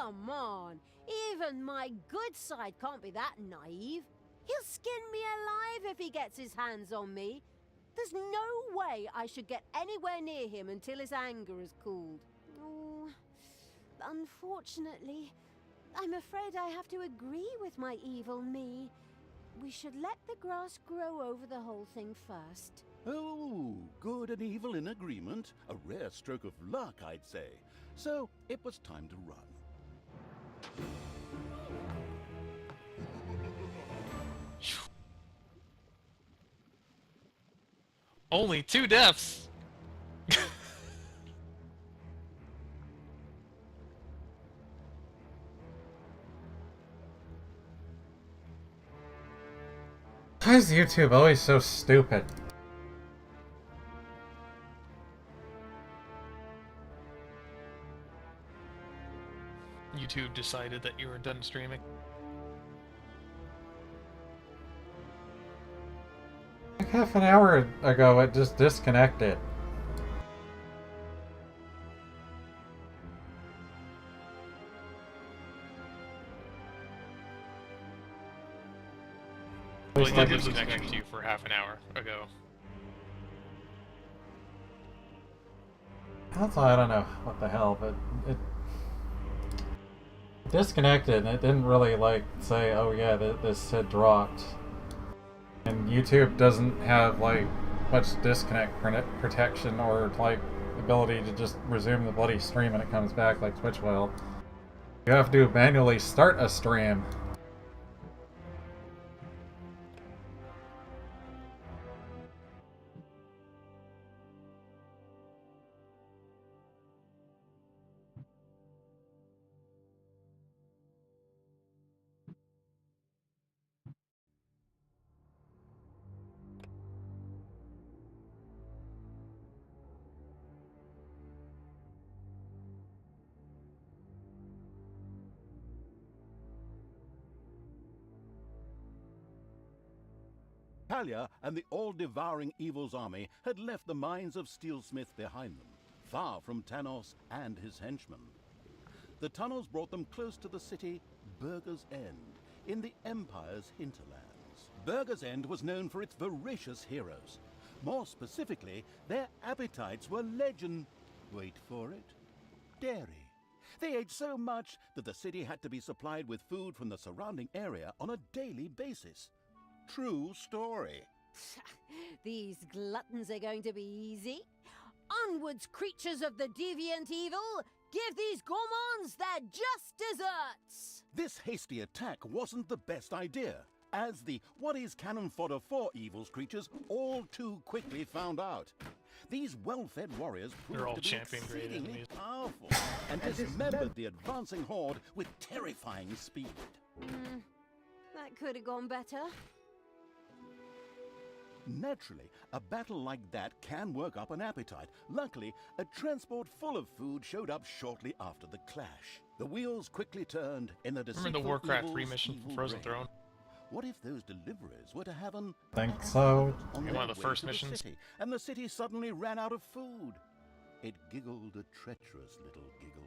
Come on, even my good side can't be that naive. He'll skin me alive if he gets his hands on me. There's no way I should get anywhere near him until his anger is cooled. Oh, unfortunately, I'm afraid I have to agree with my evil me. We should let the grass grow over the whole thing first. Oh, good and evil in agreement. A rare stroke of luck, I'd say. So, it was time to run. Only 2 deaths! Why is YouTube always so stupid? YouTube decided that you were done streaming. Like half an hour ago, it just disconnected. Well, it did lose connection to you for half an hour ago. That's I don't know what the hell, but it disconnected and it didn't really like say, oh yeah, this had dropped. And YouTube doesn't have like much disconnect protection or like ability to just resume the bloody stream when it comes back like Twitch will. You have to manually start a stream. Talia and the all-devouring evil's army had left the mines of Steelsmith behind them, far from Tanos and his henchmen. The tunnels brought them close to the city Burger's End, in the Empire's hinterlands. Burger's End was known for its voracious heroes. More specifically, their appetites were legend... wait for it... dairy. They ate so much that the city had to be supplied with food from the surrounding area on a daily basis. True story. These gluttons are going to be easy. Onwards, creatures of the deviant evil! Give these gourmands their just desserts! This hasty attack wasn't the best idea, as the what is cannon fodder for evil's creatures all too quickly found out. These well-fed warriors They're all proved to be champion grade exceedingly enemies. powerful and dismembered the advancing horde with terrifying speed. That could have gone better. Naturally, a battle like that can work up an appetite. Luckily, a transport full of food showed up shortly after the clash. The wheels quickly turned in the Remember the deceitful Warcraft evil's 3 mission from evil Frozen reign. Throne? What if those deliverers were to have an... Think so. on Yeah, their one of the way first to missions. city, and the city suddenly ran out of food? It giggled a treacherous little giggle.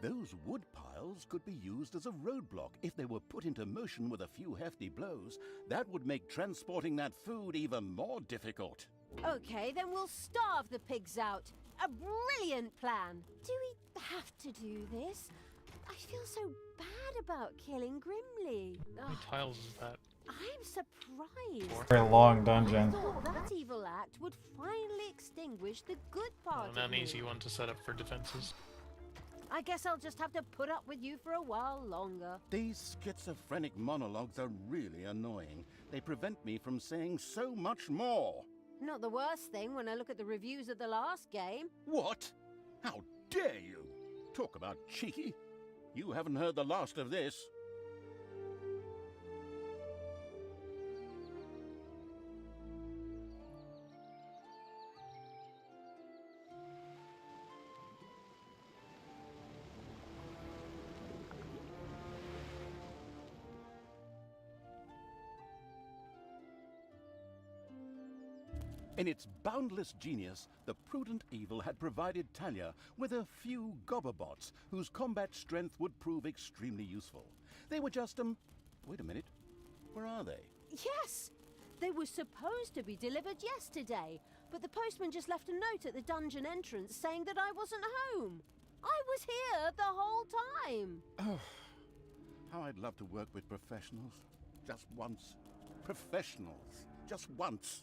Those wood piles could be used as a roadblock if they were put into motion with a few hefty blows. That would make transporting that food even more difficult. Okay, then we'll starve the pigs out. A brilliant plan. Do we have to do this? I feel so bad about killing Grimly. How many tiles is that? I'm surprised. Very long I dungeon. thought that evil act would finally extinguish the good part Not of an me. easy one to set up for defenses. I guess I'll just have to put up with you for a while longer. These schizophrenic monologues are really annoying. They prevent me from saying so much more. Not the worst thing when I look at the reviews of the last game. What? How dare you? Talk about cheeky. You haven't heard the last of this. In its boundless genius, the prudent evil had provided Talia with a few Gobberbots whose combat strength would prove extremely useful. They were just, wait a minute. Where are they? Yes! They were supposed to be delivered yesterday, but the postman just left a note at the dungeon entrance saying that I wasn't home. I was here the whole time. Oh, how I'd love to work with professionals. Just once. Professionals. Just once.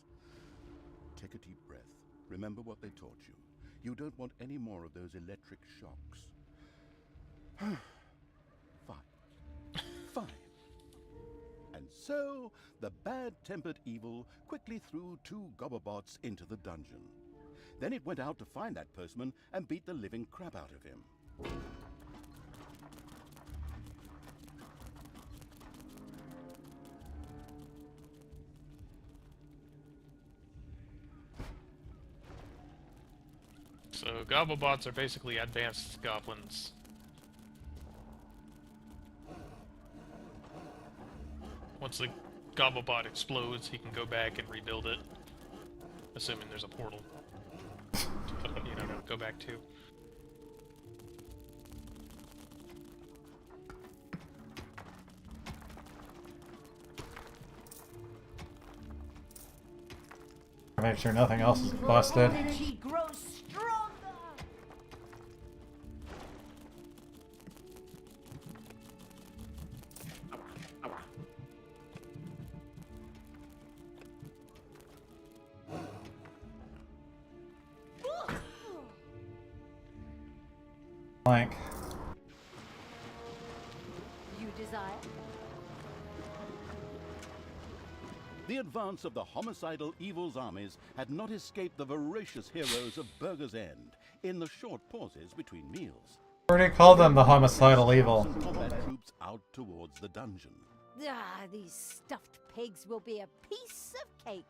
Take a deep breath. Remember what they taught you. You don't want any more of those electric shocks. Fine. Fine. And so, the bad-tempered evil quickly threw 2 Gobberbots into the dungeon. Then it went out to find that postman and beat the living crap out of him. So Gobblebots are basically advanced goblins. Once the Gobblebot explodes, he can go back and rebuild it. Assuming there's a portal. You know, to go back to. Make sure nothing else is busted. Energy grows stronger. Blank. You desire? The advance of the homicidal evil's armies had not escaped the voracious heroes of Burger's End in the short pauses between meals. Already called them the homicidal evil. Some combat troops out towards the dungeon. Ah, these stuffed pigs will be a piece of cake.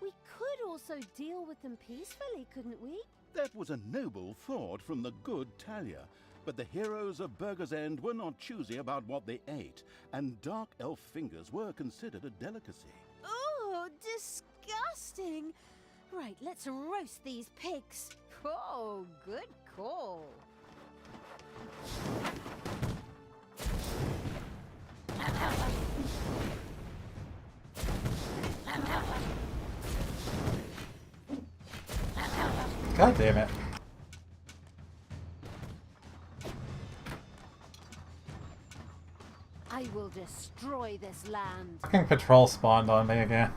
We could also deal with them peacefully, couldn't we? That was a noble thought from the good Talia, but the heroes of Burger's End were not choosy about what they ate, and dark elf fingers were considered a delicacy. Oh, disgusting! Right, let's roast these pigs. Oh, good call. God damn it. I will destroy this land. Fucking patrol spawned on me again.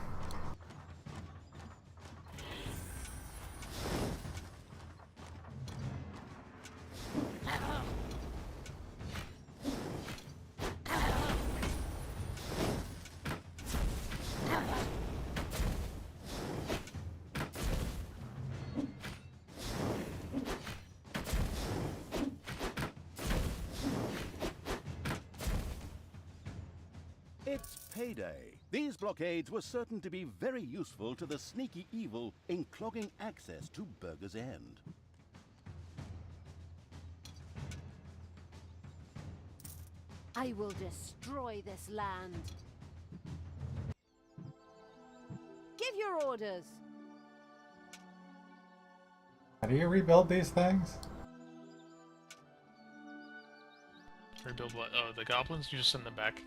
It's payday. These blockades were certain to be very useful to the sneaky evil in clogging access to Burger's End. I will destroy this land. Give your orders. How do you rebuild these things? Rebuild what? Oh, the goblins? You just send them back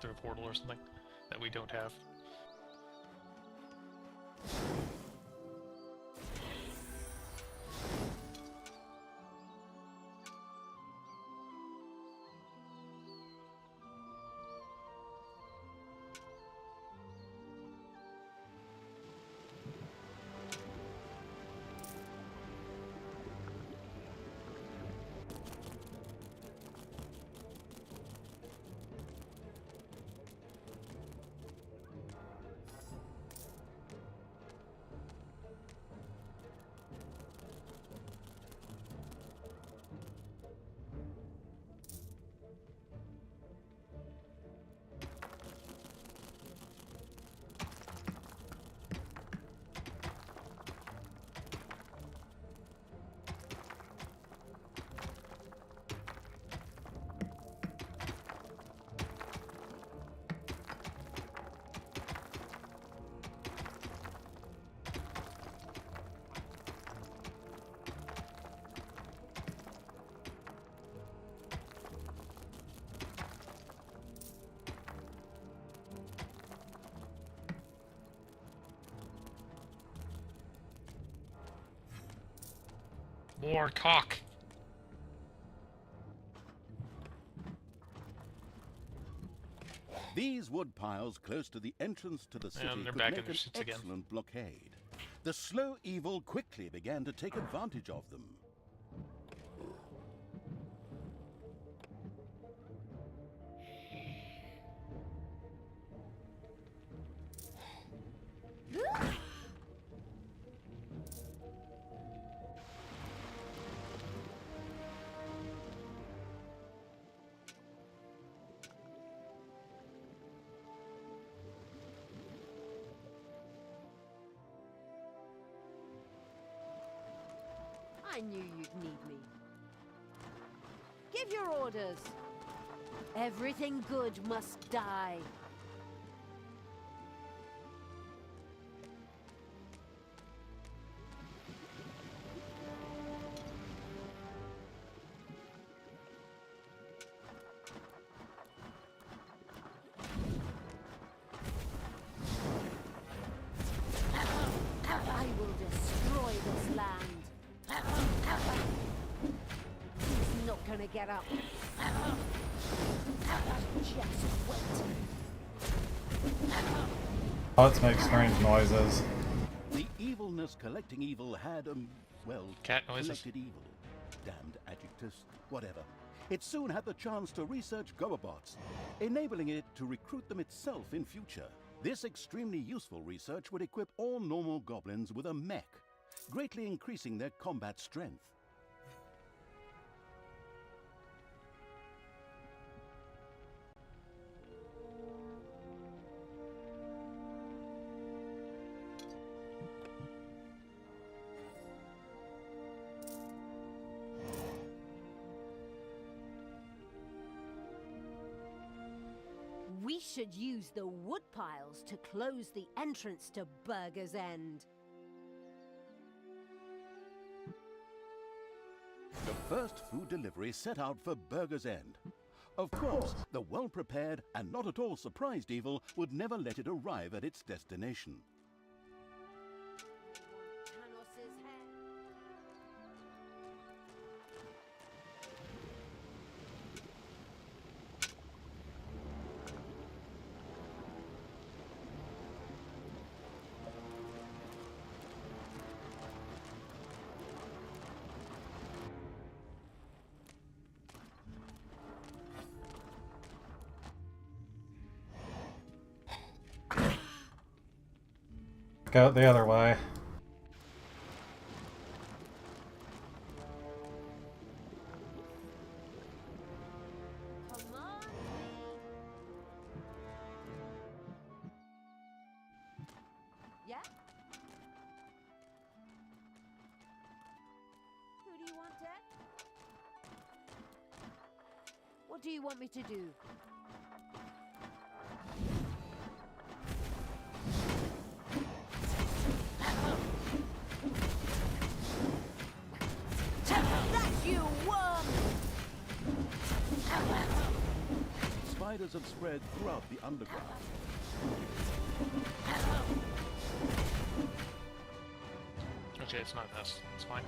through a portal or something that we don't have. More cock. These wood piles close to the entrance to the city they're could back in make their an seats again. excellent blockade. The slow evil quickly began to take advantage of them. I knew you'd need me. Give your orders. Everything good must die. I will destroy this land. He's not gonna get up. Just wait. Pots make strange noises. The evilness collecting evil had, well, Cat noises. collected evil. Damned adjectives, whatever. It soon had the chance to research Gobobots, enabling it to recruit them itself in future. This extremely useful research would equip all normal goblins with a mech, greatly increasing their combat strength. We should use the wood piles to close the entrance to Burger's End. The first food delivery set out for Burger's End. Of course, the well-prepared and not at all surprised evil would never let it arrive at its destination. Tanos's head. Go the other way. Come on, me. Yeah? Who do you want, Ted? What do you want me to do? That's you, worm! Spiders have spread throughout the underground. Okay, it's not this. It's fine.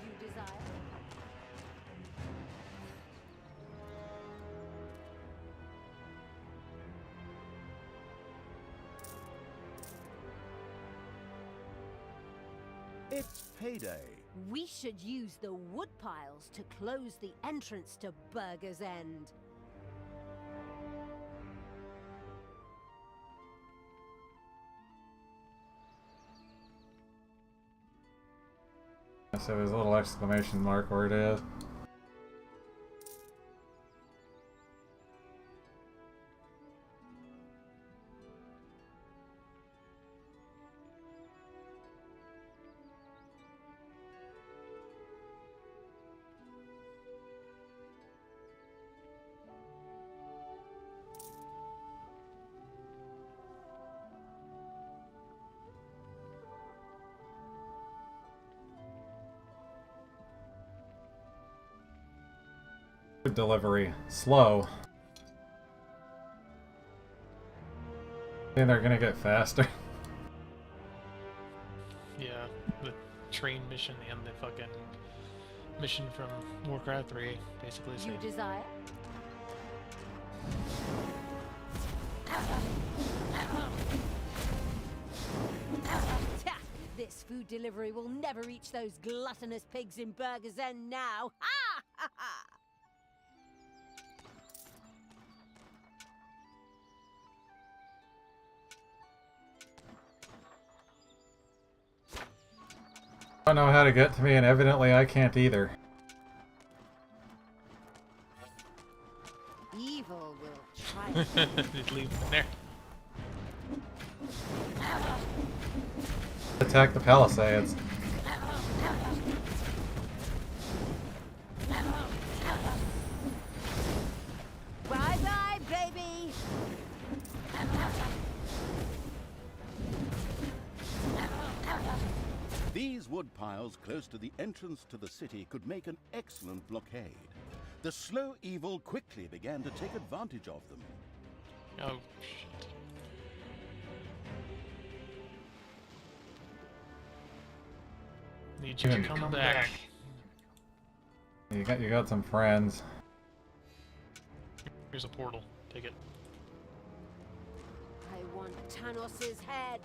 You desire? It's payday. We should use the wood piles to close the entrance to Burger's End. So there's a little exclamation mark where it is. Delivery slow. think they're gonna get faster. Yeah, the train mission and the fucking mission from Warcraft 3, basically the You same. desire? Ta! This food delivery will never reach those gluttonous pigs in Burger's End now. Ha! Ha! Ha! I don't know how to get to me, and evidently I can't either. Evil will try. Just leave them there. Attack the Palisades. Bye-bye, baby! These wood piles close to the entrance to the city could make an excellent blockade. The slow evil quickly began to take advantage of them. Oh, shit. Need you to come back. You got some friends. Here's a portal. Take it. I want Tanos's head.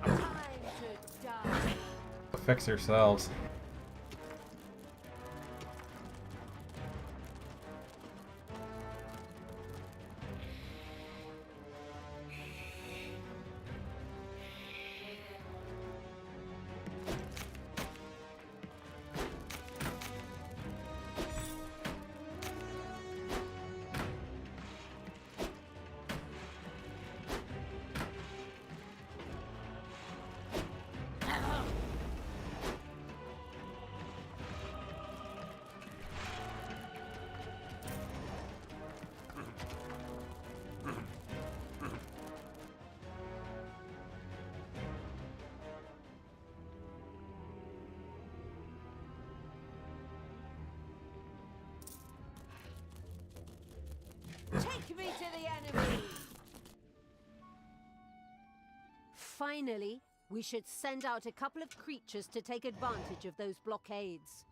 Time to die. Fix yourselves. Take me to the enemy! Finally, we should send out a couple of creatures to take advantage of those blockades.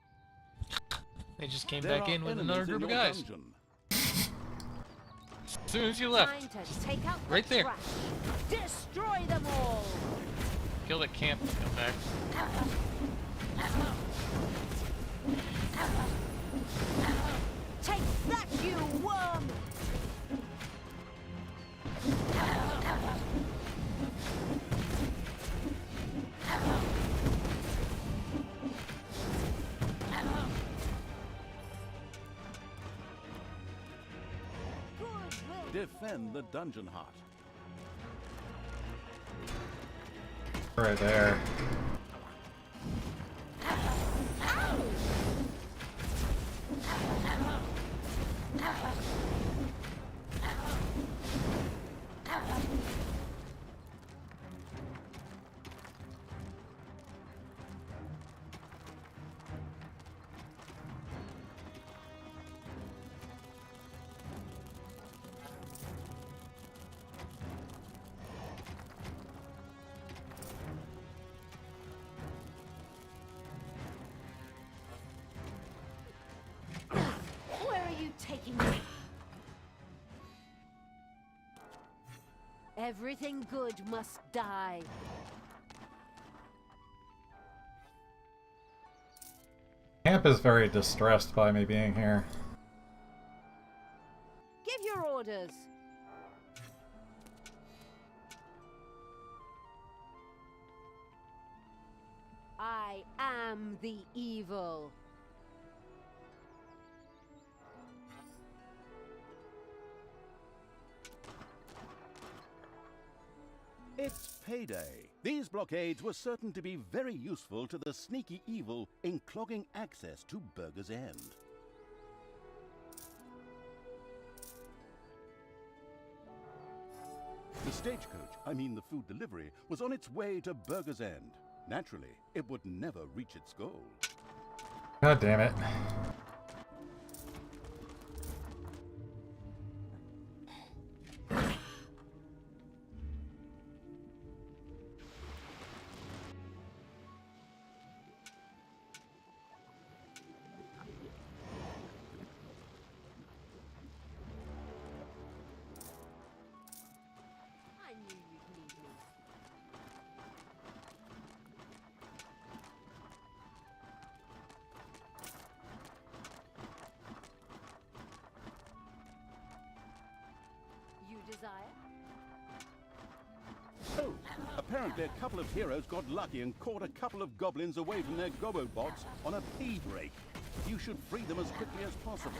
They just came There back are in with enemies another group of your guys. dungeon. As soon as you left. Time to take out the Right there. trash. Destroy them all! Kill that camp and come back. Take that, you worm! Goodwill. Defend the dungeon heart. Right there. Where are you taking me? Everything good must die. Camp is very distressed by me being here. Give your orders. I am the evil. It's payday. These blockades were certain to be very useful to the sneaky evil in clogging access to Burger's End. The stagecoach, I mean the food delivery, was on its way to Burger's End. Naturally, it would never reach its goal. God damn it. I knew you'd need me. You desire? Oh, apparently a couple of heroes got lucky and caught a couple of goblins away from their gobobots on a pea break. You should free them as quickly as possible.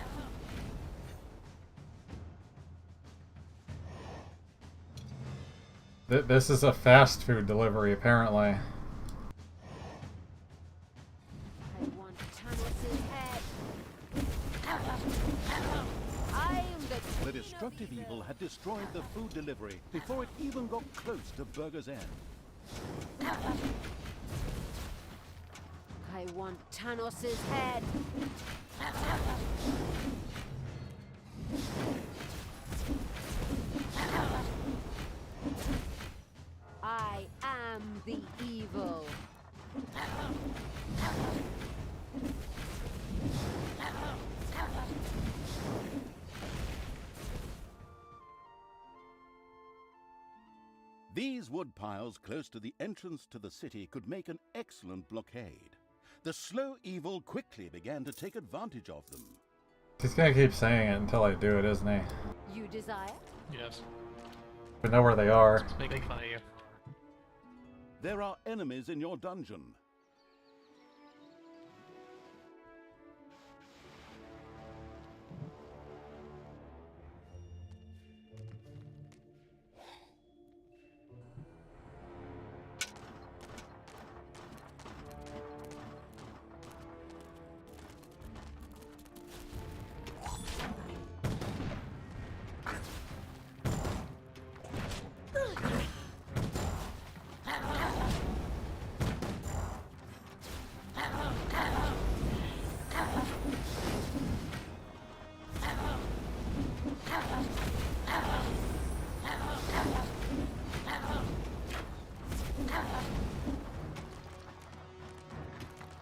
This is a fast food delivery, apparently. I want Tanos' head. I am the The destructive evil had destroyed the food delivery before it even got close to Burger's End. I want Tanos' head. I am the evil. These wood piles close to the entrance to the city could make an excellent blockade. The slow evil quickly began to take advantage of them. He's gonna keep saying it until I do it, isn't he? You desire? Yes. We know where they are. Just making fun of you. There are enemies in your dungeon.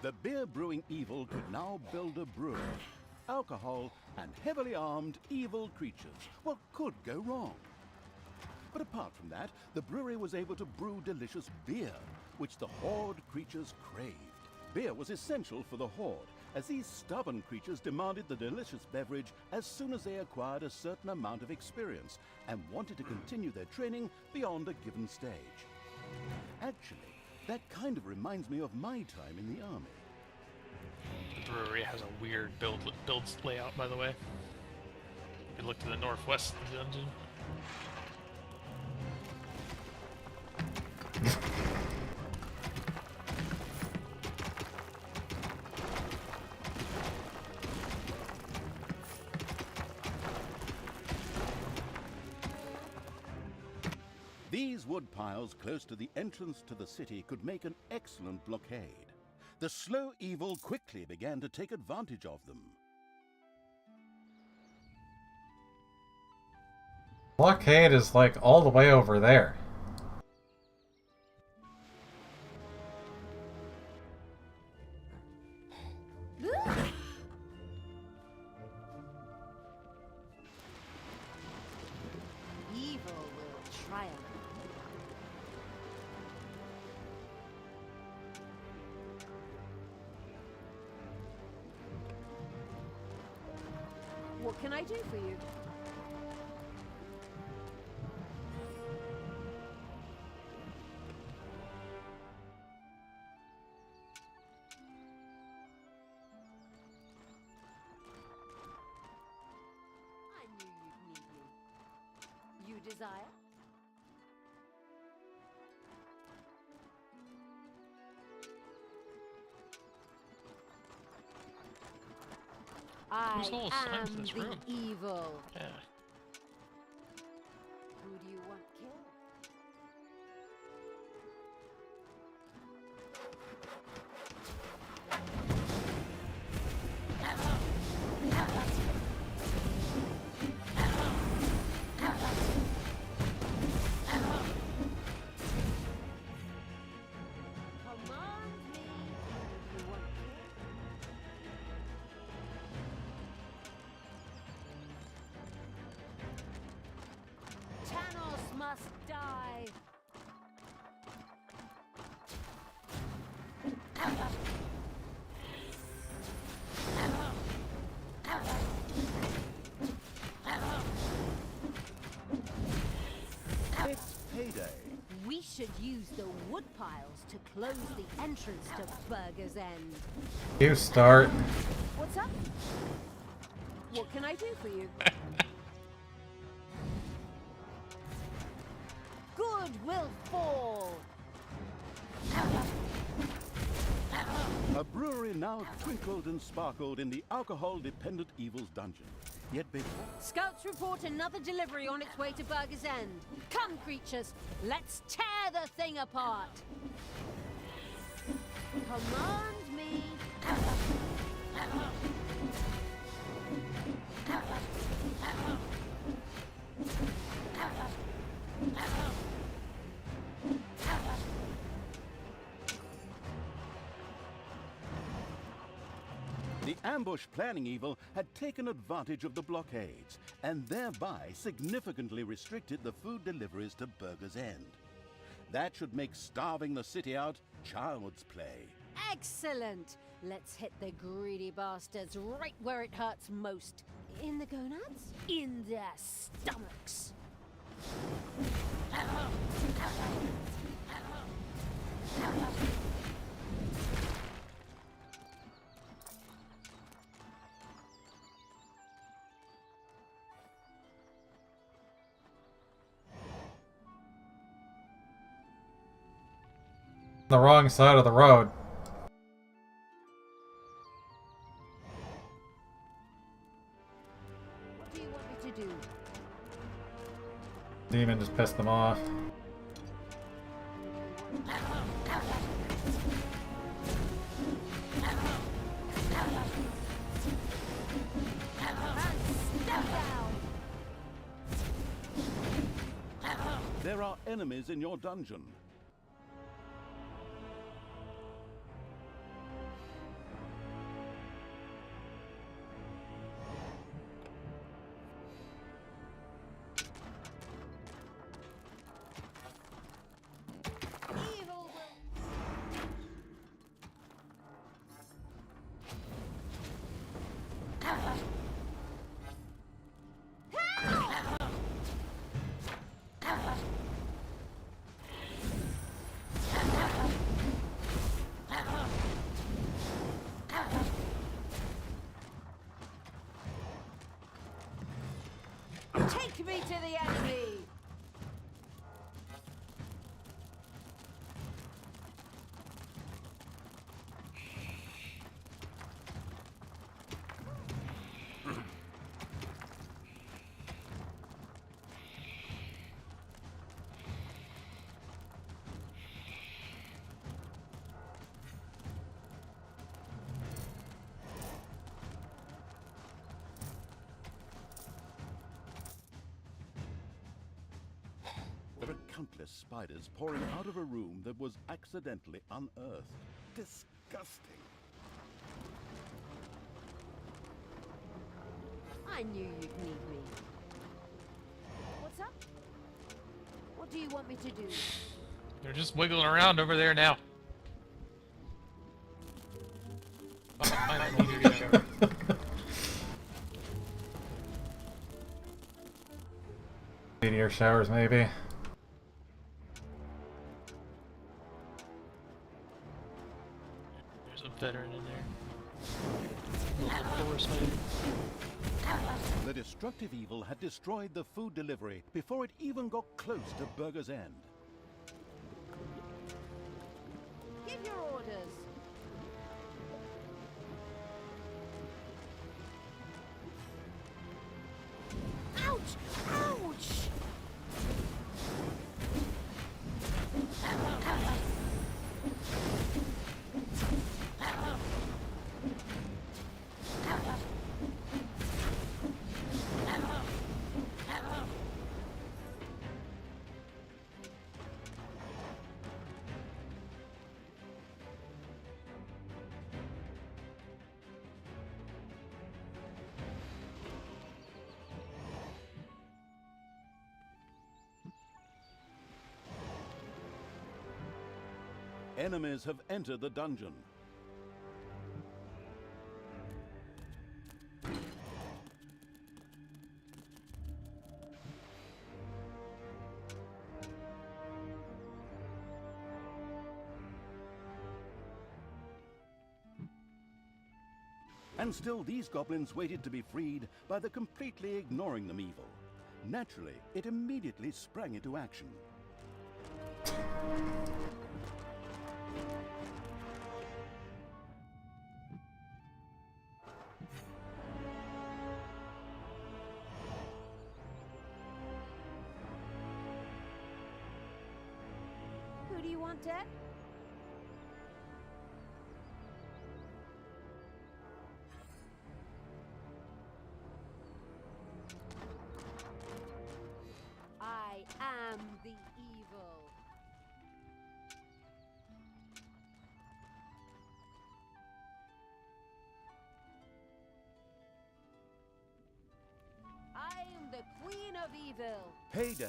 The beer brewing evil could now build a brewery. Alcohol and heavily armed evil creatures. What could go wrong? But apart from that, the brewery was able to brew delicious beer, which the Horde creatures craved. Beer was essential for the Horde, as these stubborn creatures demanded the delicious beverage as soon as they acquired a certain amount of experience and wanted to continue their training beyond a given stage. Actually, that kind of reminds me of my time in the army. The brewery has a weird build layout, by the way. If you look to the northwest of the dungeon. These wood piles close to the entrance to the city could make an excellent blockade. The slow evil quickly began to take advantage of them. Blockade is like all the way over there. Evil will triumph. What can I do for you? I knew you'd need me. You desire? I Who's the whole signs am in this the room? evil. Yeah. Who do you want killed? Command me. Who do you want killed? Tanos must die. It's payday. We should use the wood piles to close the entrance to Burger's End. You start. What's up? What can I do for you? Good will fall. A brewery now twinkled and sparkled in the alcohol-dependent evil's dungeon. Yet before... Scouts report another delivery on its way to Burger's End. Come, creatures, let's tear the thing apart. Command me. The ambush planning evil had taken advantage of the blockades and thereby significantly restricted the food deliveries to Burger's End. That should make starving the city out child's play. Excellent. Let's hit the greedy bastards right where it hurts most. In the gonads? In their stomachs. The wrong side of the road. What do you want me to do? Demon just pissed them off. Step down. There are enemies in your dungeon. Evil will... Take me to the enemy! There are countless spiders pouring out of a room that was accidentally unearthed. Disgusting. I knew you'd need me. What's up? What do you want me to do? They're just wiggling around over there now. I don't need your shower. Meteor showers, maybe. There's a veteran in there. Local forest man. The destructive evil had destroyed the food delivery before it even got close to Burger's End. Give your orders. Ouch! Ouch! Enemies have entered the dungeon. And still these goblins waited to be freed by the completely ignoring them evil. Naturally, it immediately sprang into action. Who do you want dead? I am the evil. I am the Queen of Evil. Payday!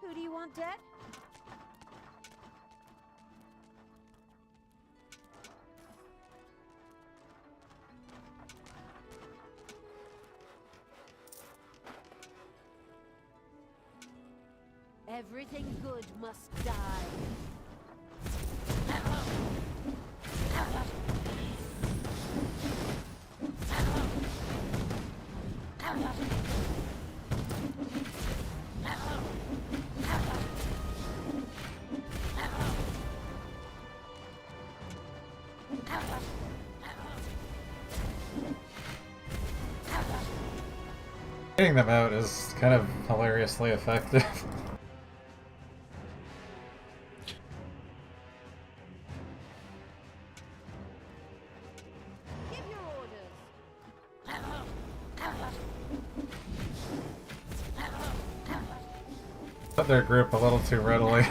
Who do you want dead? Everything good must die. Getting them out is kind of hilariously effective. Give your orders. Let their group a little too readily.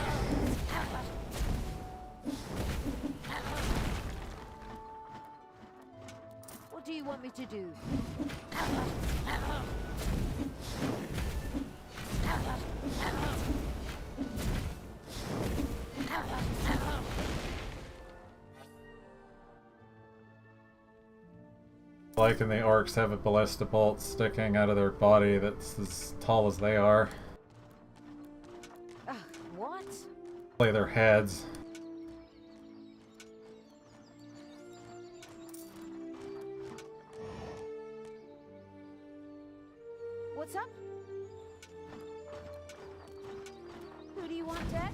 What do you want me to do? Like in the orcs have a ballista bolt sticking out of their body that's as tall as they are. What? Play their heads. What's up? Who do you want dead?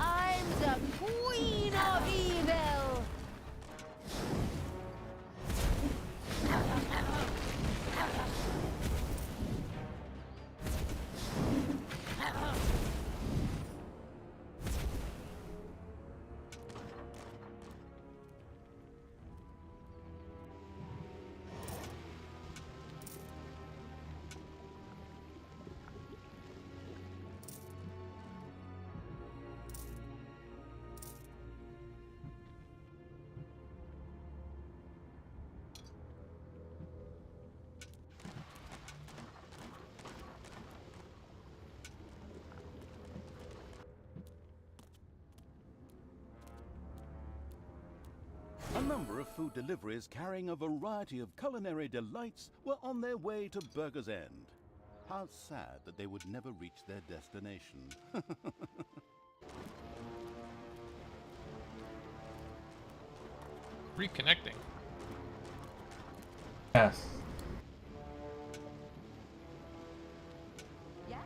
I'm the Queen of Evil! A number of food deliveries carrying a variety of culinary delights were on their way to Burger's End. How sad that they would never reach their destination. Reconnecting. Yes. Yeah?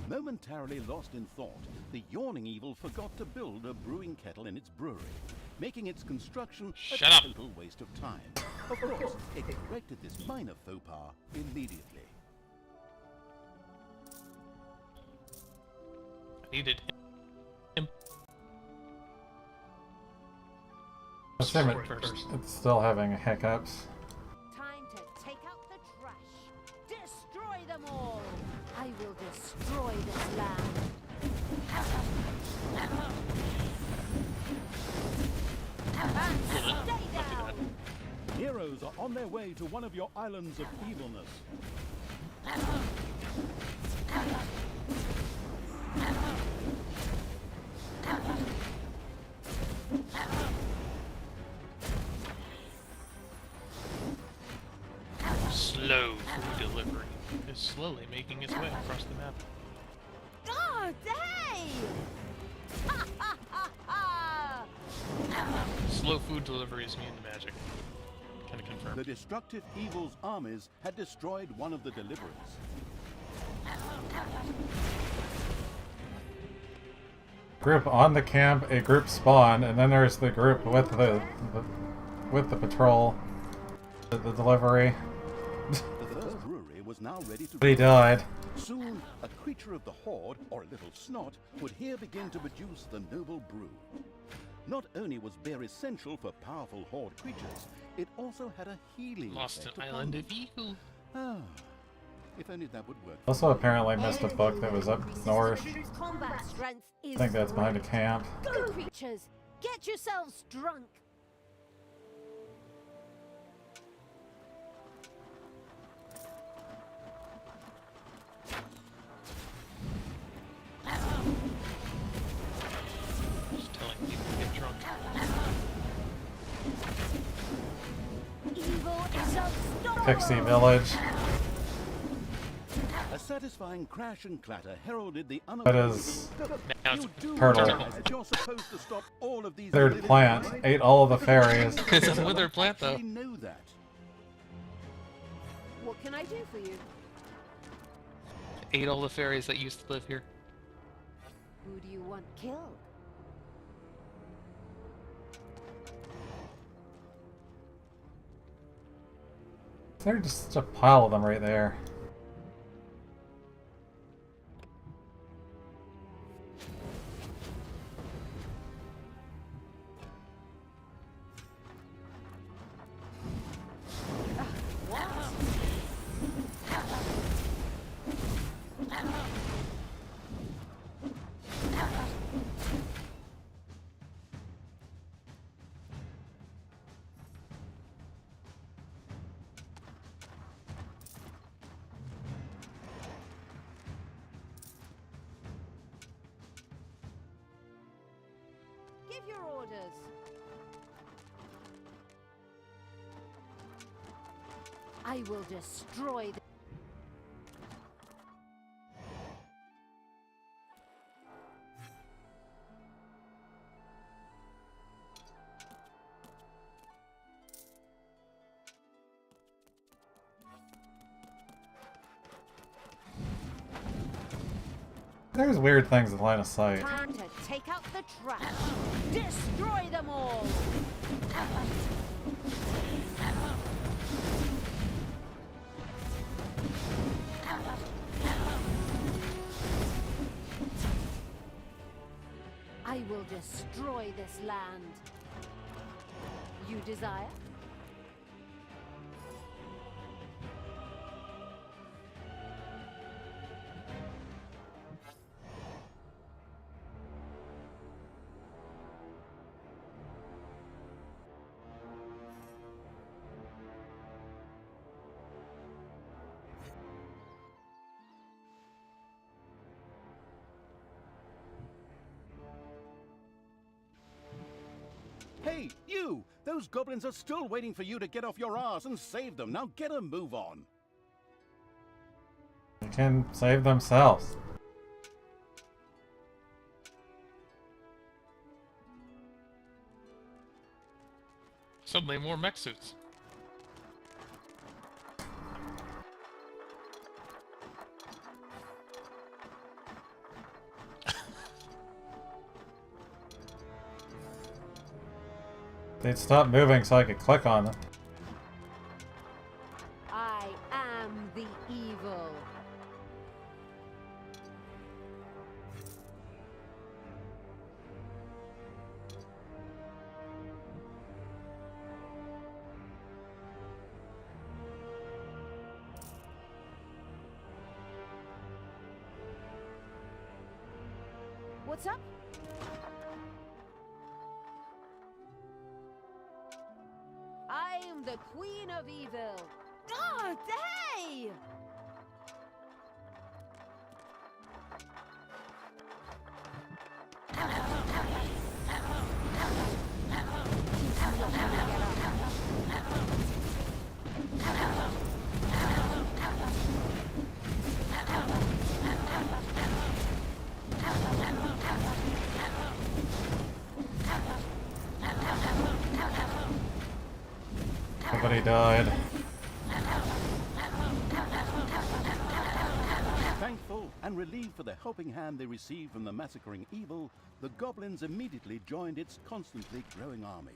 Momentarily lost in thought, the yawning evil forgot to build a brewing kettle in its brewery, making its construction a Shut up. total waste of time. Of course, it corrected this minor faux pas immediately. I needed him. Assume it, First. it's still having hiccups. Time to take out the trash. Destroy them all. I will destroy this land. Stay down. Heroes are on their way to one of your islands of evilness. Slow food delivery is slowly making its way across the map. Oh, hey! Ha ha ha ha! Slow food delivery is immune to magic. Can I confirm? The destructive evil's armies had destroyed one of the deliverers. Group on the camp, a group spawn, and then there's the group with the patrol, the delivery. The first brewery was now ready to But he died. Soon, a creature of the horde, or a little snot, would here begin to produce the noble brew. Not only was beer essential for powerful horde creatures, it also had a healing Lost an effect upon island them. of evil. Ah, if only that would work. Also apparently missed a book that was up north. Combat strength is I think that's behind a great. camp. Go, creatures! Get yourselves drunk! Just telling people to get drunk. Evil is unstoppable! Pixie Village. A satisfying crash and clatter heralded the That unavoidable. is Now it's You do Turtle. realize that you're supposed to stop all of these third living plant. things? Ate all of the fairies. it's a wither plant though. Actually know that. What can I do for you? Ate all the fairies that used to live here. Who do you want killed? There's just a pile of them right there. Give your orders. I will destroy the... There's weird things in line of sight. Time to take out the trash. Destroy them all. I will destroy this land. You desire? Hey, you! Those goblins are still waiting for you to get off your ass and save them. Now get a move on. They can save themselves. Suddenly more mech suits. They'd stop moving so I could click on them. I am the evil. What's up? I am the Queen of Evil. Oh, hey! Nobody died. Thankful and relieved for the helping hand they received from the massacring evil, the goblins immediately joined its constantly growing army.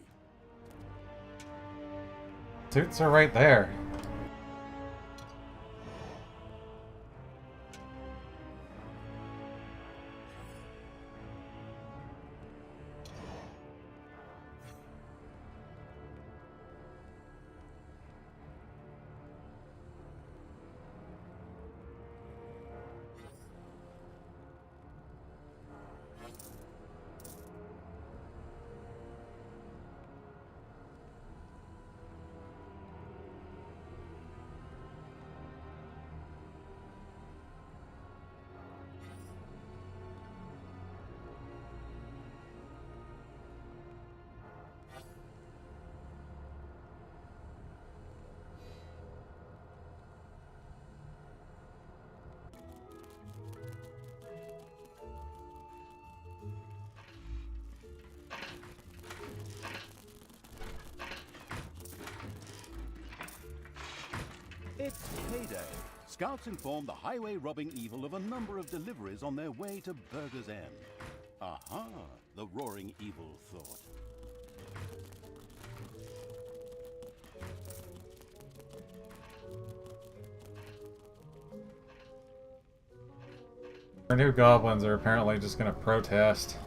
Suits are right there. It's payday. Scouts inform the highway robbing evil of a number of deliveries on their way to Burger's End. Aha, the roaring evil thought. Our new goblins are apparently just gonna protest.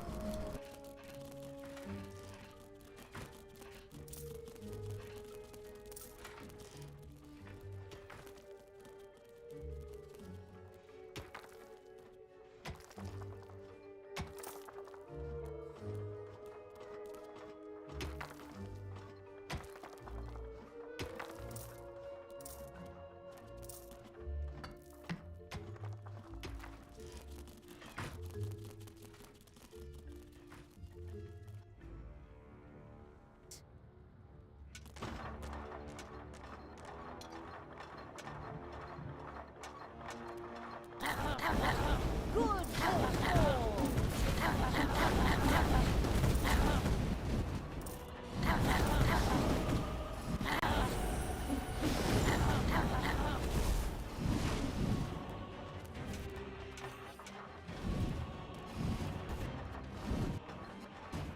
Good for all.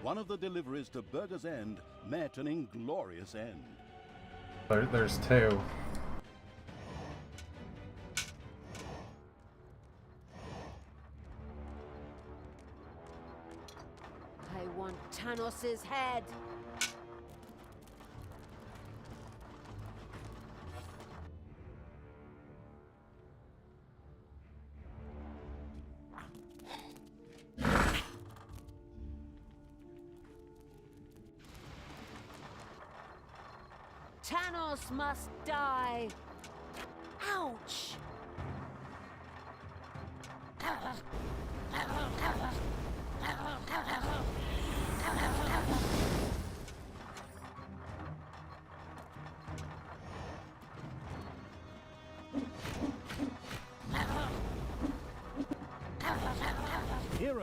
One of the deliveries to Burger's End met an inglorious end. There's two. I want Tanos's head. Tanos must die. Ouch!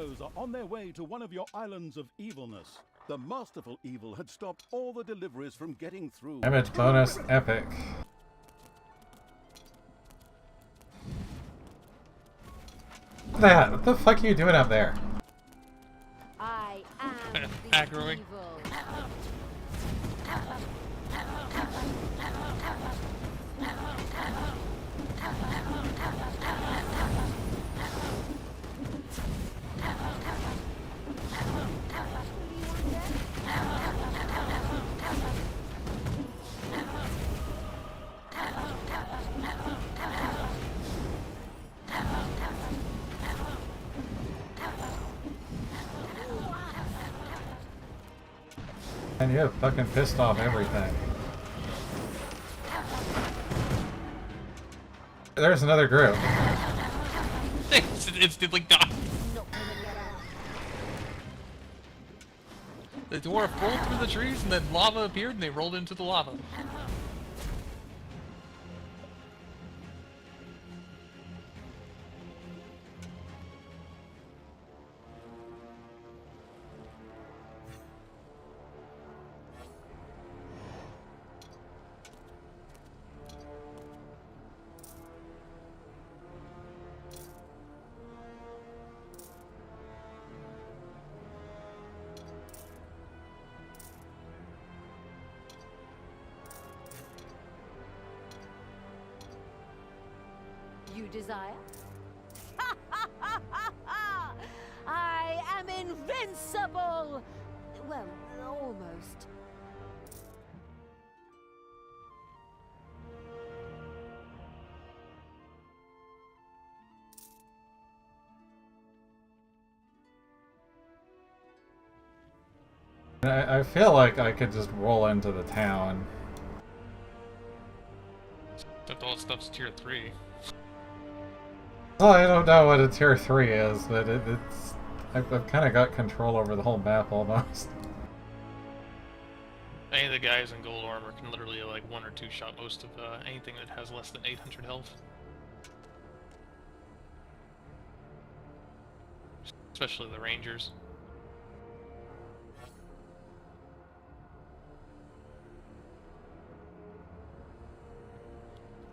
heroes are on their way to one of your islands of evilness. The masterful evil had stopped all the deliveries from getting through. Damage bonus epic. What the fuck are you doing up there? I am the Aggroing. evil. And you have fucking pissed off everything. There's another group. It's instantly died. Not gonna get out. The dwarf rolled through the trees and then lava appeared and they rolled into the lava. You desire? I am invincible! Well, almost. I feel like I could just roll into the town. Except all that stuff's tier 3. Well, I don't know what a tier 3 is, but it's... I've kind of got control over the whole map almost. Any of the guys in gold armor can literally like 1 or 2 shot most of anything that has less than 800 health. Especially the rangers.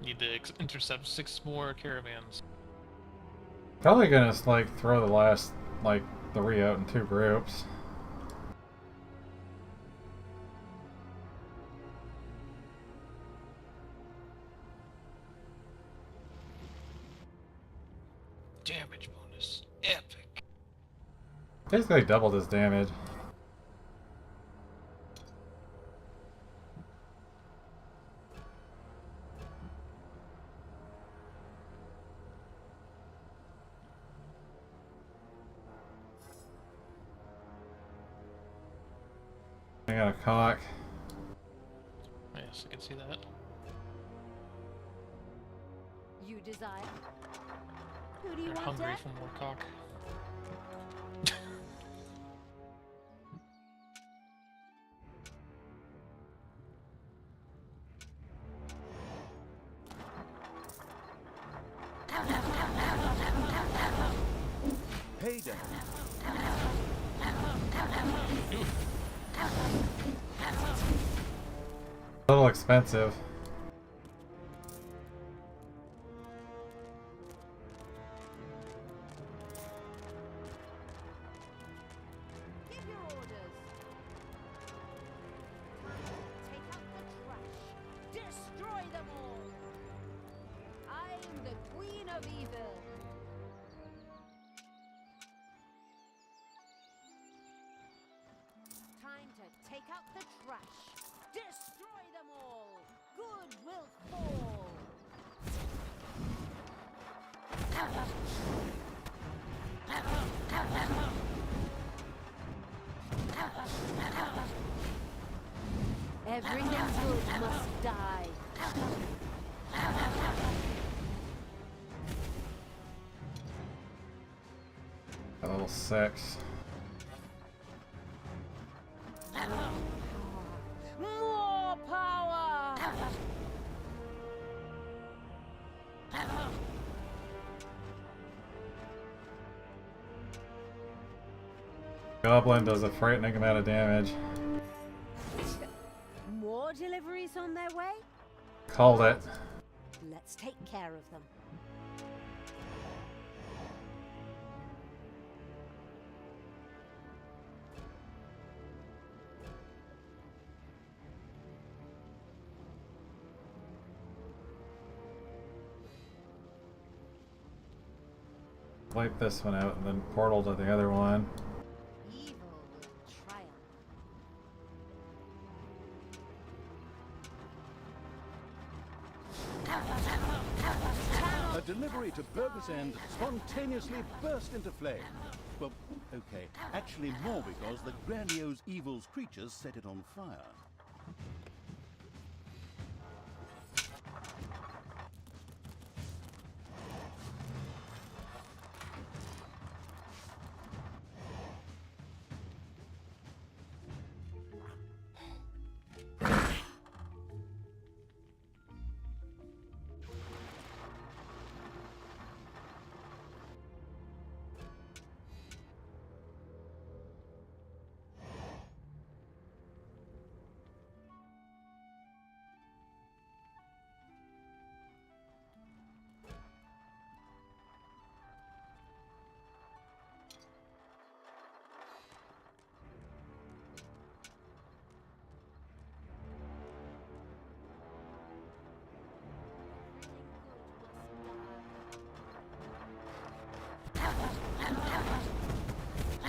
Need to intercept 6 more caravans. Probably gonna, like, throw the last, like, 3 out in 2 groups. Damage bonus. Epic. Basically doubled his damage. I got a cock. Yes, I can see that. You desire? Who do you You're want hungry there? for more cock. Payday. A little expensive. Give your orders. Take out the trash. Destroy them all. I am the Queen of Evil. Time to take out the trash. Destroy them all. Good will fall. Everything good must die. A little 6. More power! Goblin does a frightening amount of damage. More deliveries on their way? Called it. Let's take care of them. Wipe this one out and then portal to the other one. Evil will triumph. A delivery to Burgess End spontaneously burst into flame. Well, okay, actually more because the grandiose evil's creatures set it on fire.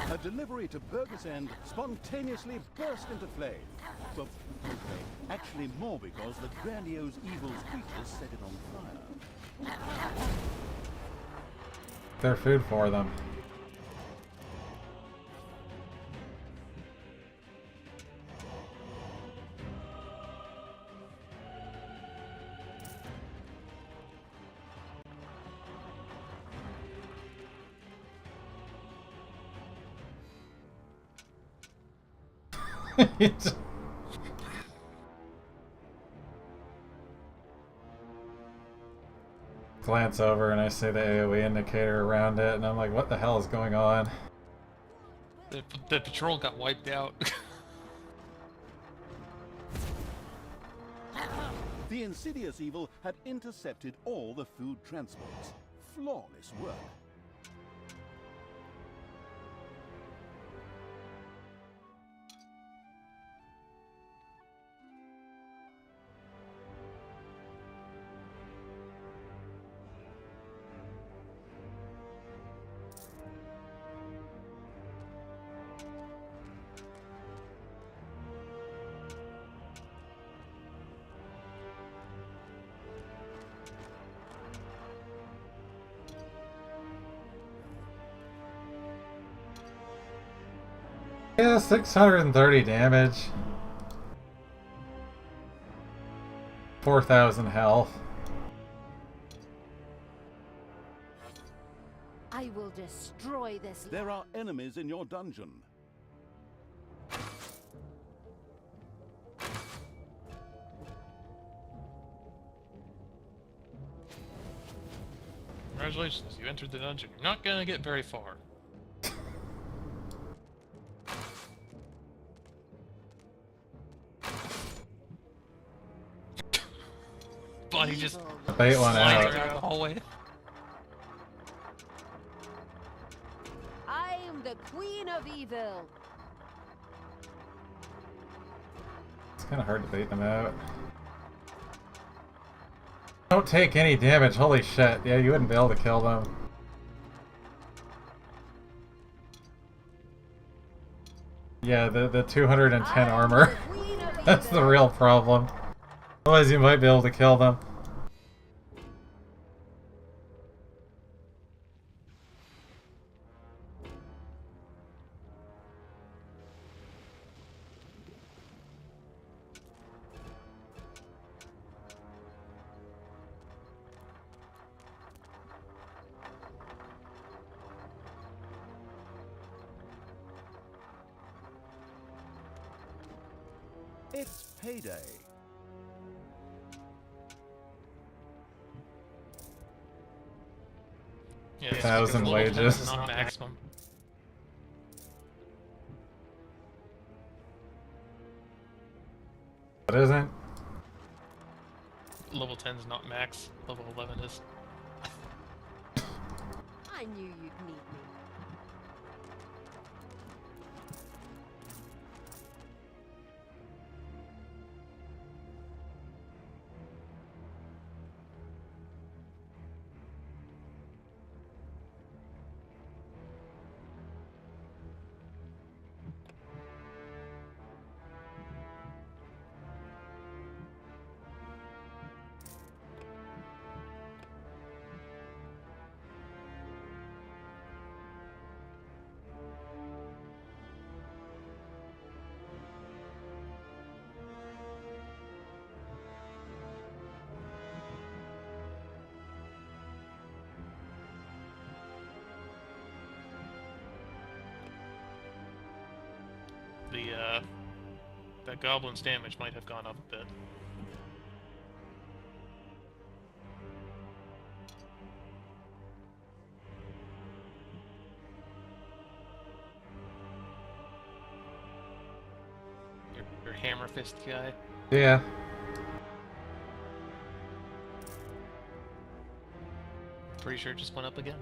A delivery to Burgess End spontaneously burst into flame. Well, okay, actually more because the grandiose evil's creatures set it on fire. They're food for them. Glance over and I see the AoE indicator around it and I'm like, what the hell is going on? The patrol got wiped out. The insidious evil had intercepted all the food transports. Flawless work. Yeah, 630 damage. 4,000 health. I will destroy this. There are enemies in your dungeon. Congratulations, you entered the dungeon. You're not gonna get very far. Body just Bait one slides out. around the hallway. I am the queen of evil. It's kind of hard to bait them out. Don't take any damage, holy shit. Yeah, you wouldn't be able to kill them. Yeah, the 210 armor. That's the real problem. Otherwise you might be able to kill them. It's payday. Yeah, 1,000 wages. Not maximum. It isn't. Level 10's not max. Level 11 is. I knew you'd need me. That goblin's damage might have gone up a bit. Your hammer fist guy. Yeah. Pretty sure it just went up again.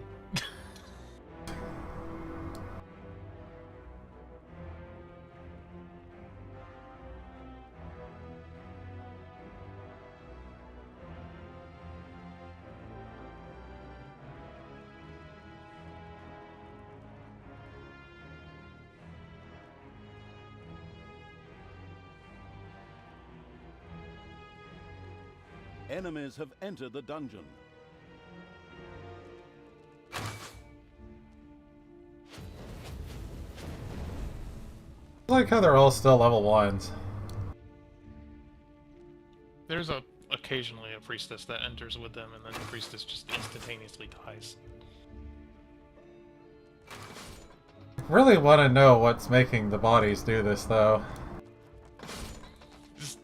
Enemies have entered the dungeon. I like how they're all still level 1s. There's occasionally a priestess that enters with them, and then the priestess just instantaneously dies. I really want to know what's making the bodies do this, though. Just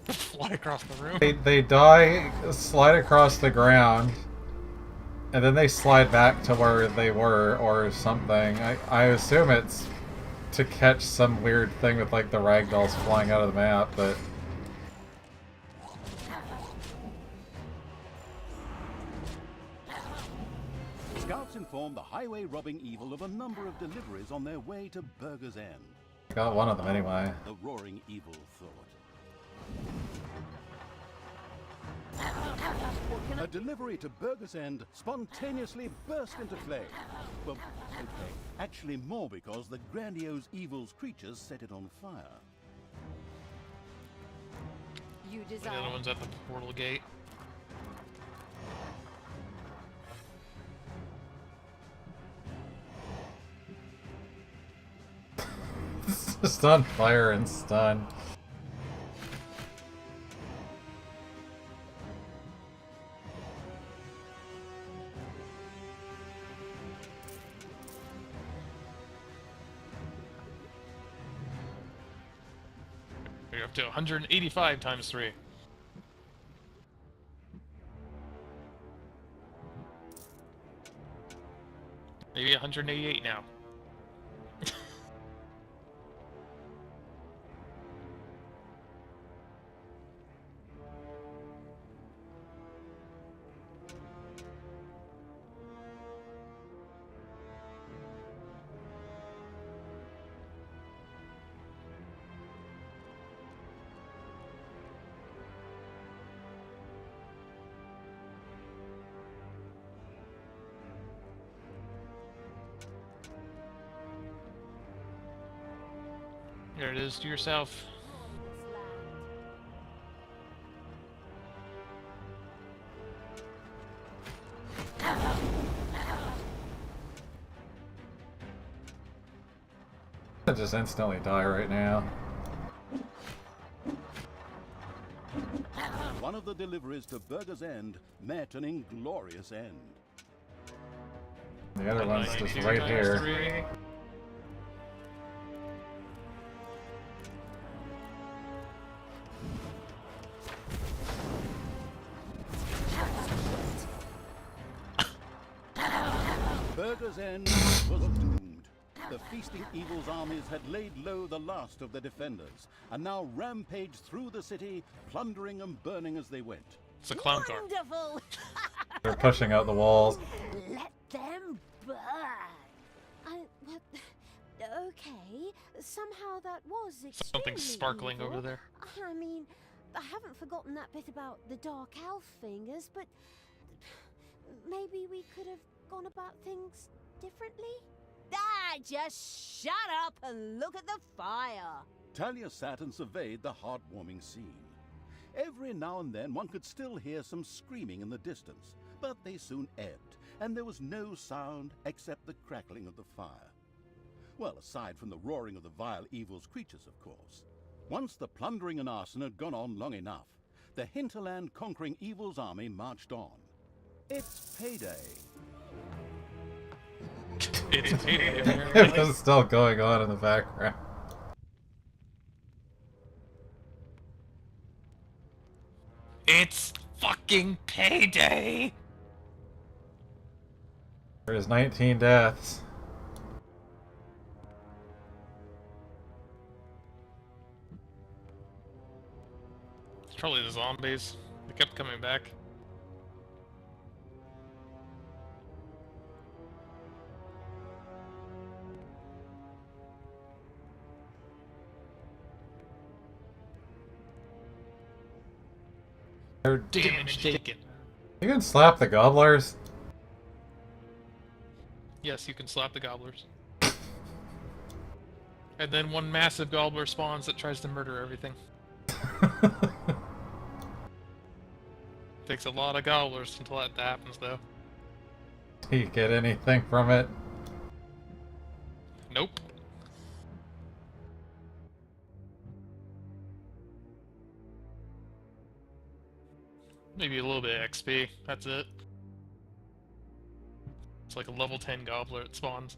fly across the room. They die, slide across the ground, and then they slide back to where they were, or something. I assume it's to catch some weird thing with, like, the ragdolls flying out of the map, but... Scouts inform the highway robbing evil of a number of deliveries on their way to Burger's End. Got one of them anyway. The roaring evil thought. A delivery to Burger's End spontaneously burst into flame. Well, okay, actually more because the grandiose evil's creatures set it on fire. You The other desire. one's at the portal gate. It's just on fire and stun. You're up to 185 times 3. Maybe 188 now. There it is to yourself. I just instantly die right now. One of the deliveries to Burger's End met an inglorious end. The other one's just 192 right times here. 3. Burger's End was doomed. The feasting evil's armies had laid low the last of the defenders, and now rampaged through the city, plundering and burning as they went. It's a clown car. Wonderful! They're pushing out the walls. Let them burn. Okay, somehow that was Something extremely sparkling evil. over there. I mean, I haven't forgotten that bit about the dark elf fingers, but maybe we could have gone about things differently? Ah, just shut up and look at the fire. Talia sat and surveyed the heartwarming scene. Every now and then one could still hear some screaming in the distance, but they soon ebbed, and there was no sound except the crackling of the fire. Well, aside from the roaring of the vile evil's creatures, of course. Once the plundering and arson had gone on long enough, the hinterland conquering evil's army marched on. It's payday. It's payday. It's still going on in the background. It's fucking payday! There's 19 deaths. It's probably the zombies. They kept coming back. Damage taken. You can slap the gobblers. Yes, you can slap the gobblers. And then one massive gobbler spawns that tries to murder everything. Takes a lot of gobblers until that happens, though. Do you get anything from it? Nope. Maybe a little bit of XP. That's it. It's like a level 10 gobbler it spawns.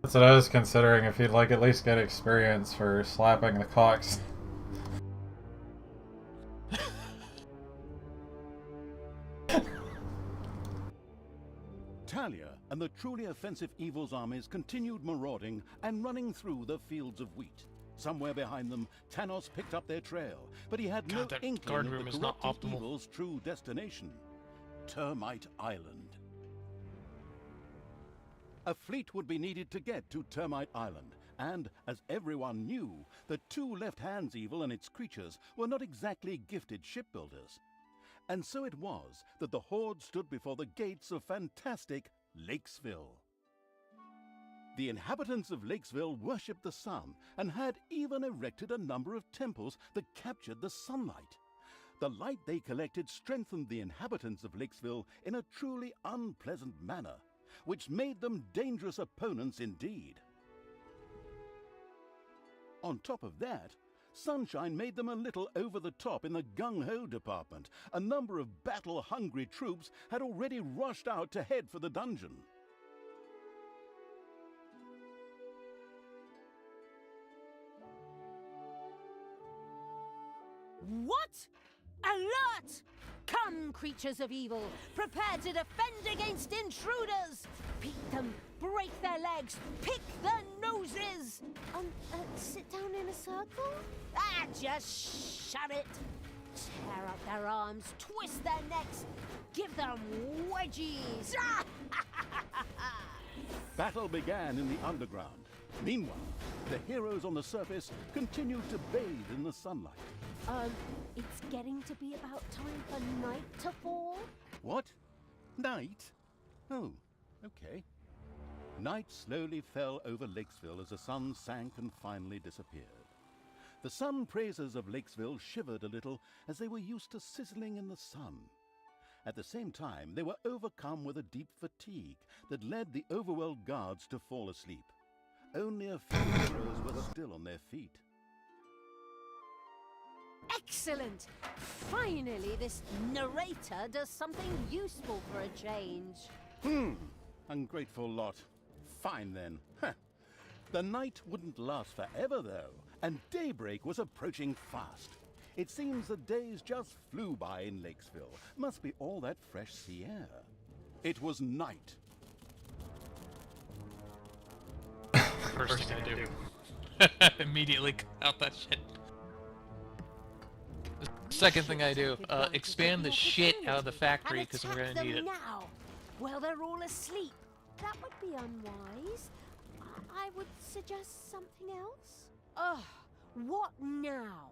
That's what I was considering, if you'd like at least get experience for slapping the cocks. Talia and the truly offensive evil's armies continued marauding and running through the fields of wheat. Somewhere behind them, Tanos picked up their trail, but he had no God, that inkling guard of room the is not corrupting optimal. evil's true destination, Termite Island. A fleet would be needed to get to Termite Island, and, as everyone knew, the two Left Hands Evil and its creatures were not exactly gifted shipbuilders. And so it was that the Horde stood before the gates of fantastic Lakesville. The inhabitants of Lakesville worshipped the sun and had even erected a number of temples that captured the sunlight. The light they collected strengthened the inhabitants of Lakesville in a truly unpleasant manner, which made them dangerous opponents indeed. On top of that, sunshine made them a little over the top in the gung-ho department. A number of battle-hungry troops had already rushed out to head for the dungeon. What? Alert! Come, creatures of evil, prepare to defend against intruders! Beat them, break their legs, pick their noses! Sit down in a circle? Ah, just shut it! Tear up their arms, twist their necks, give them wedgies! Battle began in the underground. Meanwhile, the heroes on the surface continued to bathe in the sunlight. It's getting to be about time for night to fall. What? Night? Oh, okay. Night slowly fell over Lakesville as the sun sank and finally disappeared. The sun praisers of Lakesville shivered a little as they were used to sizzling in the sun. At the same time, they were overcome with a deep fatigue that led the overwhelmed guards to fall asleep. Only a few heroes were still on their feet. Excellent! Finally, this narrator does something useful for a change. Ungrateful lot. Fine then. Heh. The night wouldn't last forever though, and daybreak was approaching fast. It seems the days just flew by in Lakesville. Must be all that fresh sea air. It was night. First thing I do. Immediately cut out that shit. The second thing I do, expand the shit out of the factory because we're gonna need it. Now. Well, they're all asleep. That would be unwise. I would suggest something else. Ugh, what now?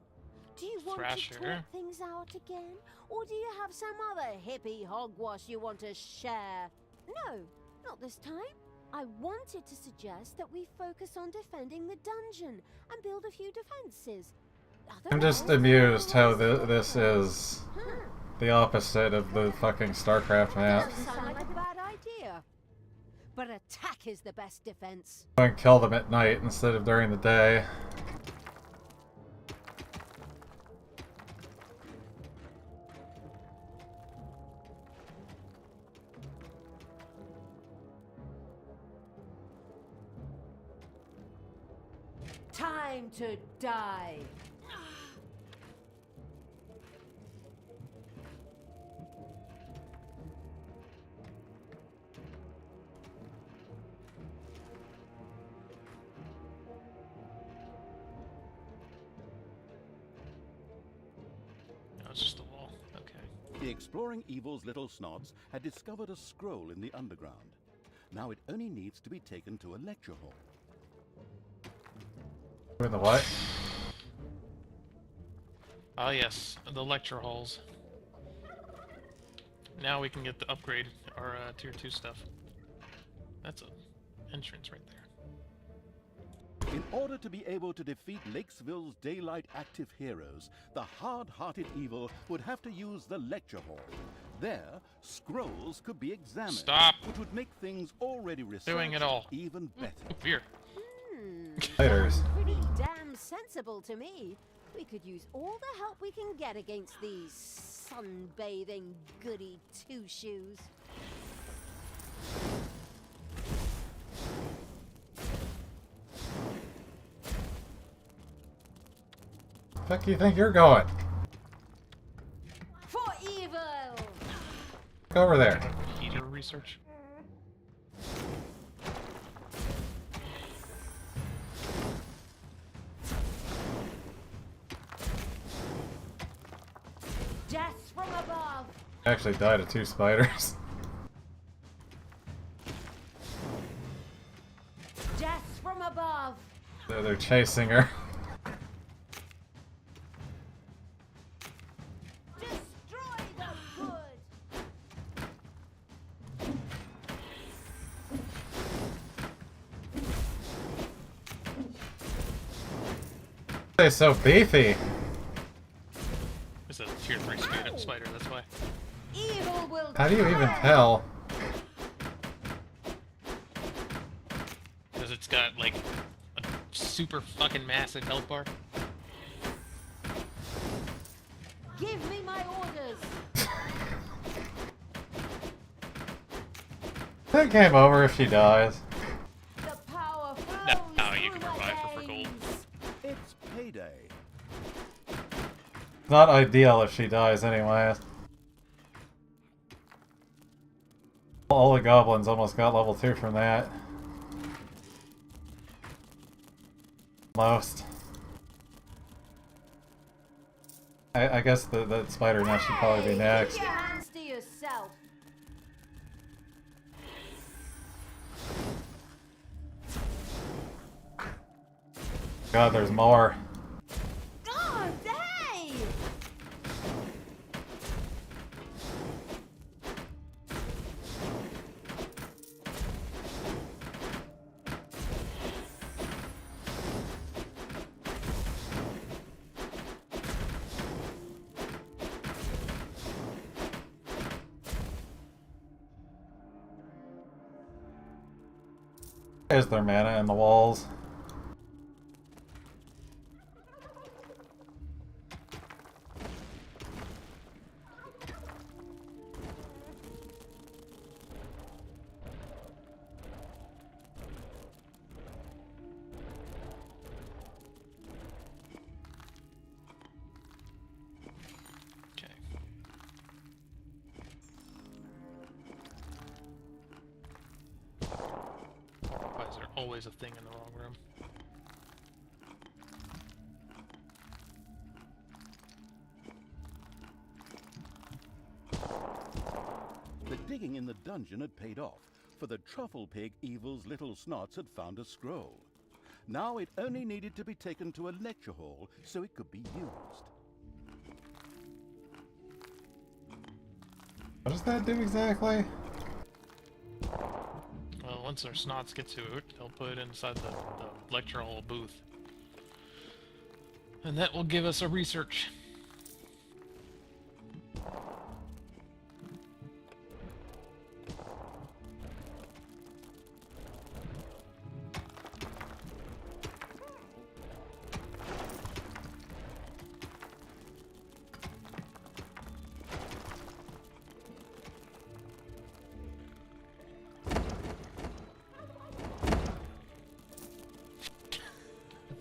Do you want Thrasher. to talk things out again? Or do you have some other hippie hogwash you want to share? No, not this time. I wanted to suggest that we focus on defending the dungeon and build a few defenses. I'm just amused how this is the opposite of the fucking StarCraft map. Doesn't sound like a bad idea. But attack is the best defense. Go and kill them at night instead of during the day. Time to die. No, it's just a wall. Okay. The exploring evil's little snots had discovered a scroll in the underground. Now it only needs to be taken to a lecture hall. Doing the what? Ah yes, the lecture halls. Now we can get the upgrade, our tier 2 stuff. That's an entrance right there. In order to be able to defeat Lakesville's daylight active heroes, the hard-hearted evil would have to use the lecture hall. There, scrolls could be examined, Stop which would make things already researched doing it all. even better. Beer. Spiders. Pretty damn sensible to me. We could use all the help we can get against these sunbathing goody two-shoes. Fuck you think you're going? For evil! Go over there. Heater research. Death from above! I actually died of 2 spiders. Death from above! They're chasing her. Destroy the good! They're so beefy. It's a tier 3 spider, that's why. Evil will How do you even die. tell? Because it's got, like, a super fucking massive health bar. Give me my orders! I think game over if she dies. The power flows No, you through can my revive her for gold. veins. It's payday. Not ideal if she dies anyways. All the goblins almost got level 2 from that. Most. I guess the spider nest should probably be Hey, next. Keep your hands to yourself. God, there's more. God, hey! There's their mana in the walls. Okay. Why is there always a thing in the wrong room. The digging in the dungeon had paid off, for the truffle pig Evil's little snots had found a scroll. Now it only needed to be taken to a lecture hall so it could be used. What does that do exactly? Well, once our snots get to it, they'll put it inside the lecture hall booth. And that will give us a research.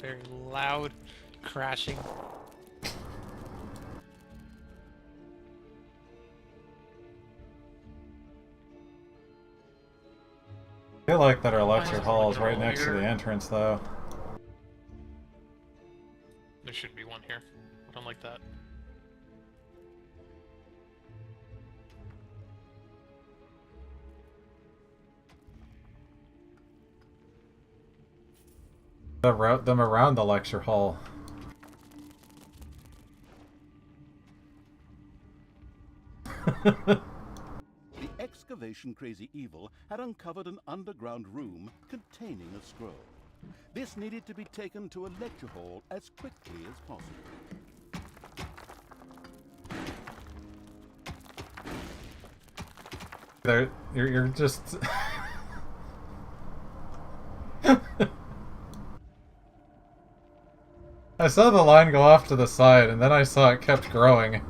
Very loud crashing. I feel like that our lecture There's a hall is lecture right hall next to here. the entrance, though. There should be one here. I don't like that. Route them around the lecture hall. The excavation crazy Evil had uncovered an underground room containing a scroll. This needed to be taken to a lecture hall as quickly as possible. You're just... I saw the line go off to the side, and then I saw it kept growing.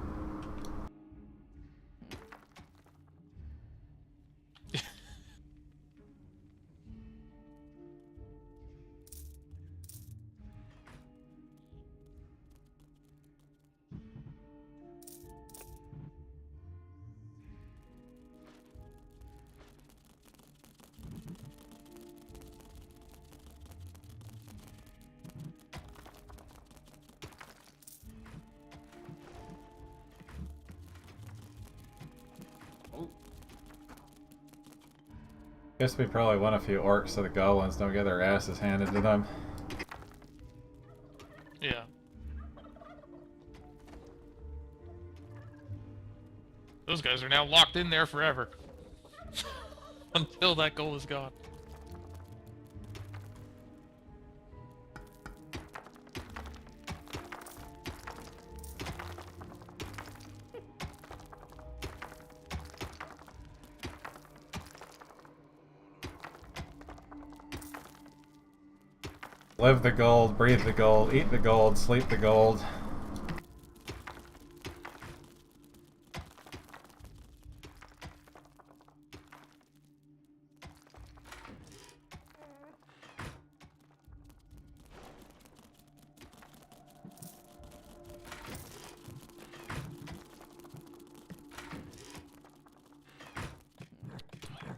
Guess we probably won a few orcs so the goblins don't get their asses handed to them. Yeah. Those guys are now locked in there forever. Until that goal is gone. Live the gold, breathe the gold, eat the gold, sleep the gold.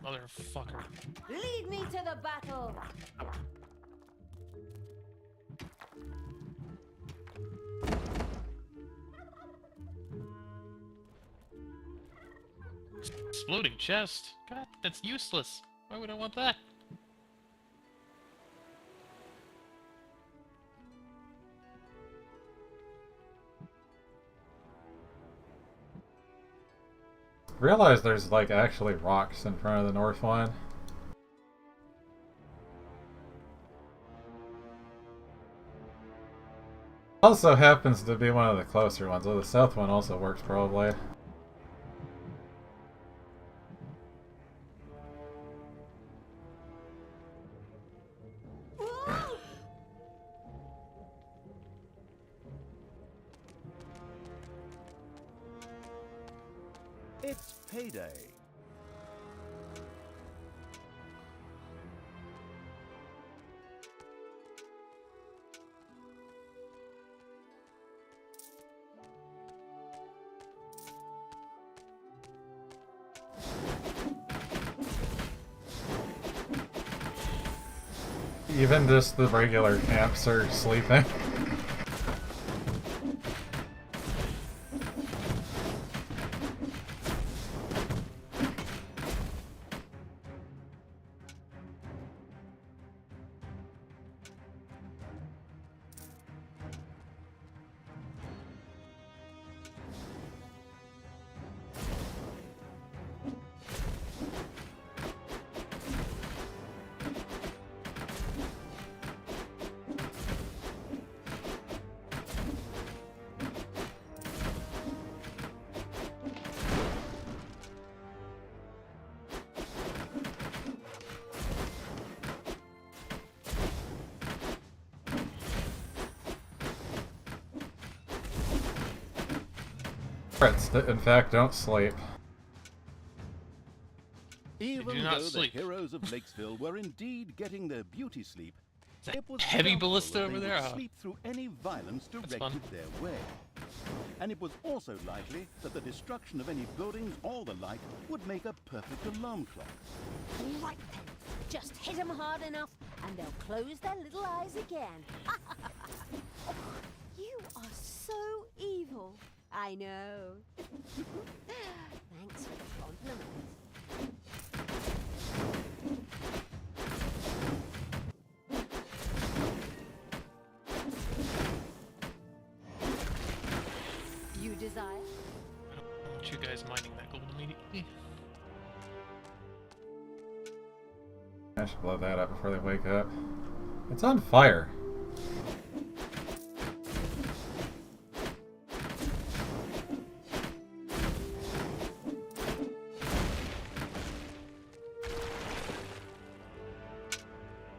Motherfucker. Lead me to the battle! Exploding chest? God, that's useless. Why would I want that? Realize there's like actually rocks in front of the north one. Also happens to be one of the closer ones, though the south one also works probably. It's payday. Even just the regular camps are sleeping. Pirates that in fact don't sleep. Even do not though sleep. the heroes of Lakesville were indeed getting their beauty sleep, that it was heavy doubtful ballista that over they there? would Oh. sleep through any violence fun. directed their way. And it was also likely that the destruction of any buildings or the like would make a perfect alarm clock. Right then. Just hit them hard enough, and they'll close their little eyes again. Oh, you are so evil. I know. Thanks for the compliment. You desire? I don't want you guys mining that gold immediately. I should blow that up before they wake up. It's on fire.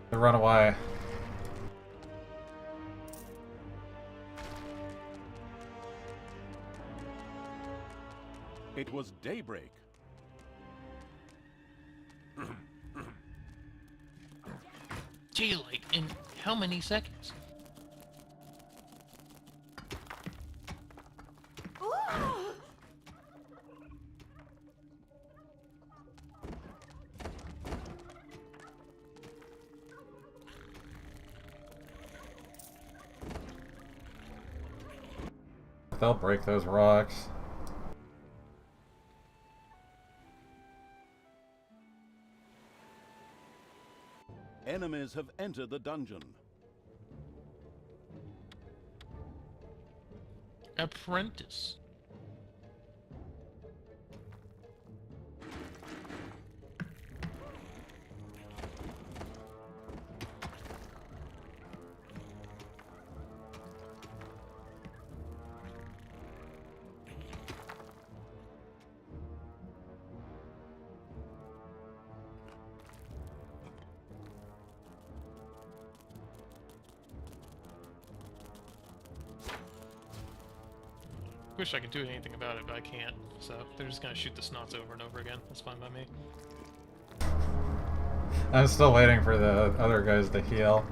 They run away. It was daybreak. Daylight in how many seconds? They'll break those rocks. Enemies have entered the dungeon. Apprentice. Wish I could do anything about it, but I can't. So they're just gonna shoot the snots over and over again. That's fine by me. I'm still waiting for the other guys to heal.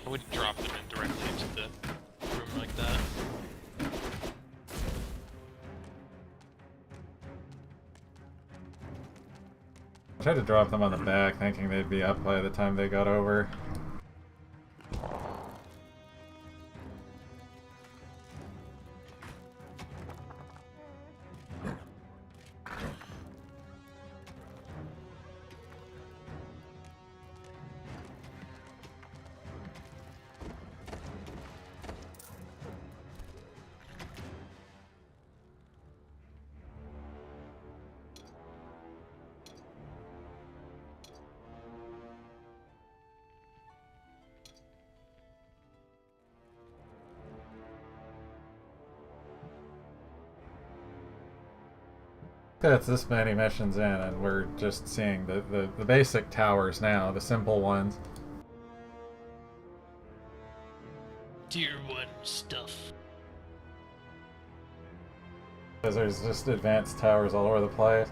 I would drop them in directly into the room like that. I tried to drop them on the back, thinking they'd be up by the time they got over. It's this many missions in, and we're just seeing the basic towers now, the simple ones. Tier 1 stuff. Because there's just advanced towers all over the place.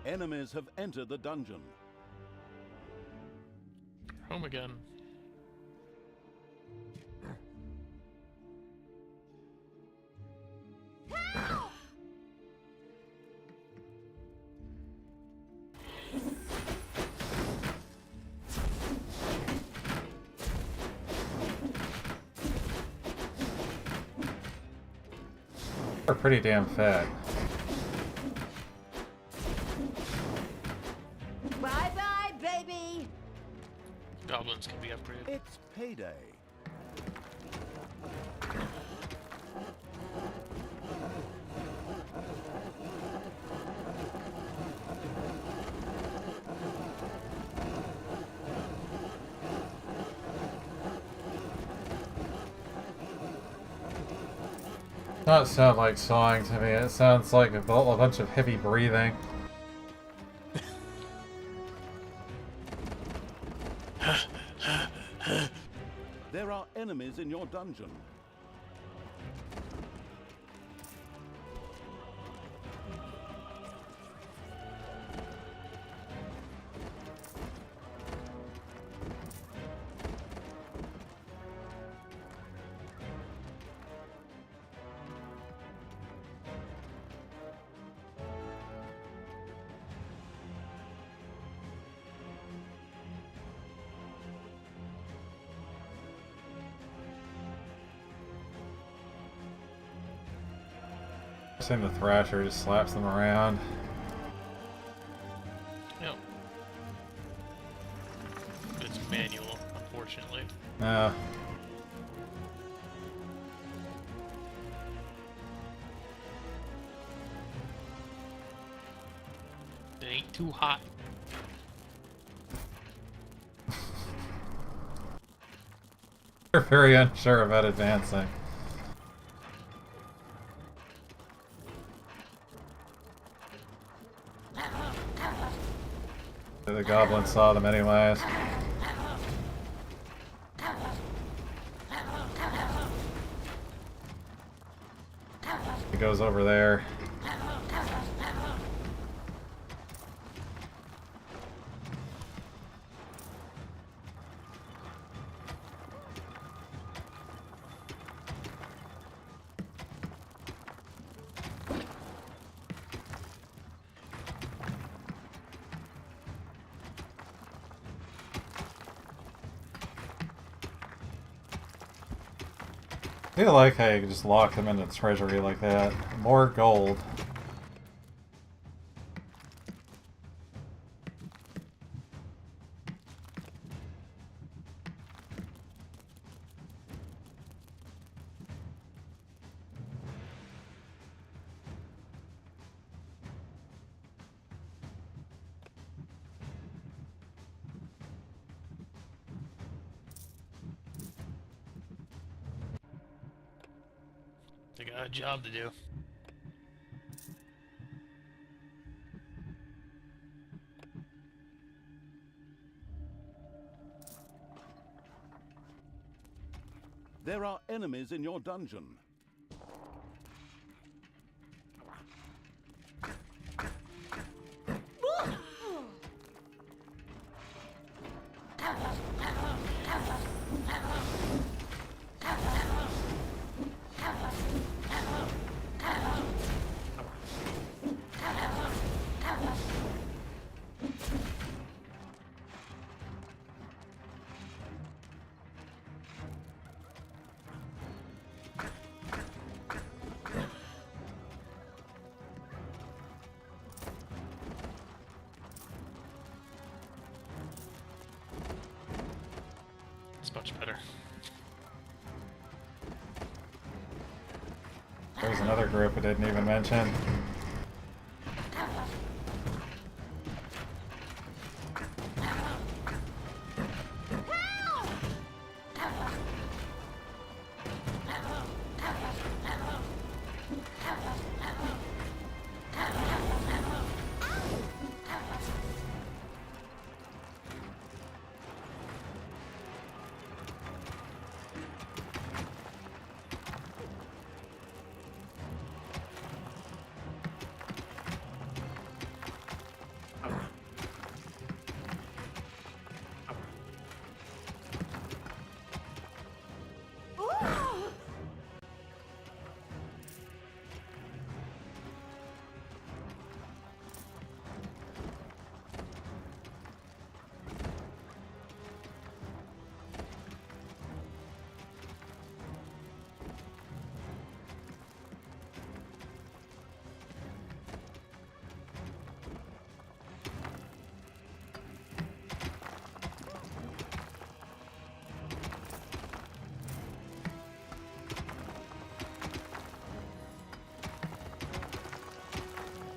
Enemies have entered the dungeon. Home again. They're pretty damn fat. Bye-bye, baby! Goblins can be upgraded. It's payday. Not sound like sawing to me. It sounds like a bunch of heavy breathing. There are enemies in your dungeon. I've seen the Thrasher just slaps them around. Yep. It's manual, unfortunately. Yeah. It ain't too hot. They're very unsure about advancing. The goblin saw them anyways. He goes over there. I feel like I could just lock them in the treasury like that. More gold. They got a job to do. There are enemies in your dungeon. It's much better. There's another group I didn't even mention.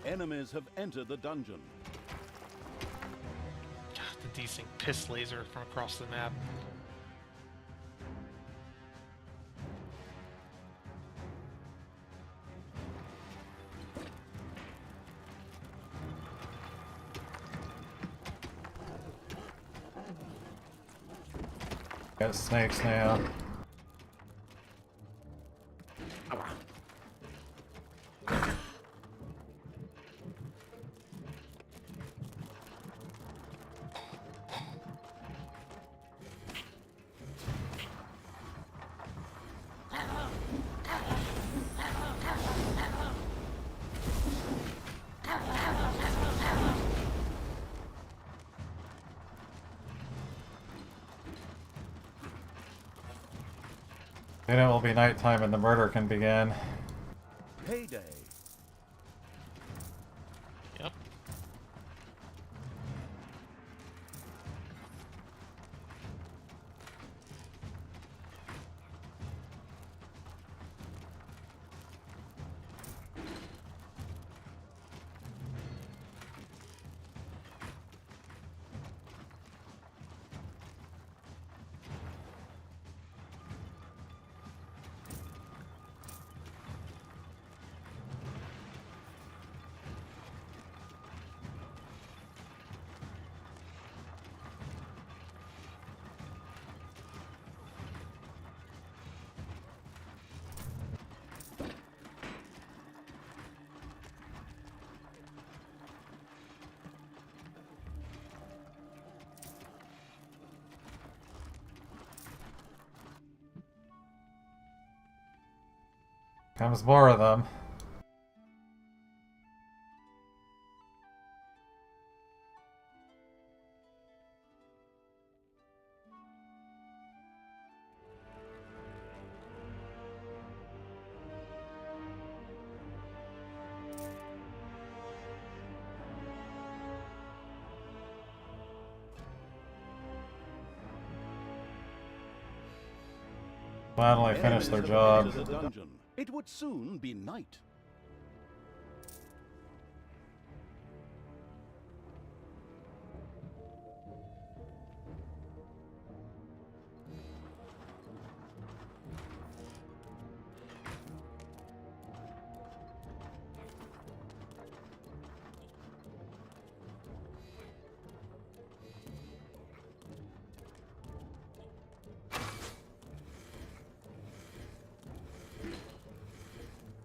Enemies have entered the dungeon. God, the desync piss laser from across the map. Got snakes now. Then it will be nighttime and the murder can begin. Payday. Yep. Comes more of them. Finally finished their Enemies have job. entered the dungeon. It would soon be night.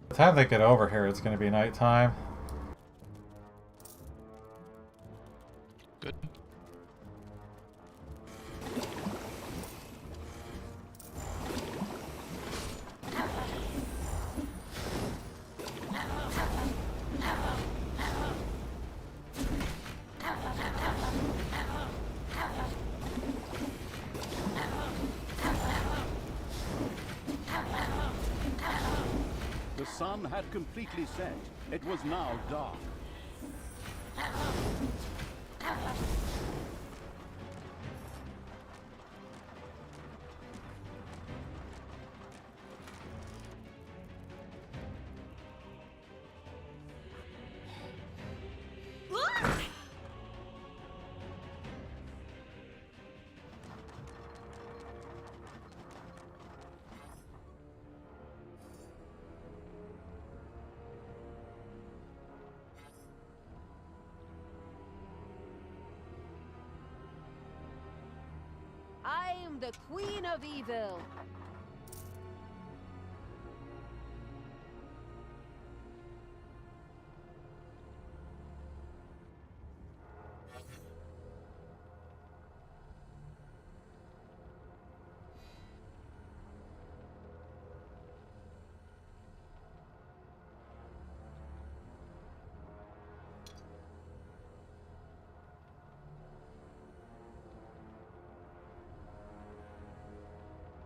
By the time they get over here, it's going to be nighttime. Good. The sun had completely set. It was now dark. I am the Queen of Evil.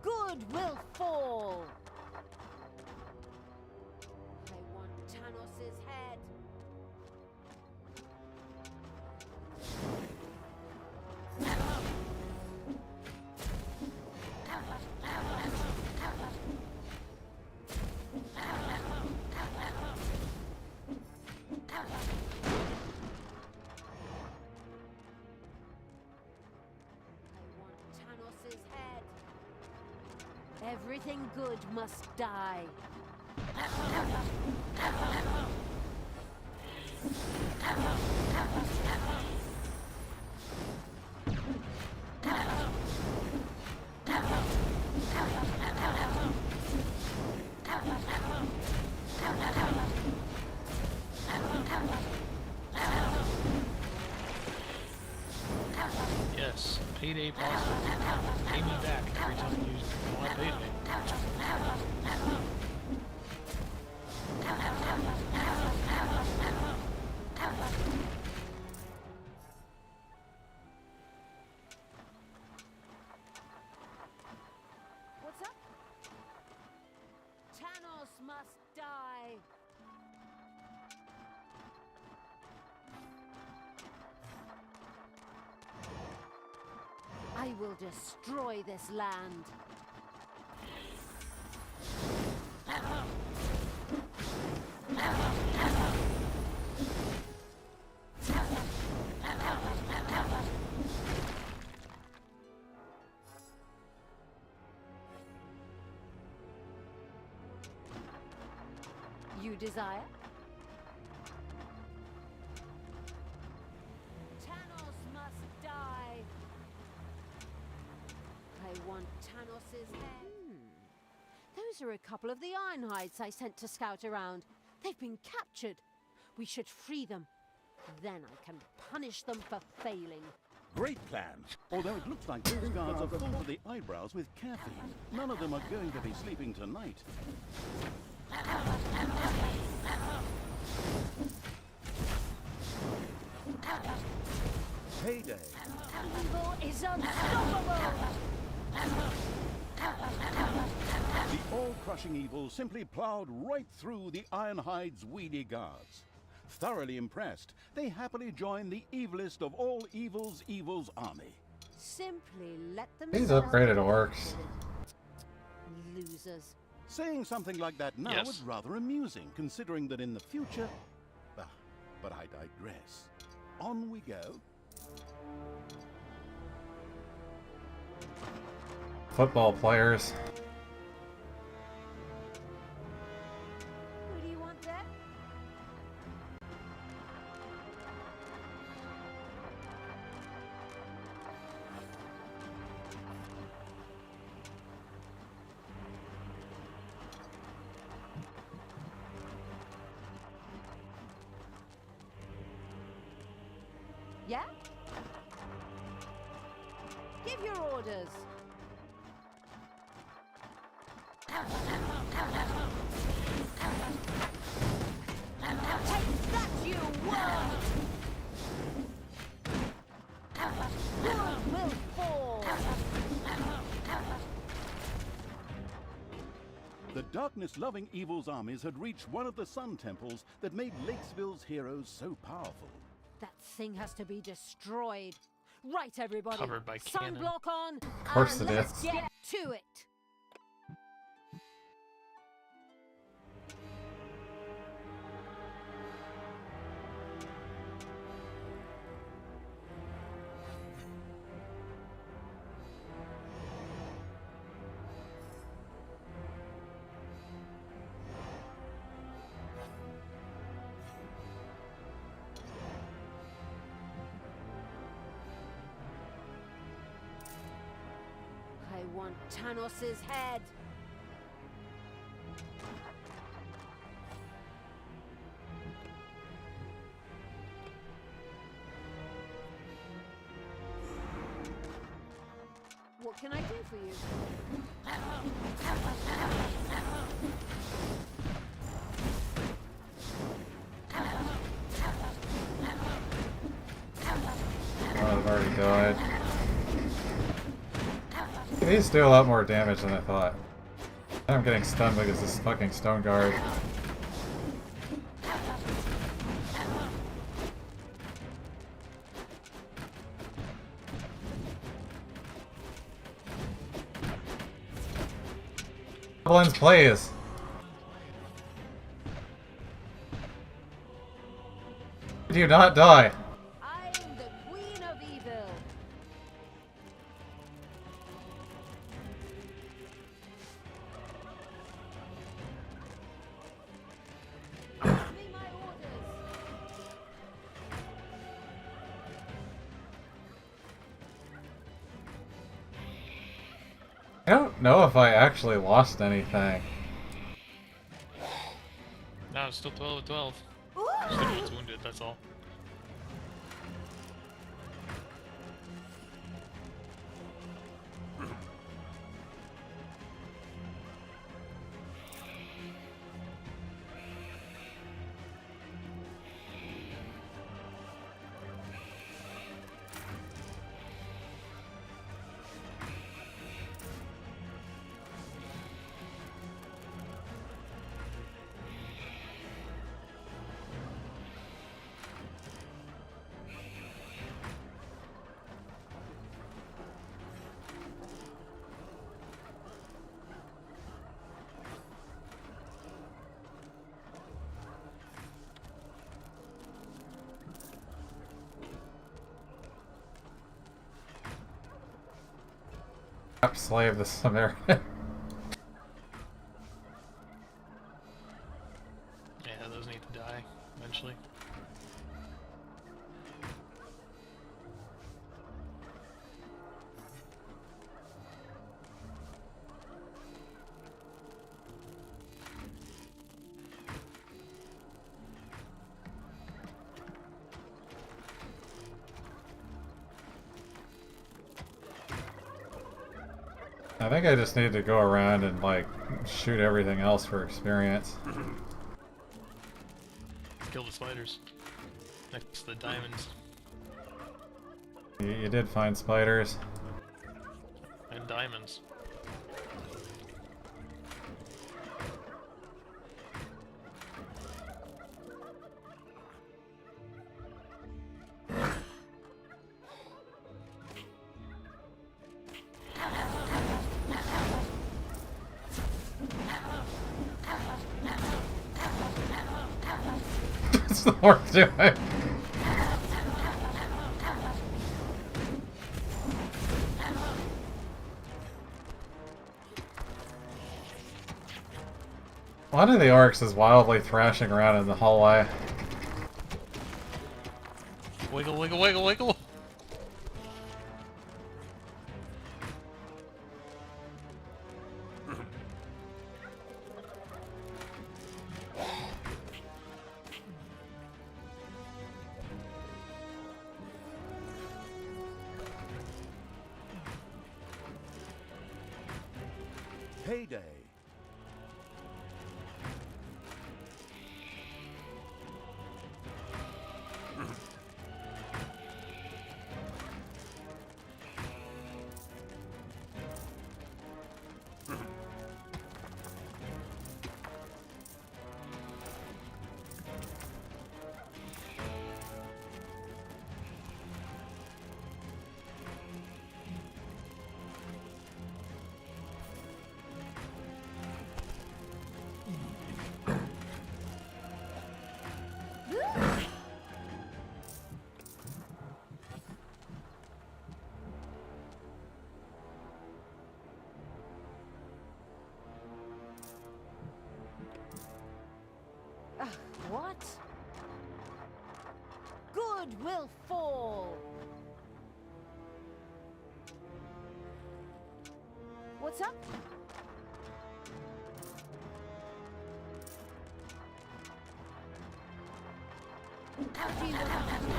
Good will fall. I want Tanos's head. Thanos' head. Everything good must die. Yes, payday possible. Pay me back every time you use my payday. What's up? Thanos must die. I will destroy this land. You desire? Thanos must die. I want Thanos' head. Those are a couple of the Ironhides I sent to scout around. They've been captured. We should free them. Then I can punish them for failing. Great plan. Although it looks like those guards are full to the eyebrows with caffeine. None of them are going to be sleeping tonight. Payday. Evil is unstoppable! The all-crushing evil simply plowed right through the Ironhide's weedy guards. Thoroughly impressed, they happily joined the evilest of all evil's army. Simply let them. These upgraded orcs. Losers. Saying something like that now Yes. is rather amusing, considering that in the future... but I digress. On we go. Football players. Who do you want there? Yeah? Give your orders. Take that, you worm! Worm will fall! The darkness-loving evil's armies had reached one of the sun temples that made Lakesville's heroes so powerful. That thing has to be destroyed. Right, everybody. Covered by cannon. Sunblock on. Of course and it let's is. get to it. I want Thanos' head. What can I do for you? Oh, I've already died. These do a lot more damage than I thought. And I'm getting stunned because this fucking stone guard. Goblins, please! Did you not die? I am the Queen of Evil. I don't know if I actually lost anything. No, it's still 12 of 12. Ooh! Just everyone's wounded, that's all. Slave the Samaritan. Yeah, those need to die eventually. I think I just need to go around and like shoot everything else for experience. Kill the spiders. Next to the diamonds. You did find spiders. And diamonds. What's the orc doing? One of the orcs is wildly thrashing around in the hallway. Wiggle, wiggle, wiggle, wiggle! Payday. What? Good will fall. What's up? What do you want to do?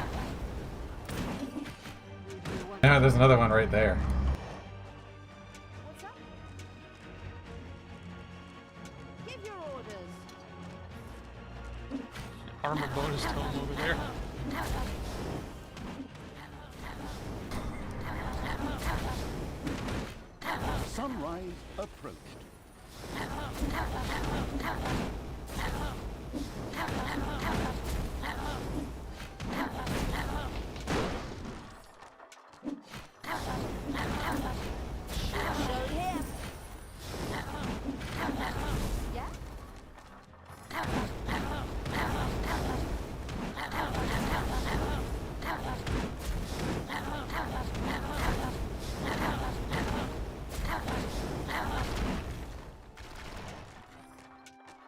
Yeah, there's another one right there. What's up? Give your orders. Armor bonus tome over there. Sunrise approached. Show him. Yeah?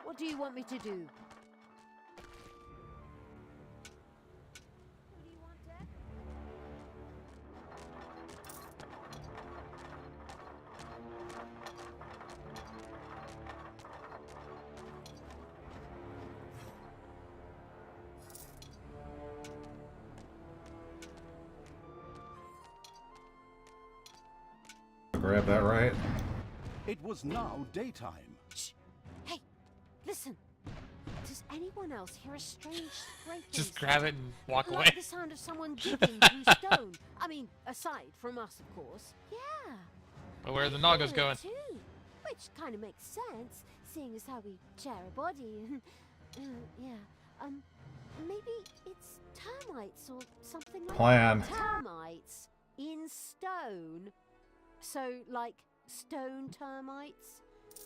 What do you want me to do? What do you want, Dad? grab that right. It was now daytime. Shh! Hey, listen. Does anyone else hear a strange scraping? Just grab it and walk away. Like the sound of someone digging through stone. I mean, aside from us, of course. Yeah. But where are the I Nagas hear going? it too, which kind of makes sense, seeing as how we share a body. Yeah. Maybe it's termites or something like Plan. that. Termites in stone. So, like stone termites?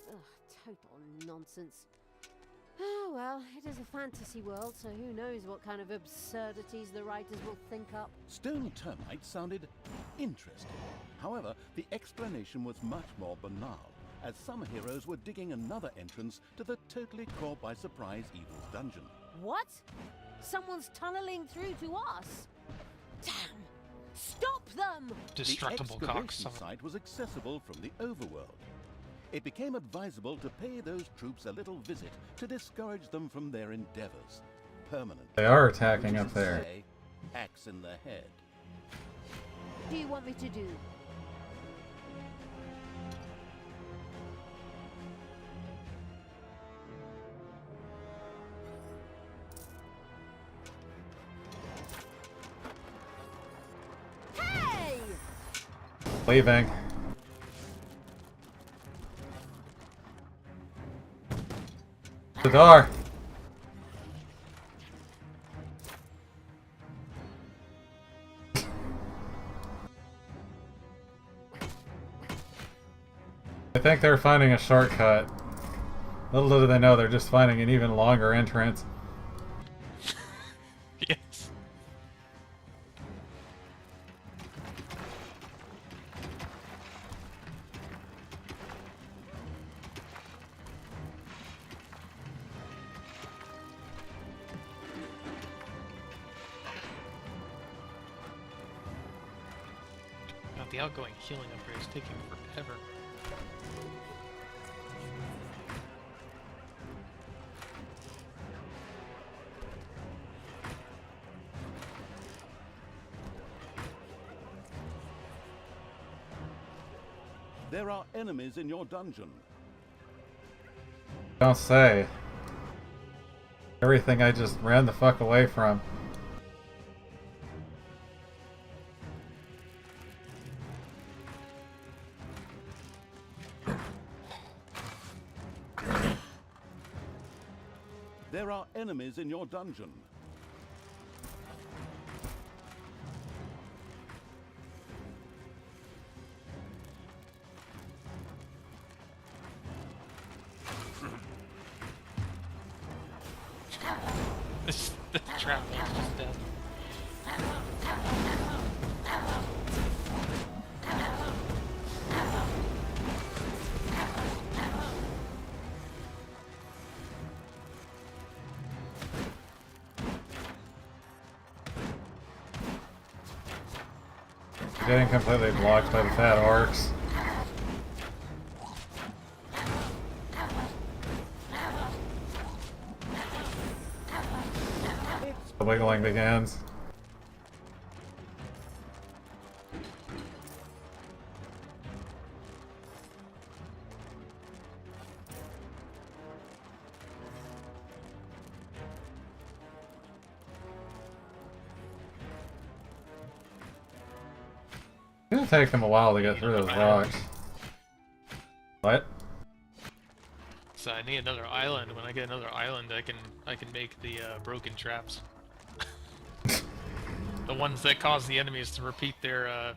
Ugh, total nonsense. Oh well, it is a fantasy world, so who knows what kind of absurdities the writers will think up. Stone termites sounded interesting. However, the explanation was much more banal, as some heroes were digging another entrance to the totally caught by surprise Evil's dungeon. What? Someone's tunneling through to us? Damn! Stop them! Destructible The cocks. excavation site was accessible from the overworld. It became advisable to pay those troops a little visit to discourage them from their endeavors permanently. They are attacking Which up is to there. say, axe in the head. Do you want me to do? Hey! Leaving. The door. I think they're finding a shortcut. Little do they know they're just finding an even longer entrance. Yes. God, the outgoing healing upgrade is taking forever. There are enemies in your dungeon. Don't say. Everything I just ran the fuck away from. There are enemies in your dungeon. This trap is just dead. Getting completely blocked by the fat orcs. The wiggling begins. It's gonna take them a while to get through those rocks. What? So I need another island. When I get another island, I can make the broken traps. The ones that cause the enemies to repeat their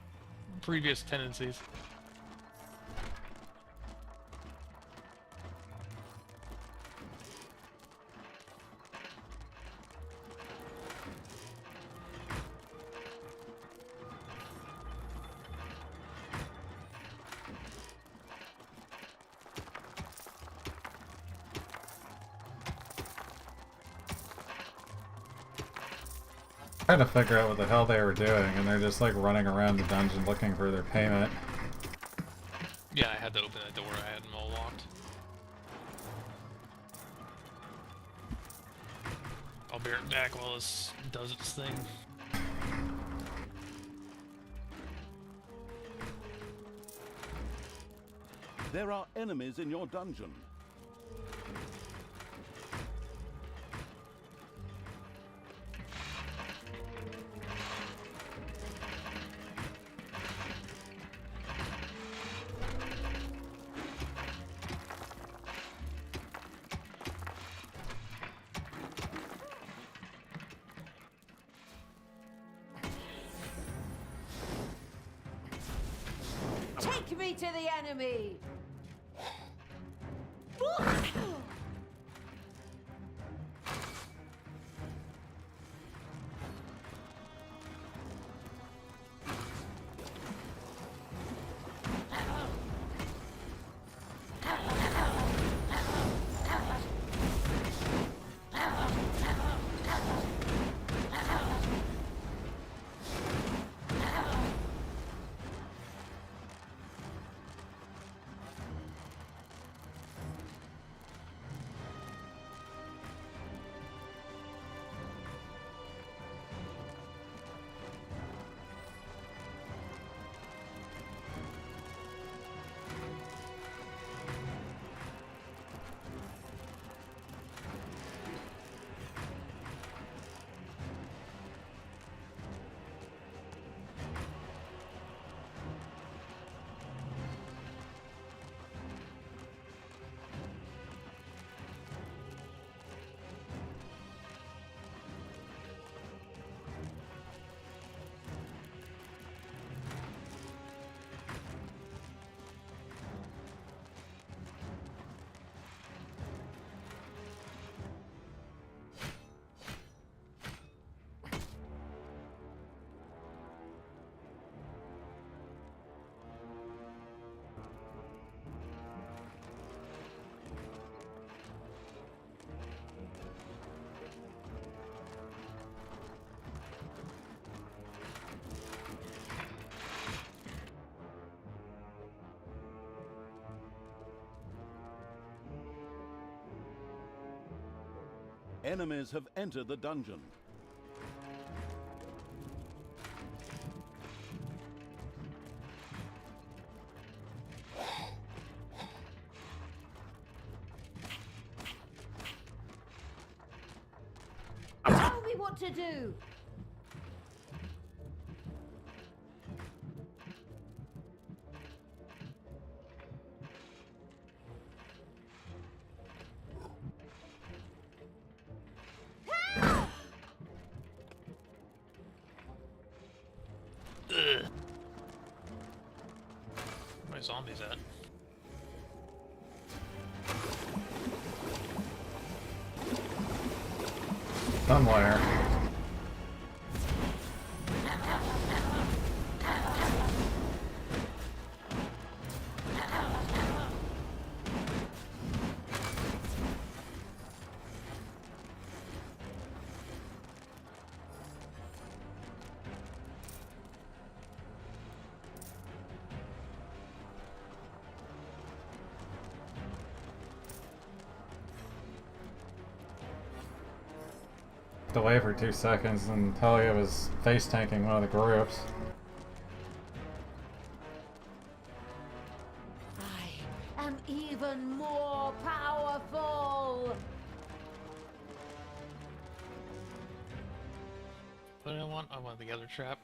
previous tendencies. Trying to figure out what the hell they were doing, and they're just like running around the dungeon looking for their payment. Yeah, I had to open that door. I had them all locked. I'll be right back while this does its thing. There are enemies in your dungeon. Take me to the enemy! Enemies have entered the dungeon. Tell me what to do! Where my zombies at? Somewhere. Delay for 2 seconds and Talia was face tanking one of the groups. I am even more powerful! What do I want? I want the other trap.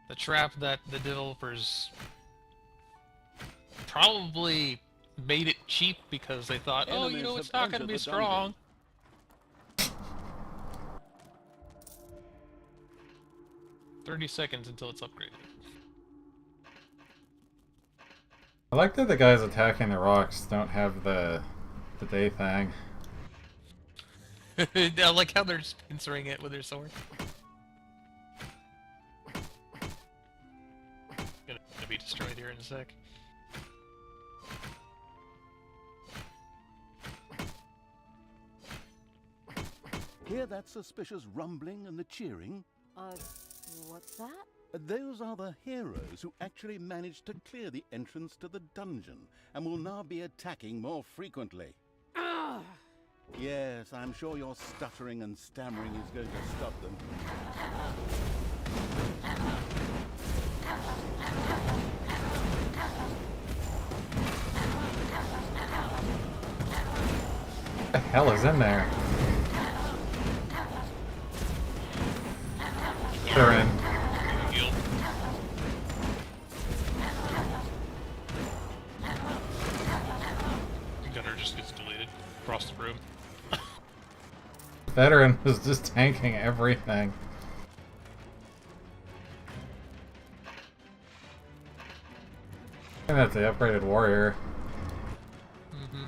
The trap that the developers probably made it cheap because they thought, oh, you know, Enemies it's have not going to entered be the strong. 30 seconds until it's upgraded. I like that the guys attacking the rocks don't have the day thing. I like how they're just pincering it with their sword. Gonna be destroyed here in a sec. Hear that suspicious rumbling and the cheering? What's that? Those are the heroes who actually managed to clear the entrance to the dungeon and will now be attacking more frequently. Ugh. Yes, I'm sure your stuttering and stammering is going to stop them. What the hell is in there? They're in. Heal. Gunner just gets deleted across the room. Veteran was just tanking everything. I think that's the upgraded warrior. Mm-hmm.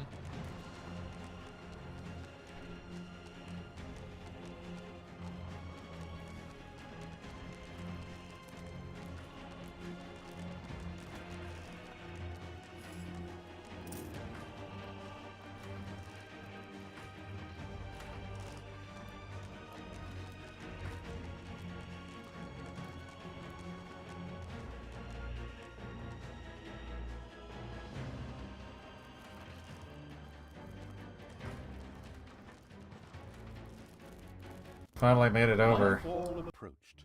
Finally made it over. Nightfall approached.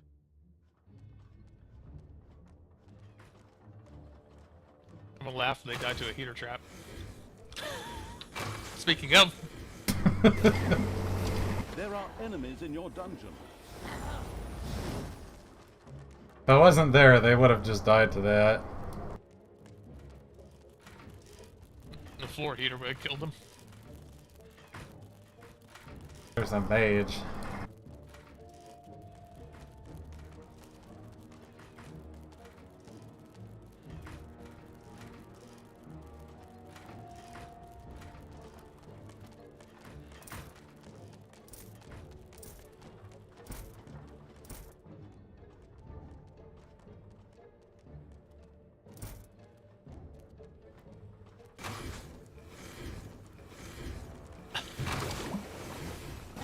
I'm gonna laugh if they die to a heater trap. Speaking of, There are enemies in your dungeon. If I wasn't there, they would have just died to that. the floor heater would have killed them. There's a mage.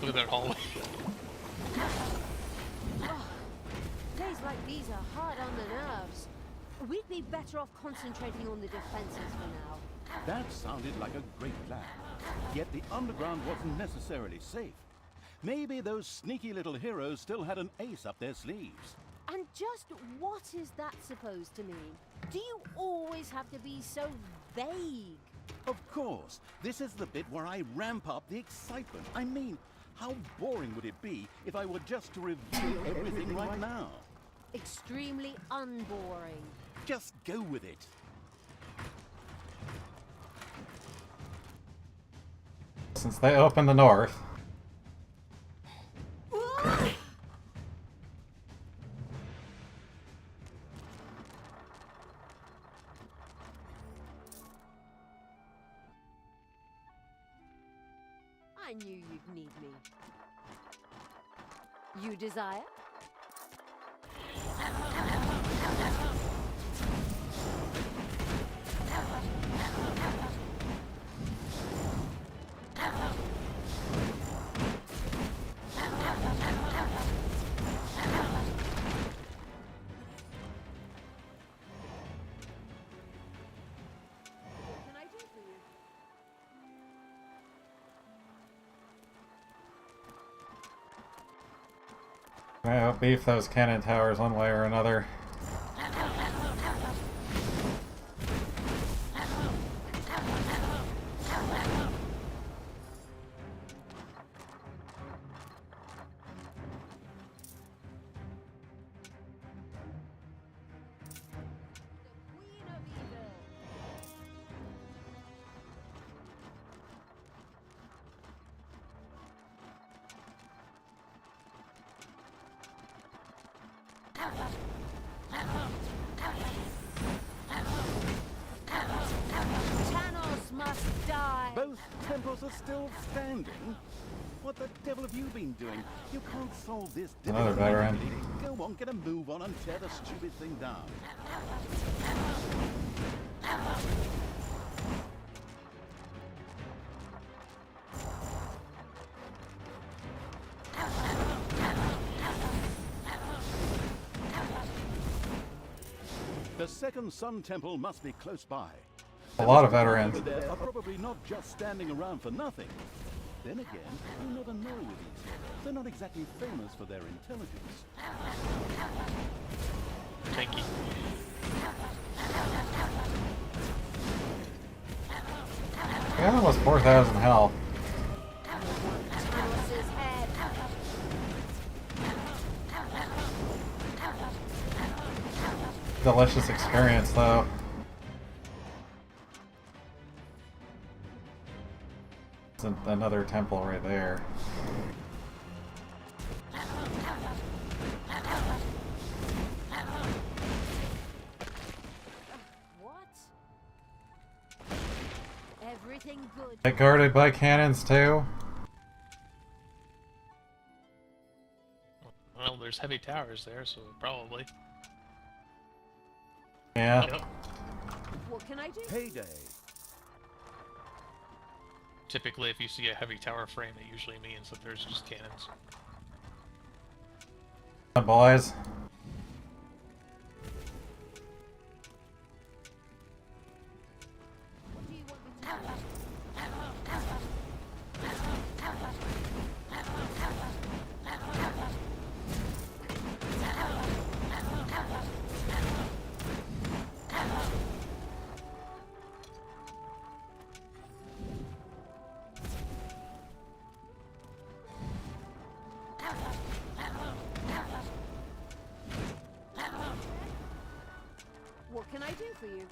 Look at that hallway. Days like these are hard on the nerves. We'd be better off concentrating on the defenses for now. That sounded like a great plan. Yet the underground wasn't necessarily safe. Maybe those sneaky little heroes still had an ace up their sleeves. And just what is that supposed to mean? Do you always have to be so vague? Of course, this is the bit where I ramp up the excitement. I mean, how boring would it be if I were just to reveal everything right now? Extremely unboring. Just go with it. Since they opened the north. I knew you'd need me. You desire? What can I do for you? I'll beef those cannon towers one way or another. The Queen of Evil. Tanos must die. Both temples are still standing? What the devil have you been doing? You can't solve this Another difficult veteran. mystery. Go on, get a move on and tear the stupid thing down. The second Sun Temple must be close by. A lot of veterans. Over there are probably not just standing around for nothing. Then again, you never know with these heroes. They're not exactly famous for their intelligence. Tanky. We got almost 4,000 health. delicious experience, though. It's another temple right there. What? Everything good. Get guarded by cannons, too. Well, there's heavy towers there, so probably. Yeah. Yep. What can I do? Payday. Typically, if you see a heavy tower frame, it usually means that there's just cannons. Boys. What do you want me to do? What can I do for you?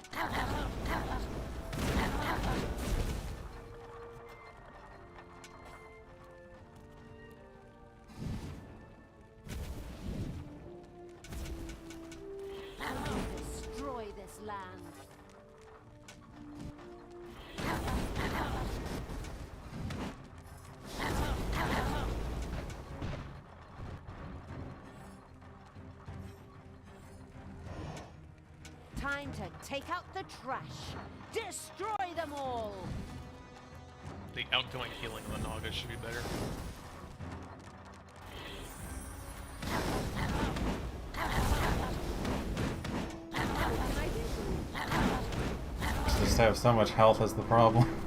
I will destroy this land. Time to take out the trash. Destroy them all! The outgoing healing on the Naga should be better. What can I do for you? Just have so much health is the problem.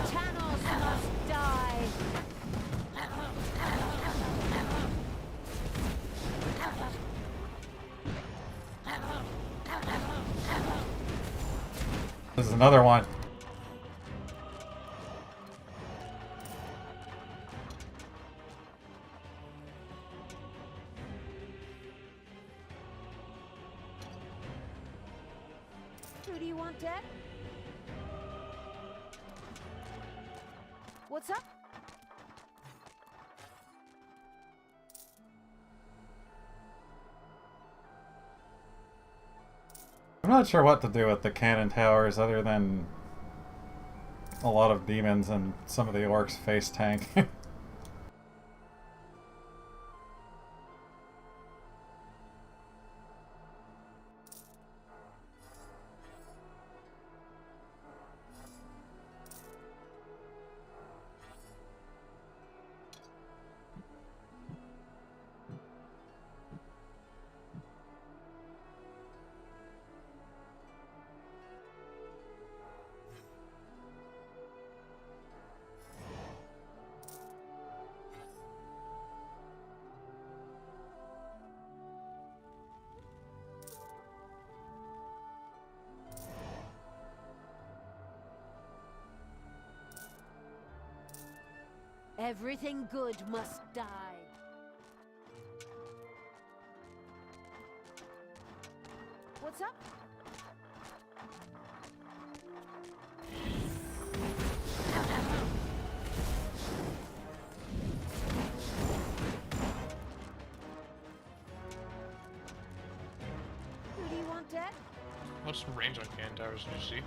Tanos must die! This is another one. Who do you want dead? What's up? I'm not sure what to do with the cannon towers other than a lot of demons and some of the orcs face tank. Everything good must die. What's up? Who do you want dead? What's the range on cannon towers, did you see?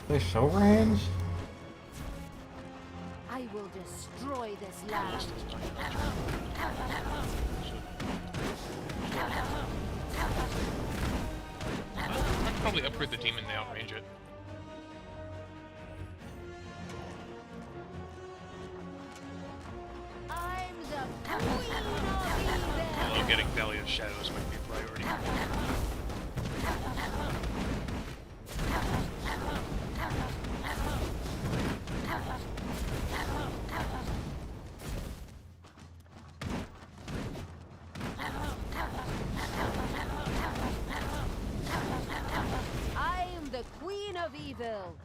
They show range? I will destroy this land. I'd probably upgrade the demon to outrange it. I'm the queen of evil. Although getting Valley of Shadows might be a priority. evil.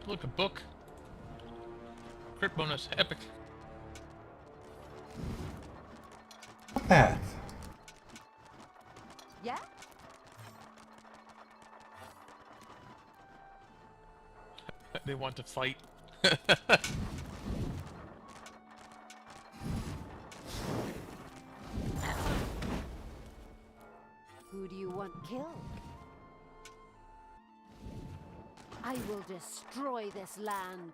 Look, a book. Crit bonus, epic. What that? Yeah? They want to fight. Who do you want killed? I will destroy this land.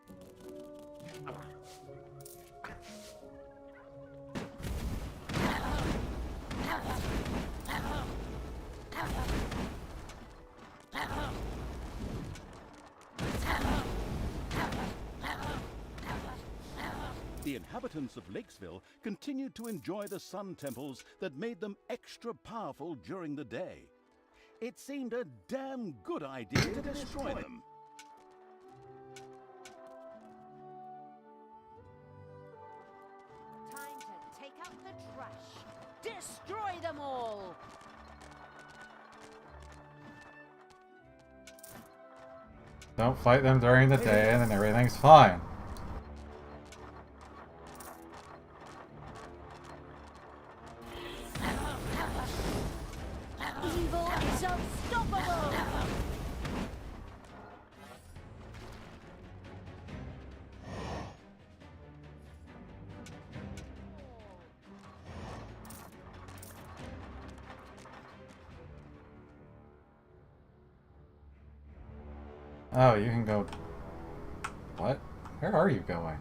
The inhabitants of Lakesville continued to enjoy the sun temples that made them extra powerful during the day. It seemed a damn good idea to destroy them. Time to take out the trash. Destroy them all! Don't fight them during the day and then everything's fine. Evil is unstoppable! Oh, you can go... What? Where are you going?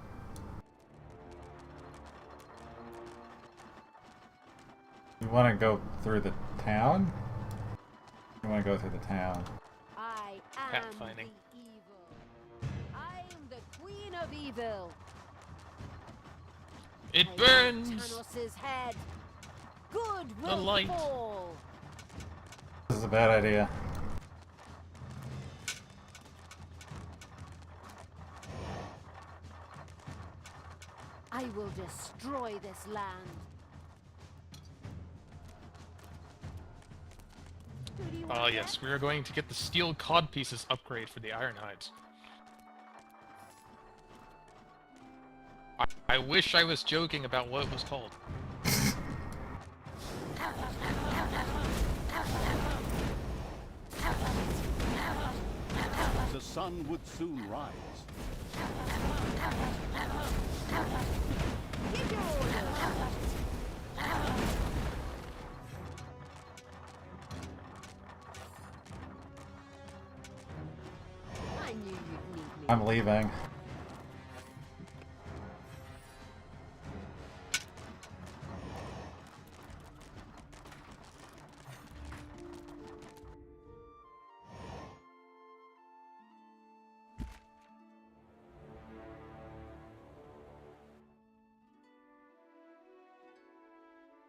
You want to go through the town? You want to go through the town? I am Pathfinding. the evil. I'm the queen of evil. It I burns! Tanos' head. Good The will light. fall. This is a bad idea. I will destroy this land. Who do you Ah, want yes, there? we are going to get the steel cod pieces upgrade for the Ironhides. I wish I was joking about what it was called. The sun would soon rise. Give your orders. I knew you'd need me. I'm leaving.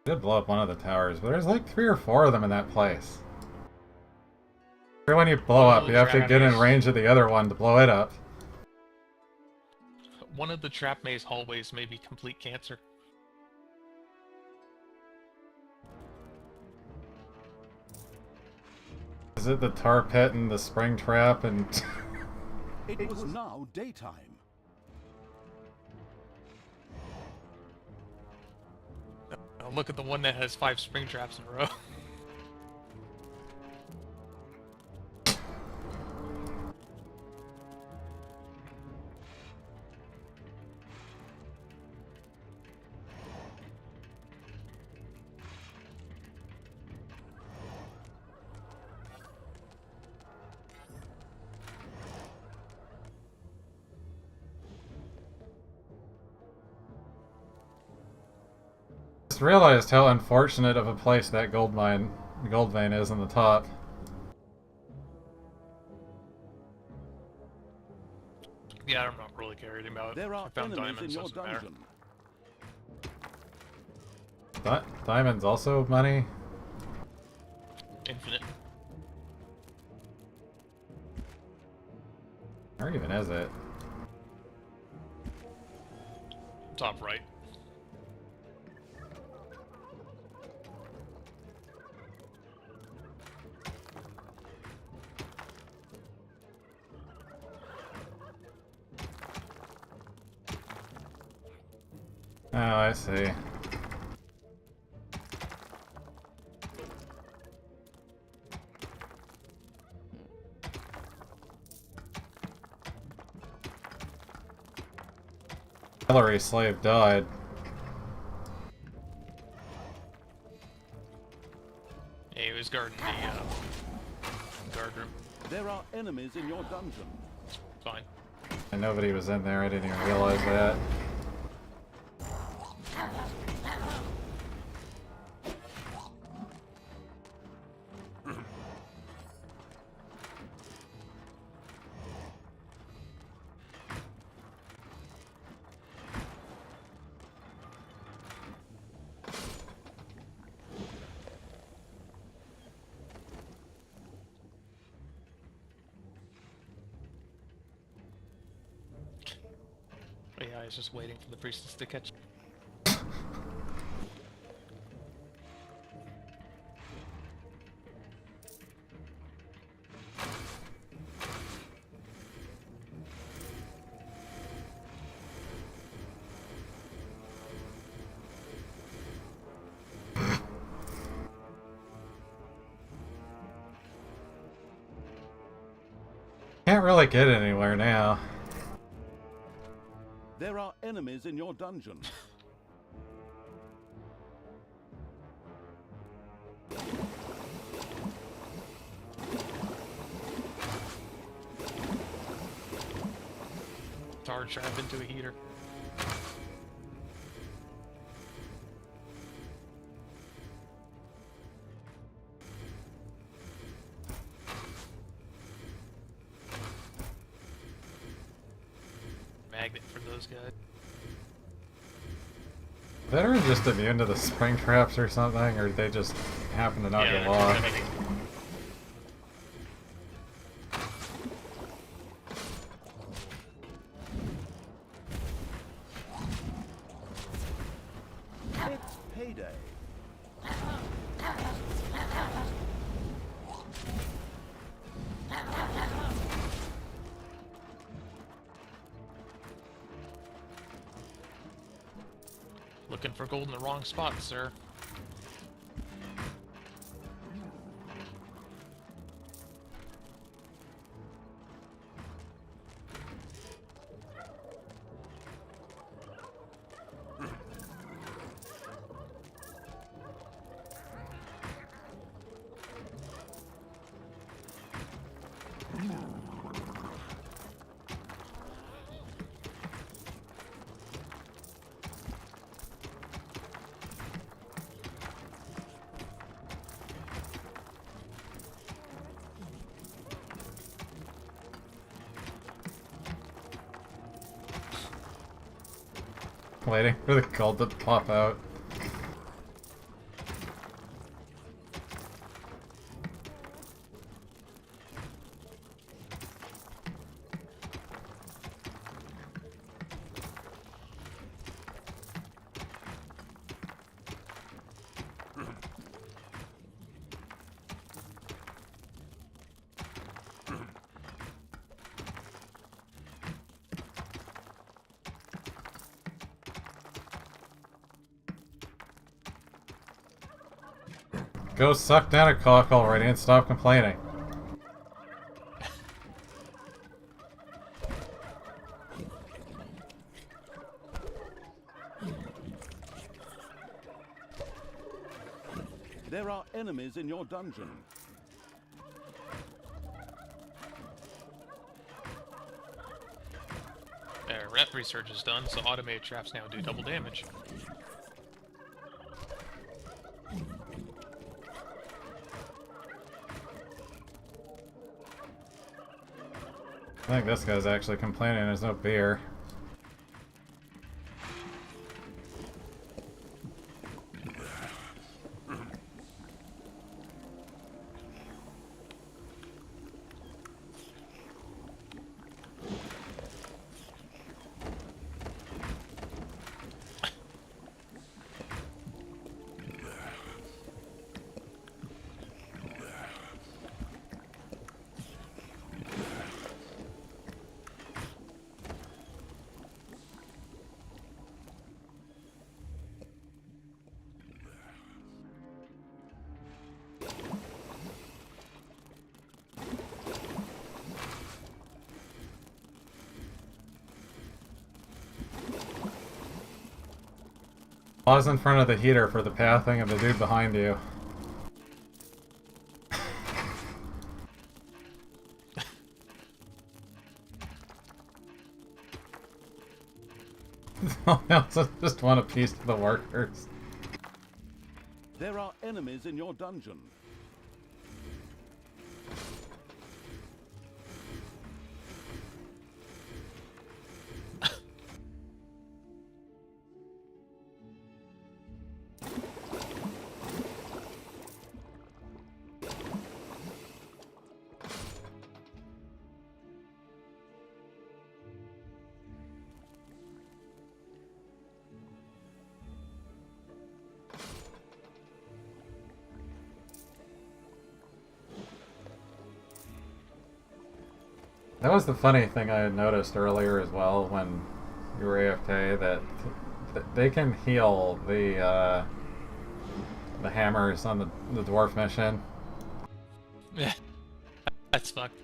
I did blow up one of the towers, but there's like 3 or 4 of them in that place. Every one you blow up, you have to get in range of the other one to blow it up. One of the trap maze hallways may be complete cancer. Is it the tar pit and the spring trap and... It was now daytime. Now look at the one that has 5 spring traps in a row. Just realized how unfortunate of a place that gold vein is on the top. Yeah, I'm not really caring about it. There I are found enemies in diamonds, your doesn't matter. dungeon. Diamonds also money? Infinite. Where even is it? Oh, I see. Hillary slave died. Yeah, he was guarding the guard room. There are enemies in your dungeon. Fine. And nobody was in there, I didn't even realize that. But yeah, I was just waiting for the priestess to catch. Can't really get anywhere now. There are enemies in your dungeon. Tar trap into a heater. Magnet for those guys. Veteran just immune to the spring traps or something, or they just happen to not Yeah, get they're lost? prohibiting. It's payday. Looking for gold in the wrong spot, sir. Waiting for the gold to pop out. Go suck down a cock already and stop complaining. There are enemies in your dungeon. Rep research is done, so automated traps now do double damage. I think this guy's actually complaining there's no beer. Pause in front of the heater for the pathing of the dude behind you. I also just want a piece of the workers. There are enemies in your dungeon. That was the funny thing I had noticed earlier as well when you were AFK, that they can heal the hammers on the dwarf mission. Yeah. That's fucked.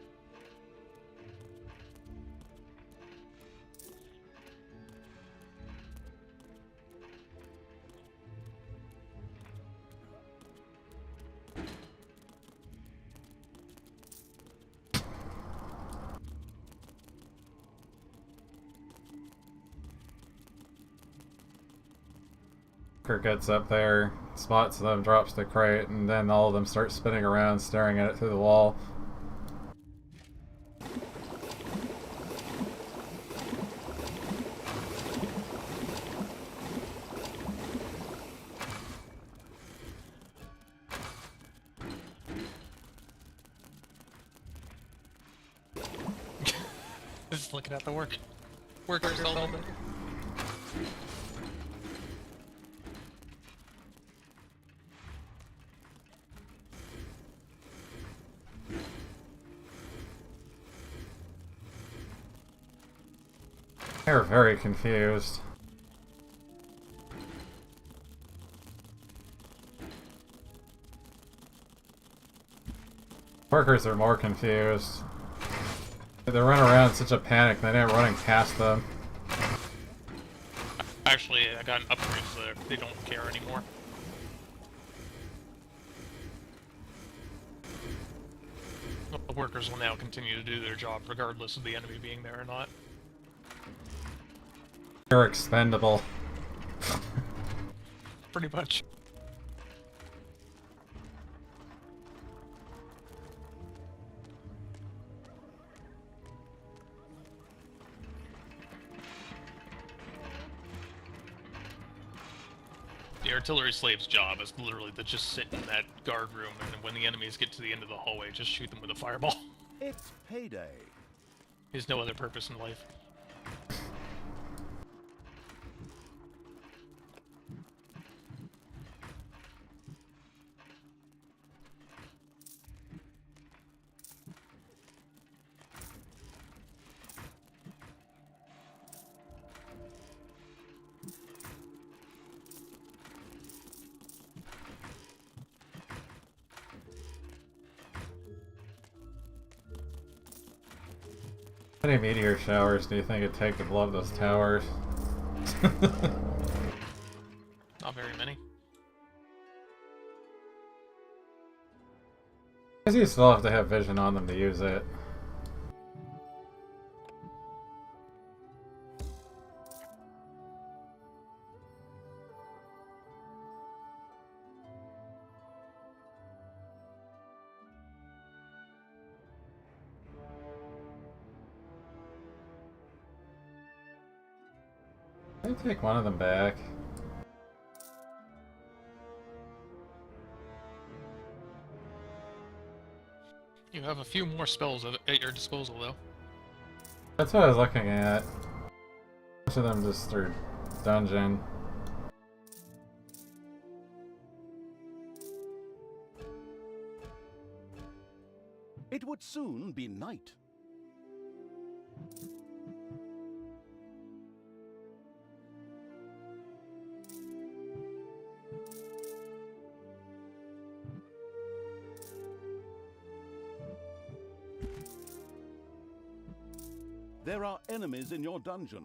Kirk gets up there, spots them, drops the crate, and then all of them start spinning around, staring at it through the wall. Just looking at the workers all day. They're very confused. Workers are more confused. They run around in such a panic, they end up running past them. Actually, I got an upgrade so they don't care anymore. The workers will now continue to do their job regardless of the enemy being there or not. They're expendable. Pretty much. The artillery slave's job is literally to just sit in that guard room, and when the enemies get to the end of the hallway, just shoot them with a fireball. It's payday. He has no other purpose in life. How many meteor showers do you think it'd take to blow up those towers? Not very many. I guess you still have to have vision on them to use it. Can I take one of them back? You have a few more spells at your disposal, though. That's what I was looking at. Most of them just are dungeon. It would soon be night. There are enemies in your dungeon.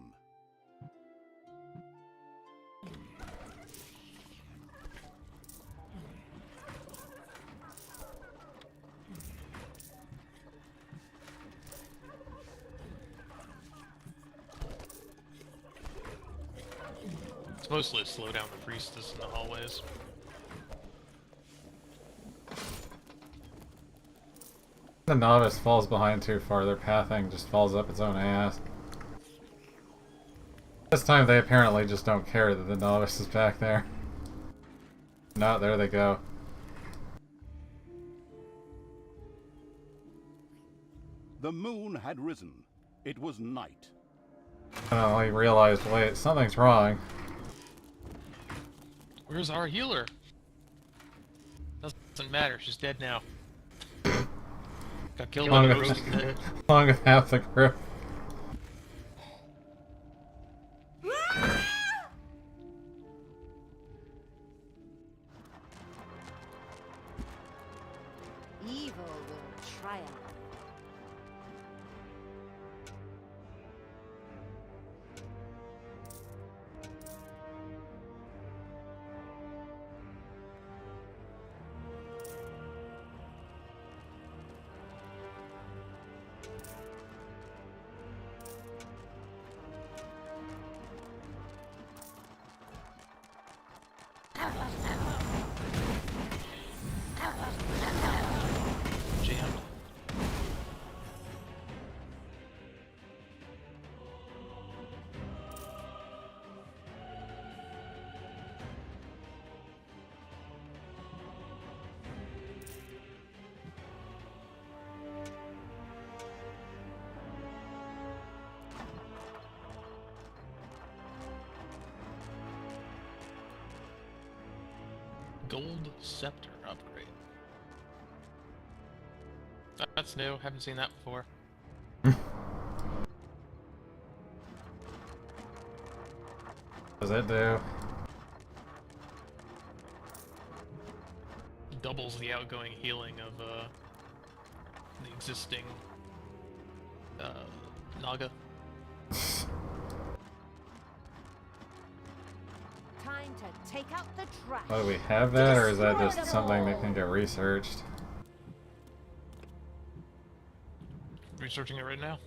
It's mostly to slow down the priestess in the hallways. The novice falls behind too far, their pathing just falls up its own ass. This time they apparently just don't care that the novice is back there. No, there they go. The moon had risen. It was night. Oh, he realized, wait, something's wrong. Where's our healer? Doesn't matter, she's dead now. Got killed by Along the with, roasting pit. along with half the crew. Evil will triumph. Jammed. Gold Scepter upgrade. That's new, haven't seen that before. Does it do? Doubles the outgoing healing of the existing Naga. Time to take out the trash. Oh, do we have that, or is that just something that can get researched? Researching it right now.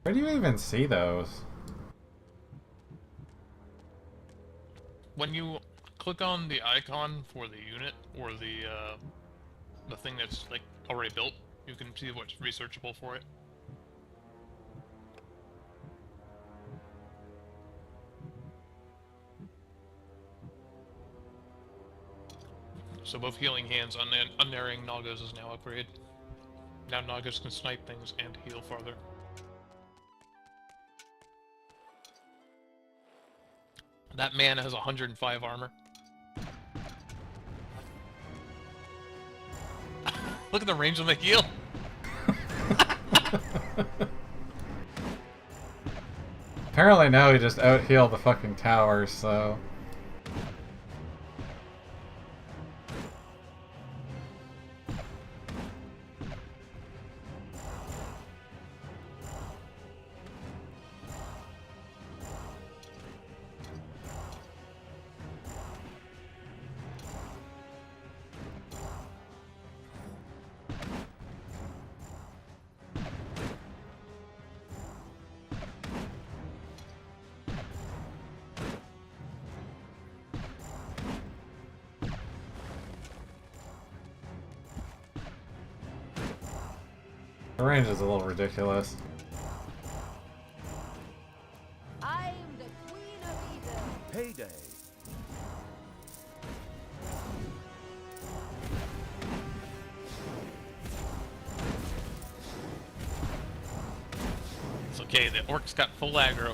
Where do you even see those? When you click on the icon for the unit or the thing that's like already built, you can see what's researchable for it. So both healing hands and unerring Nagas is now upgraded. Now Nagas can snipe things and heal farther. That man has 105 armor. Look at the range of the heal! Apparently now he just out-healed the fucking tower, so... The range is a little ridiculous. I'm the Queen of Evil. Payday. It's okay, the orc's got full aggro.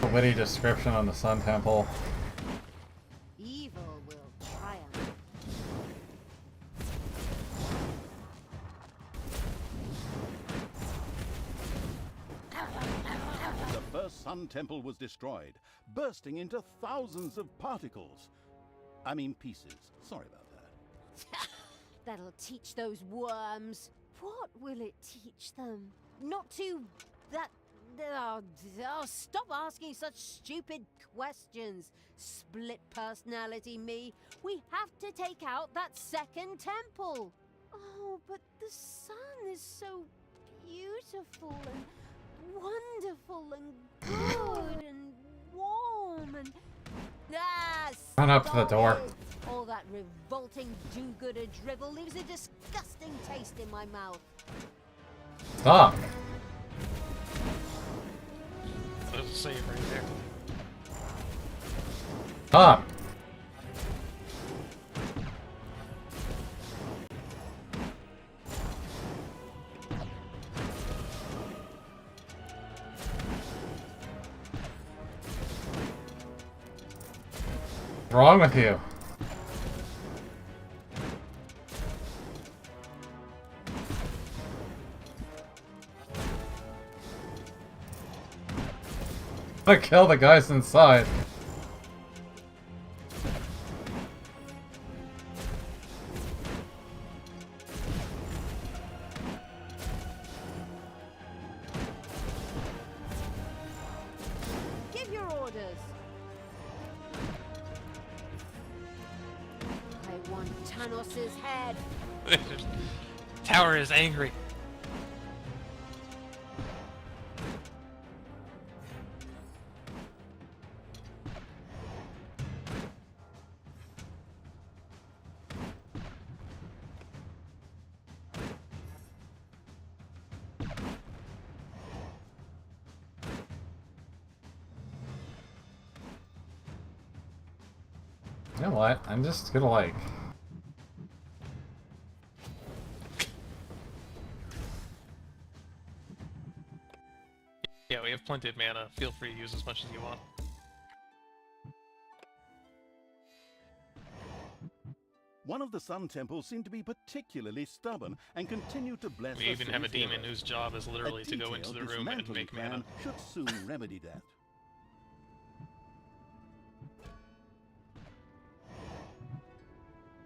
A witty description on the Sun Temple. Evil will triumph. The first Sun Temple was destroyed, bursting into thousands of particles. I mean pieces. Sorry about that. That'll teach those worms. What will it teach them? Not to... that... stop asking such stupid questions. Split personality me. We have to take out that second temple. Oh, but the sun is so beautiful and wonderful and good and warm and... Run up to the stop door. it. All that revolting do-gooder drivel leaves a disgusting taste in my mouth. Stop. There's a save right there. Stop. What's wrong with you? I kill the guys inside. Give your orders. I want Tanos's head. Tower is angry. You know what? I'm just gonna like... Yeah, we have plenty of mana. Feel free to use as much as you want. One of the Sun Temples seemed to be particularly stubborn and continued to bless We the even have a city's demon heroes. whose job is literally A to go into the detailed room and dismantling make plan mana. should soon remedy that.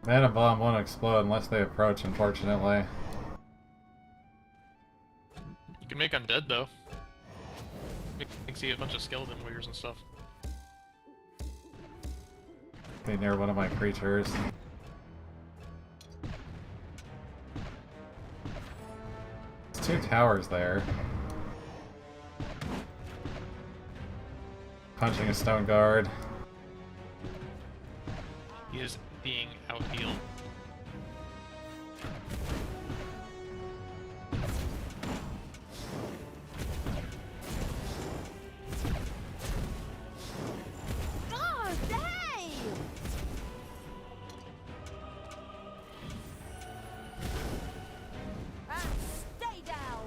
Mana bomb won't explode unless they approach, unfortunately. You can make undead though. You can see a bunch of skeleton warriors and stuff. Be near one of my creatures. There's 2 towers there. Punching a stone guard. He is being out-healed. God, hey! And stay down!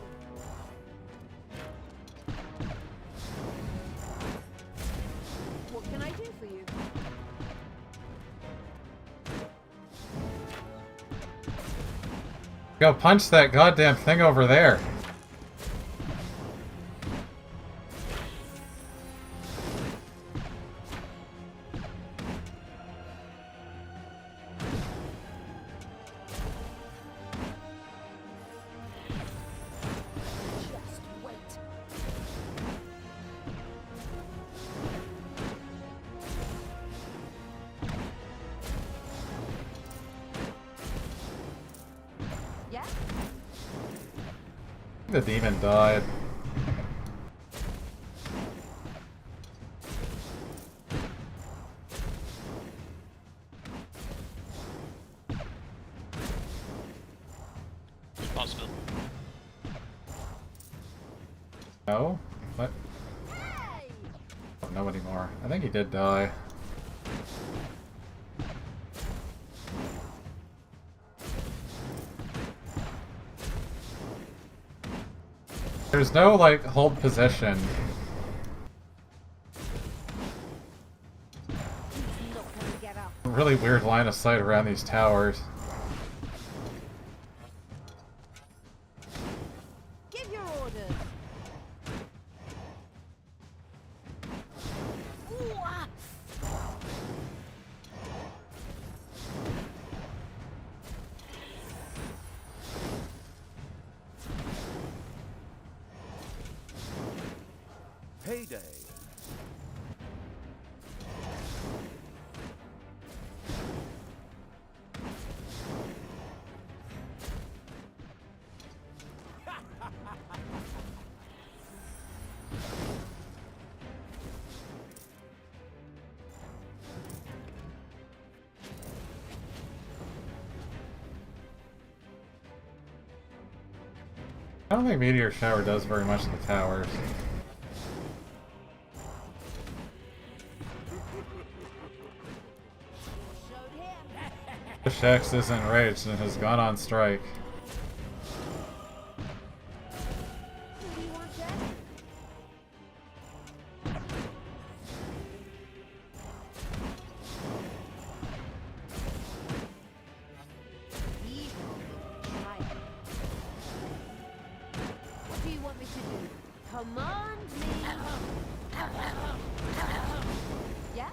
What can I do for you? Go punch that goddamn thing over there. Just wait. Yeah? The demon died. Possible. No? What? Hey! Don't know anymore. I think he did die. There's no, like, hold position. He's not gonna get up. Really weird line of sight around these towers. Give your orders. Ooh, ah. Payday. I don't think Meteor Shower does very much to the towers. Showed him. Shax is enraged and has gone on strike. Do you want that? Evil will triumph. What do you want me to do? Command me. Yeah?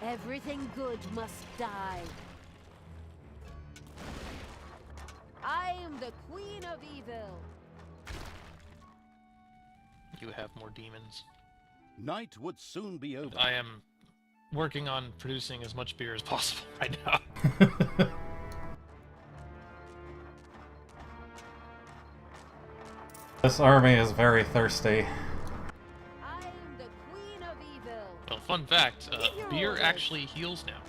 Everything good must die. I am the Queen of Evil. You have more demons. Night would soon be over. I am working on producing as much beer as possible right now. This army is very thirsty. I am the Queen of Evil. Well, fun fact, Give your beer orders. actually heals now.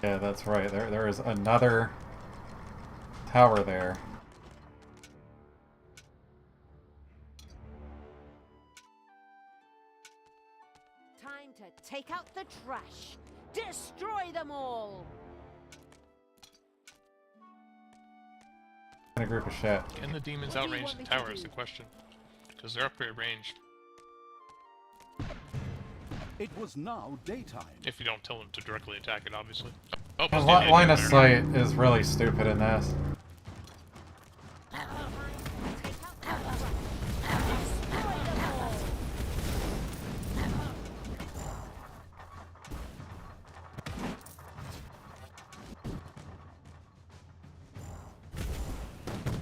Yeah, that's right. There is another tower there. Time to take out the trash. Destroy them all. And a group of shit. Can the demons What do you outrange want the me to tower is do? the question. Because they're upgrade range It was now daytime. if you don't tell them to directly attack it, obviously. Oh, The must be an line of idiot sight is really stupid in this. Time to take out the trash. Destroy them all.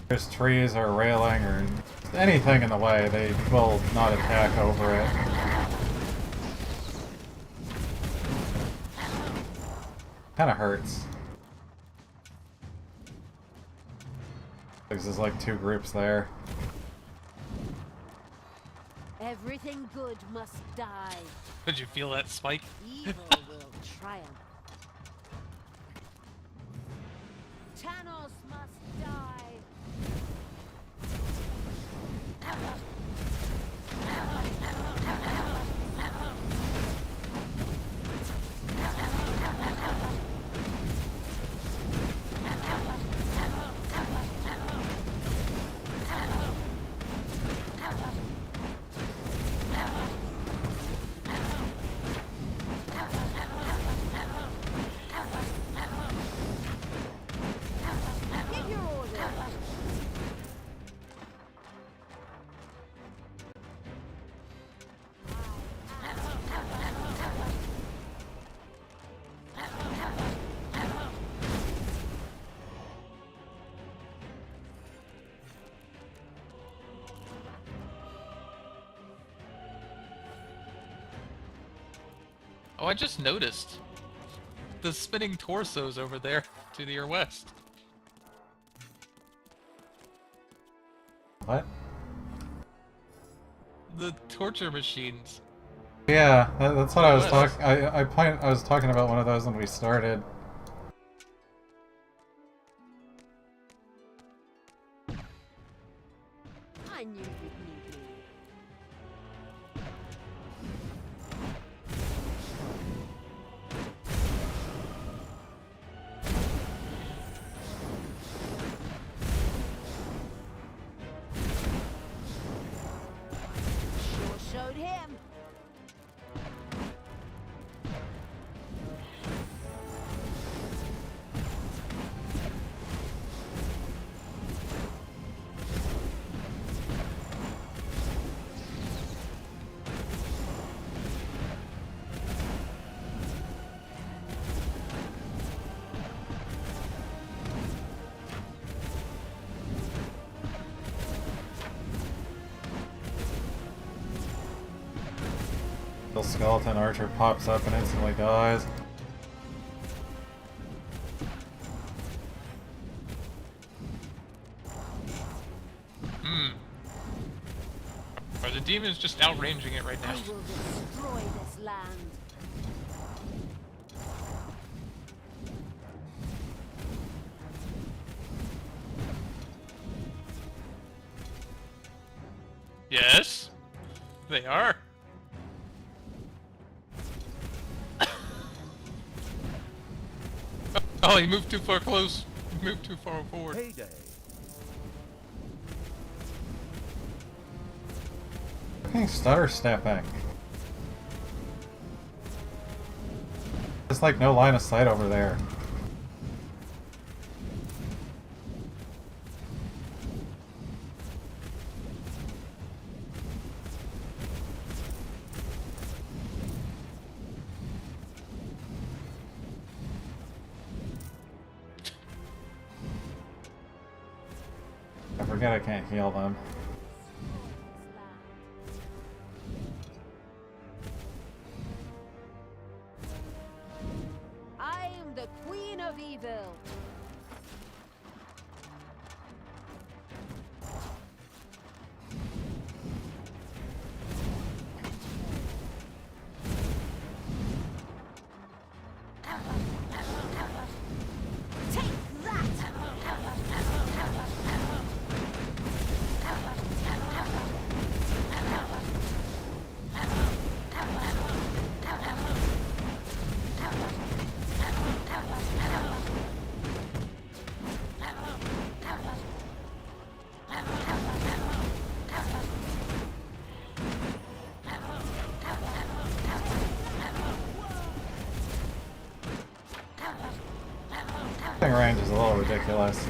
There's trees or railing or anything in the way, they will not attack over it. Kinda hurts. Because there's like two groups there. Everything good must die. Did you feel that spike? Evil will triumph. Tanos must die. Give your order. Oh, I just noticed. The spinning torsos over there to your west. What? The torture machines. Yeah, that's what I was West. talking. I was talking about one of those when we started. I knew you'd need me. Sure showed him. typical skeleton archer pops up and instantly dies. Are the demons just outranging it right now? I will destroy this land. Yes, they are. Oh, he moved too far close. He moved too far forward. Payday. Fucking stutter stepping. There's like no line of sight over there. I forget I can't heal them. I am the Queen of Evil. Take that! Shooting range is a little ridiculous.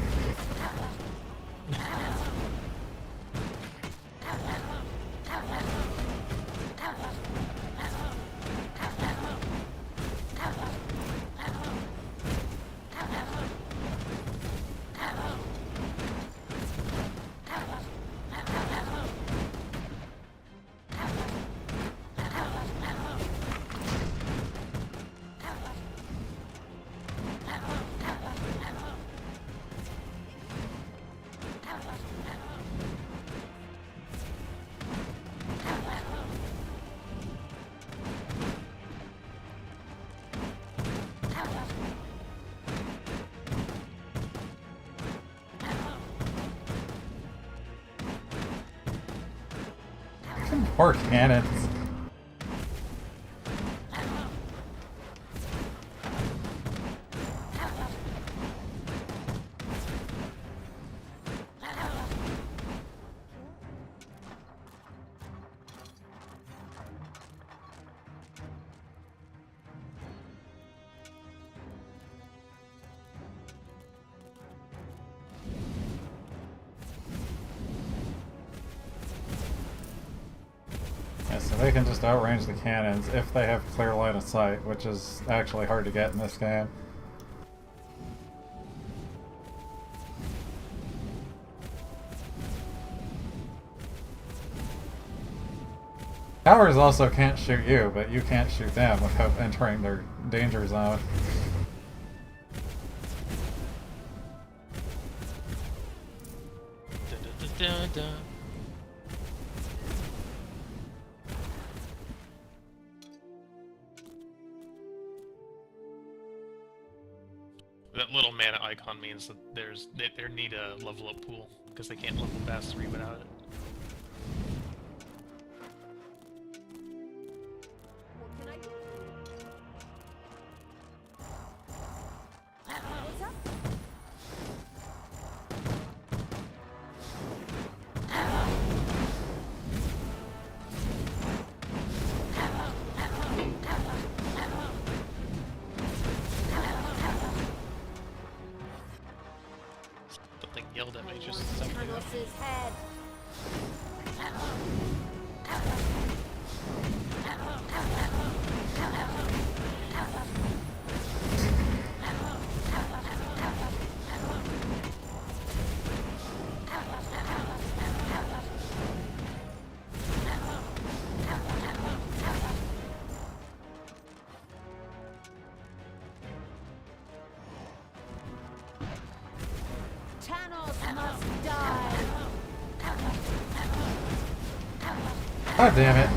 Poor cannons. Yeah, so they can just outrange the cannons if they have clear line of sight, which is actually hard to get in this game. Towers also can't shoot you, but you can't shoot them without entering their danger zone. That little mana icon means that they need a level up pool because they can't level past 3 without it. What can I do? What's up? Something yelled at me just a second ago. Thanos' head. God damn it.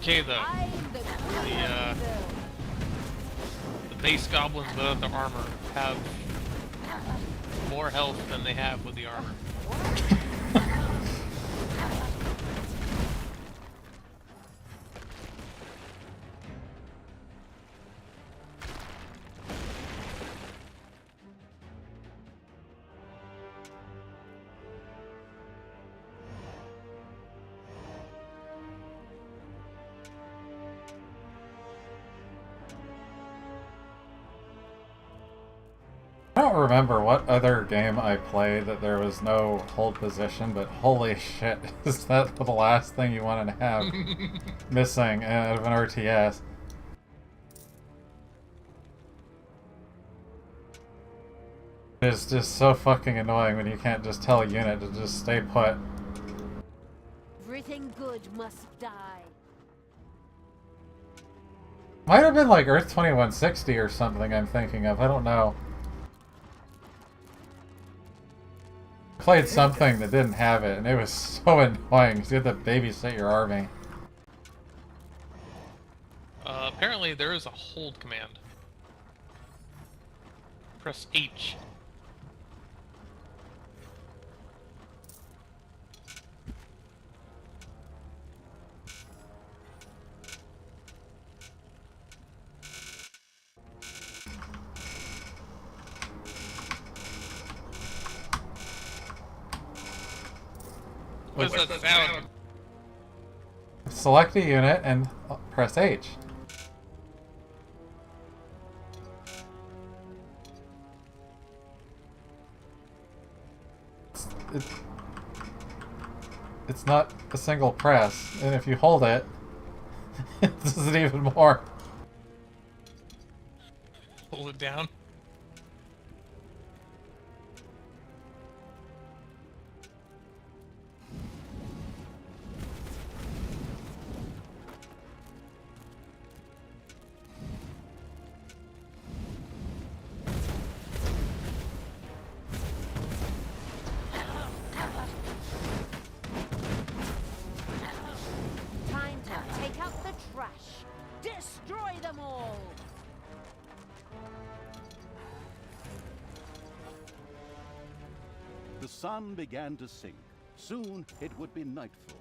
Okay, though. I'm the queen of evil. The base goblins without the armor have more health than they have with the armor. I don't remember what other game I played that there was no hold position, but holy shit, is that the last thing you want to have missing out of an RTS? It's just so fucking annoying when you can't just tell a unit to just stay put. Everything good must die. Might have been like Earth 2160 or something I'm thinking of, I don't know. I played something that didn't have it, and it was so annoying because you had to babysit your army. Apparently there is a hold command. Press H. What does that sound? Select a unit and press H. It's not a single press, and if you hold it, it does it even more. Hold it down. Time to take out the trash. Destroy them all. The sun began to sink. Soon it would be nightfall.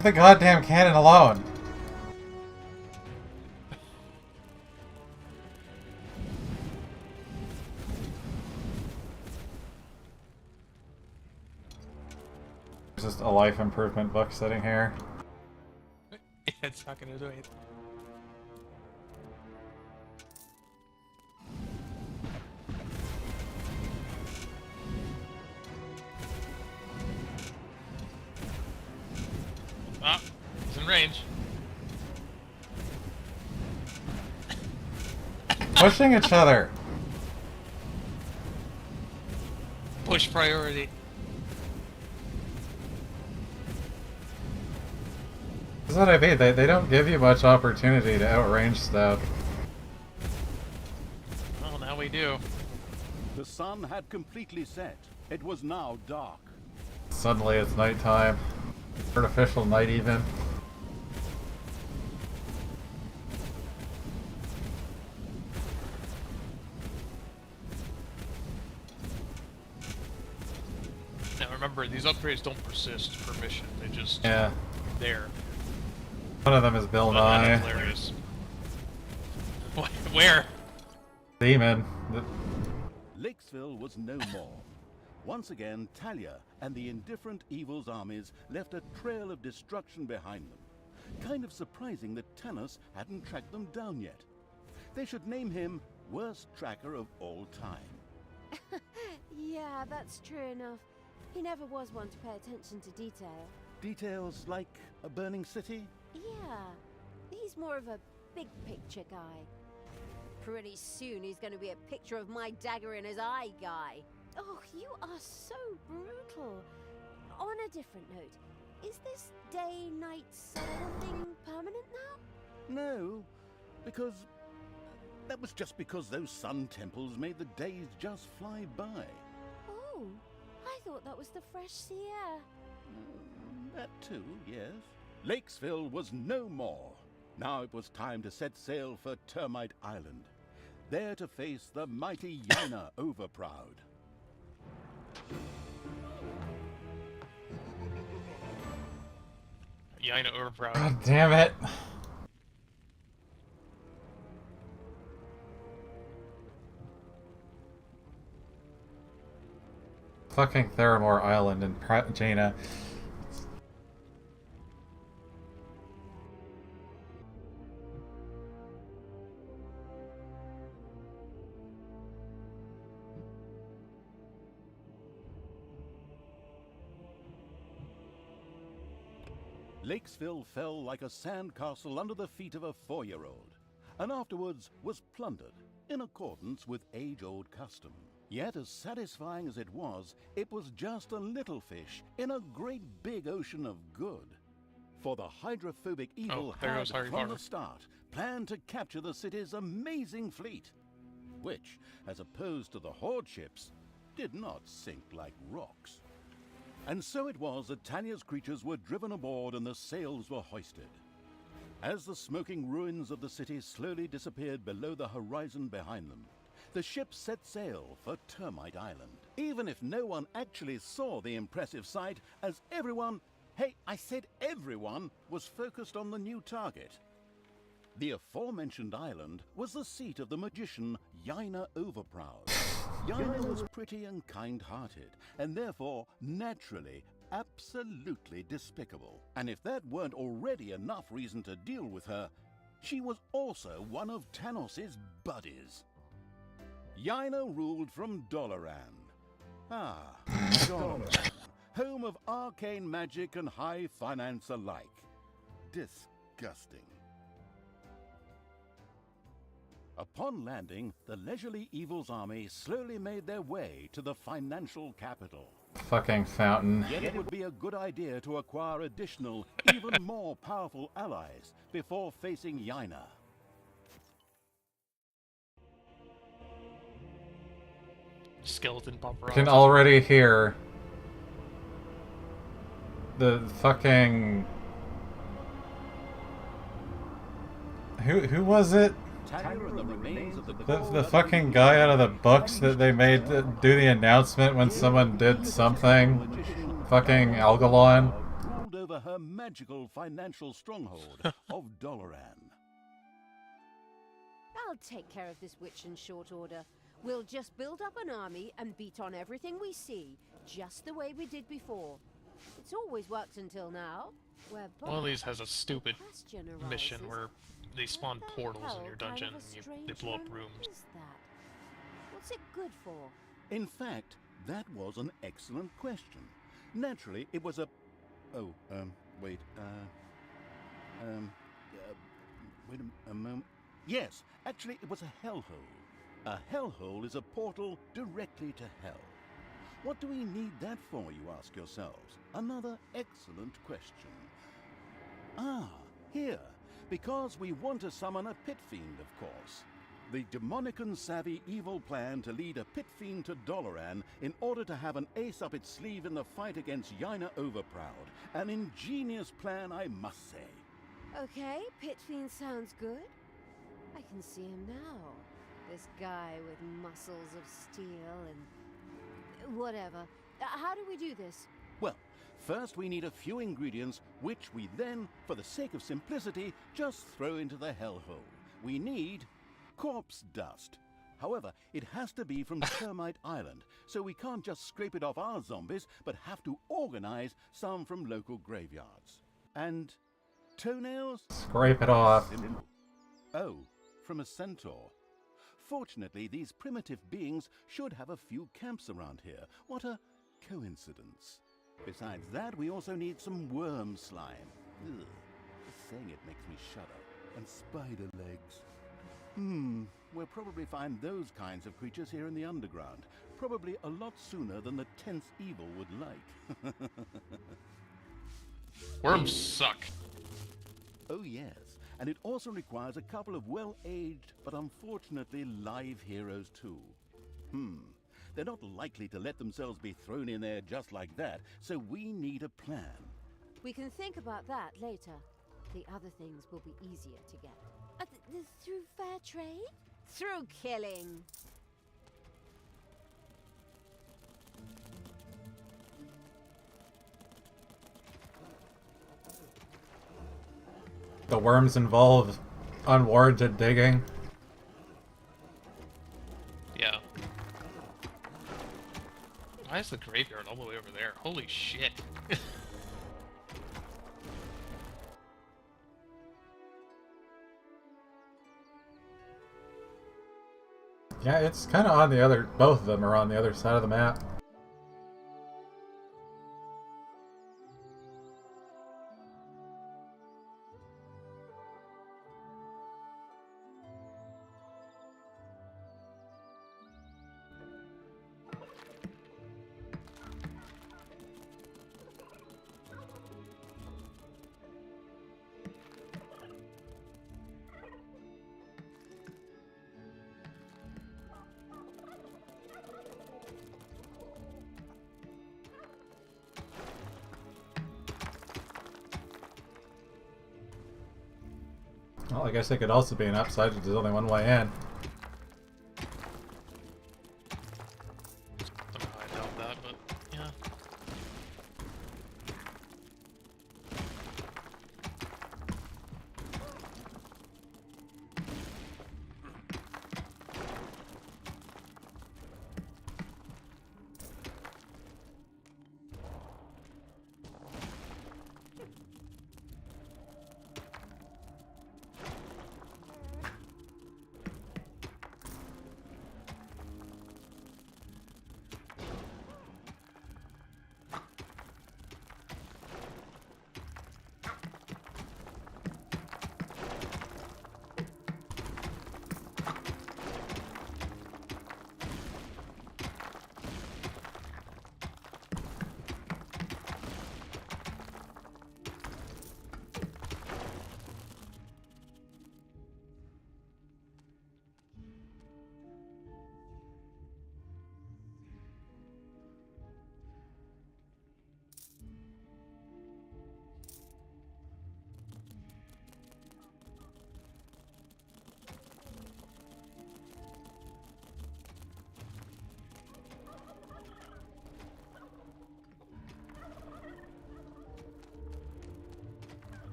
The goddamn cannon alone. There's just a life improvement book sitting here. It's not gonna do anything. Ah, he's in range. Pushing each other. Push priority. That's what I mean. They don't give you much opportunity to outrange stuff. Well, now we do. The sun had completely set. It was now dark. Suddenly it's nighttime. Artificial night even. Now remember, these upgrades don't persist per mission. They just Yeah. there. One of them is Bill Nye. That's hilarious. Where? Demon. Lakesville was no more. Once again, Talia and the indifferent Evil's armies left a trail of destruction behind them. Kind of surprising that Tanos hadn't tracked them down yet. They should name him Worst Tracker of All Time. Yeah, that's true enough. He never was one to pay attention to detail. Details like a burning city? Yeah, he's more of a big picture guy. Pretty soon he's going to be a picture of my dagger in his eye guy. Oh, you are so brutal. On a different note, is this day-night cycle thing permanent now? No, because that was just because those sun temples made the days just fly by. Oh, I thought that was the fresh sea air. That too, yes. Lakesville was no more. Now it was time to set sail for Termite Island, there to face the mighty Yaina Overproud. Yaina Overproud. God damn it. Fucking Theramore Island in Jaina. Lakesville fell like a sandcastle under the feet of a 4-year-old, and afterwards was plundered, in accordance with age-old custom. Yet as satisfying as it was just a little fish in a great big ocean of good. For the hydrophobic evil had, from the start, planned to capture the city's amazing fleet, which, as opposed to the Horde ships, did not sink like rocks. And so it was that Tanya's creatures were driven aboard and the sails were hoisted. As the smoking ruins of the city slowly disappeared below the horizon behind them, the ship set sail for Termite Island. Even if no one actually saw the impressive sight, as everyone, hey, I said everyone, was focused on the new target. The aforementioned island was the seat of the magician Yaina Overproud. Yaina was pretty and kind-hearted, and therefore, naturally, absolutely despicable. And if that weren't already enough reason to deal with her, she was also one of Tanos's buddies. Yaina ruled from Doloran. Ah, Doloran, home of arcane magic and high finance alike. Disgusting. Upon landing, the leisurely Evil's army slowly made their way to the financial capital. Fucking fountain. Yet it would be a good idea to acquire additional, even more powerful allies before facing Yaina. Skeleton paparazzi. Can already hear the fucking... Who was it? The fucking guy out of the books that they made to do the announcement when someone did something. Fucking Algalon. Ruled over her magical financial stronghold of Doloran. I'll take care of this witch in short order. We'll just build up an army and beat on everything we see, just the way we did before. It's always worked until now. One of these has a stupid mission where they spawn portals in your dungeon and they blow up rooms. What's it good for? In fact, that was an excellent question. Naturally, it was a... Oh, wait, wait a moment. Yes, actually, it was a hellhole. A hellhole is a portal directly to hell. What do we need that for, you ask yourselves? Another excellent question. Ah, here. Because we want to summon a pit fiend, of course. The demonic and savvy evil plan to lead a pit fiend to Doloran in order to have an ace up its sleeve in the fight against Yaina Overproud. An ingenious plan, I must say. Okay, pit fiend sounds good. I can see him now. This guy with muscles of steel and... whatever. How do we do this? Well, first we need a few ingredients, which we then, for the sake of simplicity, just throw into the hellhole. We need corpse dust. However, it has to be from Termite Island, so we can't just scrape it off our zombies, but have to organize some from local graveyards. And toenails? Scrape it off. Oh, from a centaur. Fortunately, these primitive beings should have a few camps around here. What a coincidence. Besides that, we also need some worm slime. Ugh. Just saying it makes me shudder. And spider legs. We'll probably find those kinds of creatures here in the underground. Probably a lot sooner than the tenth evil would like. Worms suck. Oh yes, and it also requires a couple of well-aged but unfortunately live heroes too. They're not likely to let themselves be thrown in there just like that, so we need a plan. We can think about that later. The other things will be easier to get. Through fair trade? Through killing. The worms involve unwarranted digging. Yeah. Why is the graveyard all the way over there? Holy shit. Yeah, it's kind of on the other... Both of them are on the other side of the map. Well, I guess it could also be an upside if there's only one way in. Somehow I doubt that, but yeah.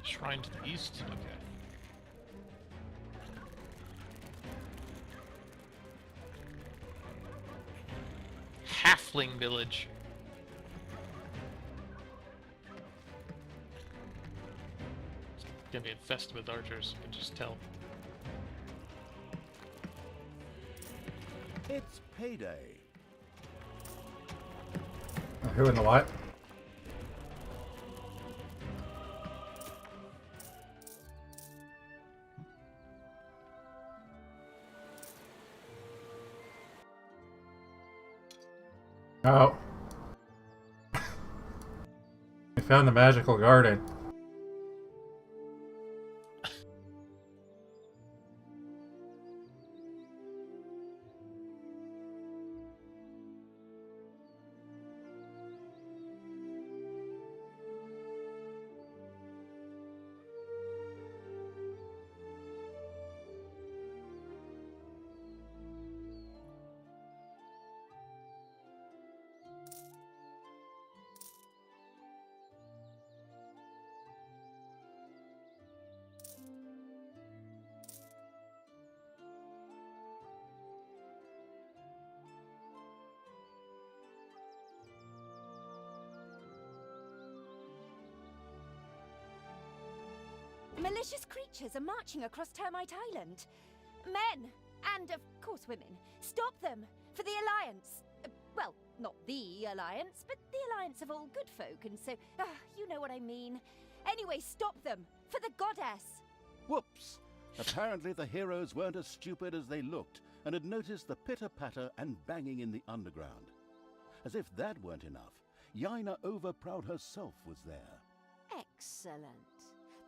Shrine to the east? Okay. Halfling village. It's gonna be infested with archers, you can just tell. It's payday. Who in the what? Oh. We found the magical garden. Malicious creatures are marching across Termite Island. Men, and of course women. Stop them, for the Alliance. Well, not the Alliance, but the Alliance of all good folk, and so, you know what I mean. Anyway, stop them, for the goddess. Whoops! Apparently the heroes weren't as stupid as they looked, and had noticed the pitter-patter and banging in the underground. As if that weren't enough, Yaina Overproud herself was there. Excellent.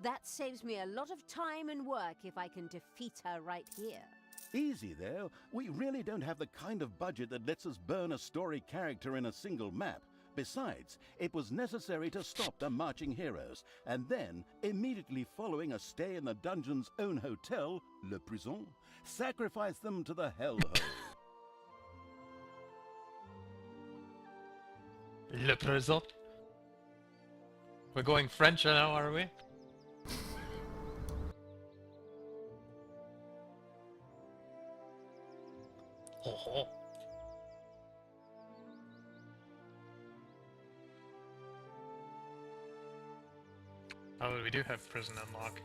That saves me a lot of time and work if I can defeat her right here. Easy there. We really don't have the kind of budget that lets us burn a story character in a single map. Besides, it was necessary to stop the marching heroes, and then, immediately following a stay in the dungeon's own hotel, Le Prison, sacrifice them to the hellhole. Le Prison. We're going French now, are we? Oh. Oh, we do have prison unlock.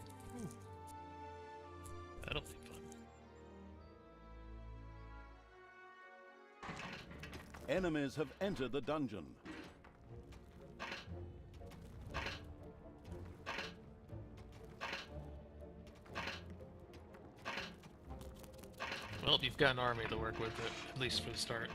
That'll be fun. Enemies have entered the dungeon. Well, you've got an army to work with, at least for the start.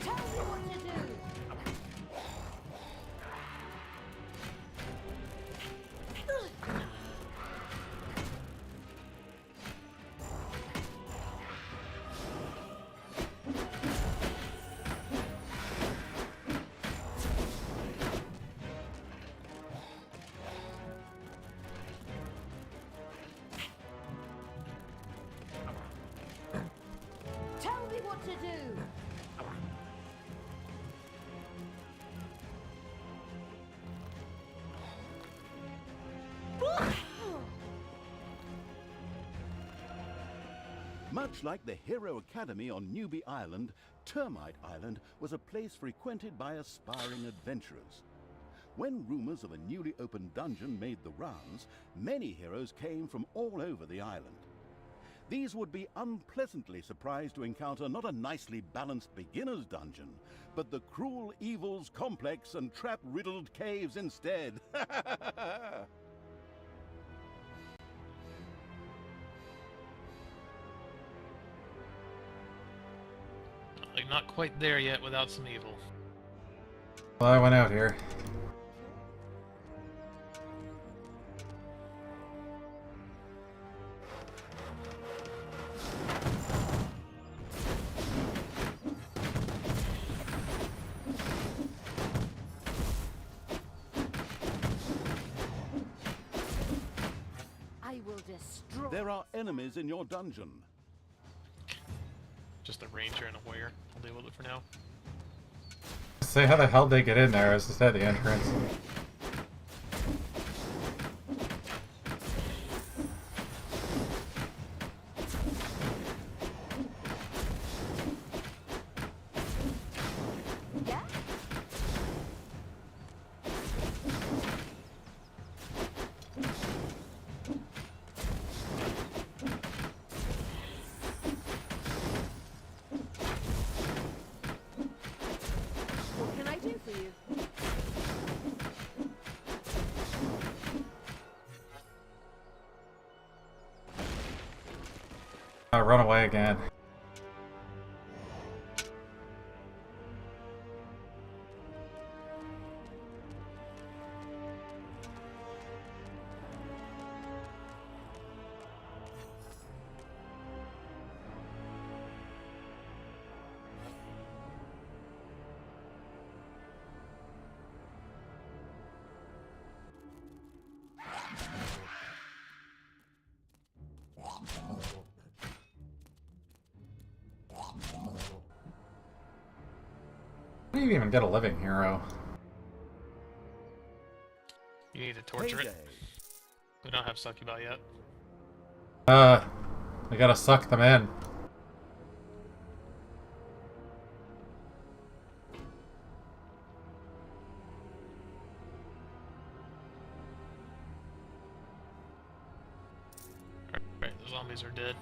Tell me what to do! Tell me what to do! Much like the Hero Academy on Newbie Island, Termite Island was a place frequented by aspiring adventurers. When rumors of a newly opened dungeon made the rounds, many heroes came from all over the island. These would be unpleasantly surprised to encounter not a nicely balanced beginner's dungeon, but the cruel evils complex and trap-riddled caves instead. Like, not quite there yet without some evil. Well, I went out here. I will destroy... There are enemies in your dungeon. Just a ranger and a warrior. I'll deal with it for now. Say how the hell they get in there? Is just at the entrance. Yeah? What can I do for you? Run away again. How do you even get a living hero? You need to torture it. Heyday. We don't have Succubi yet. I gotta suck them in. Alright, the zombies are dead.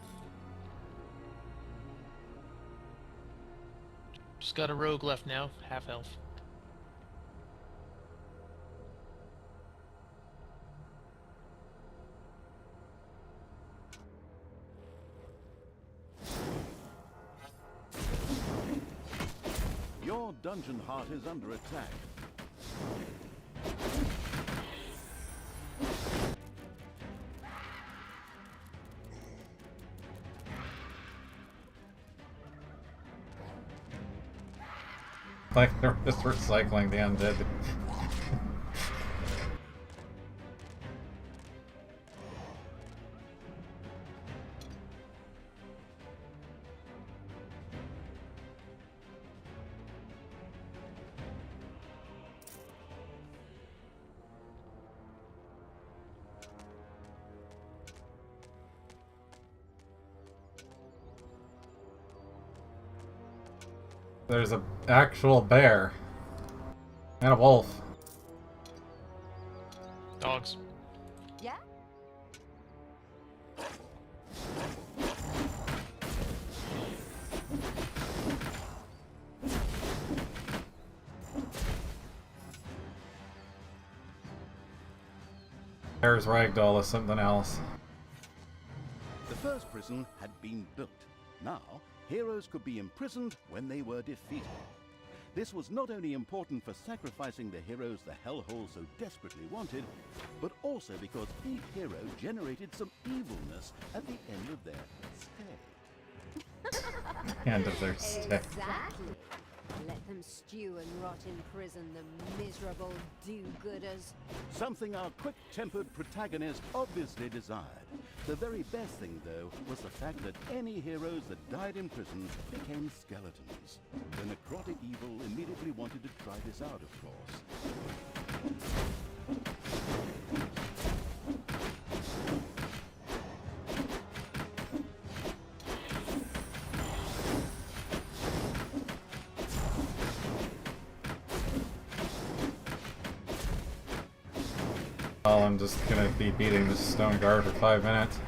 Just got a rogue left now, half health. Your dungeon heart is under attack. Like they're just recycling the undead. There's an actual bear. And a wolf. Dogs. Yeah? Bear's ragdoll is something else. The first prison had been built. Now, heroes could be imprisoned when they were defeated. This was not only important for sacrificing the heroes the hellhole so desperately wanted, but also because each hero generated some evilness at the end of their stay. End of their stay. Exactly. Let them stew and rot in prison, the miserable do-gooders. Something our quick-tempered protagonist obviously desired. The very best thing, though, was the fact that any heroes that died in prison became skeletons. The necrotic evil immediately wanted to try this out, of course. Well, I'm just gonna be beating this stone guard for 5 minutes.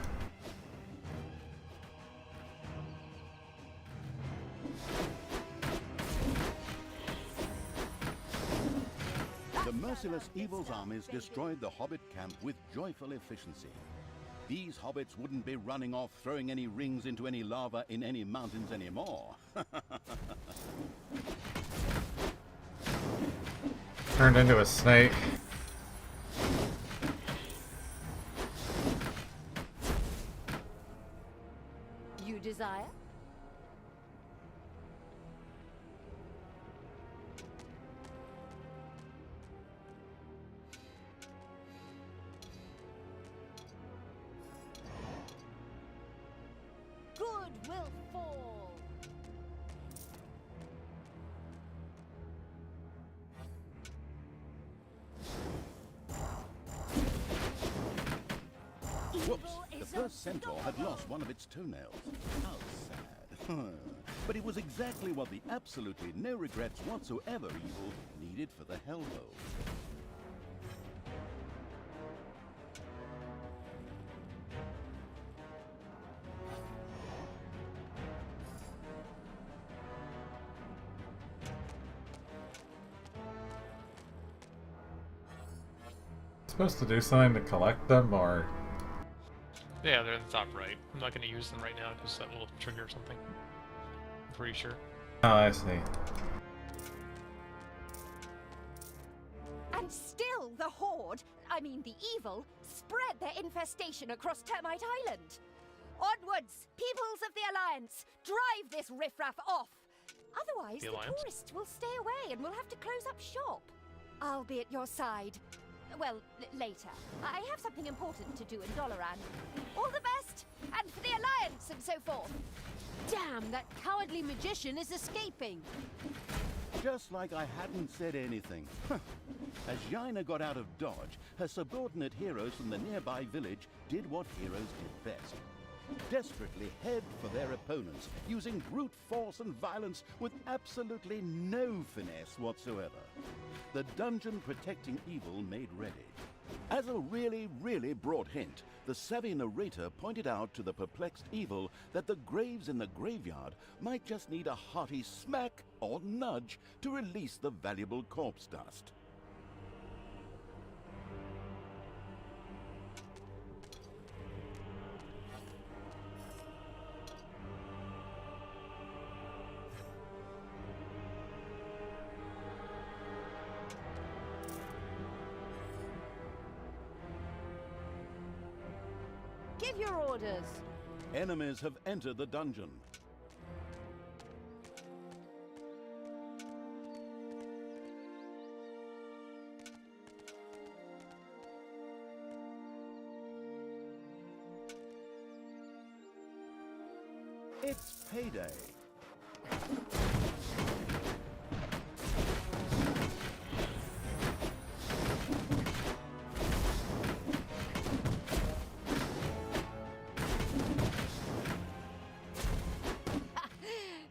The merciless evil's armies destroyed the Hobbit camp with joyful efficiency. These hobbits wouldn't be running off throwing any rings into any lava in any mountains anymore. Turned into a snake. You desire? Good will fall. Whoops! The first centaur had lost one of its toenails. How sad. But it was exactly what the absolutely no regrets whatsoever evil needed for the hellhole. Supposed to do something to collect them, or Yeah, they're in the top right. I'm not going to use them right now because that will trigger something. I'm pretty sure. oh, I see. And still the Horde, I mean the evil, spread their infestation across Termite Island. Onwards, peoples of the Alliance, drive this riffraff off. Otherwise, The the Alliance? tourists will stay away and we'll have to close up shop. I'll be at your side. Well, later. I have something important to do in Doloran. All the best, and for the Alliance and so forth. Damn, that cowardly magician is escaping. Just like I hadn't said anything. As Jaina got out of dodge, her subordinate heroes from the nearby village did what heroes did best. desperately head for their opponents, using brute force and violence with absolutely no finesse whatsoever. The dungeon protecting evil made ready. As a really, really broad hint, the savvy narrator pointed out to the perplexed evil that the graves in the graveyard might just need a hearty smack or nudge to release the valuable corpse dust. Give your orders. Enemies have entered the dungeon. It's payday.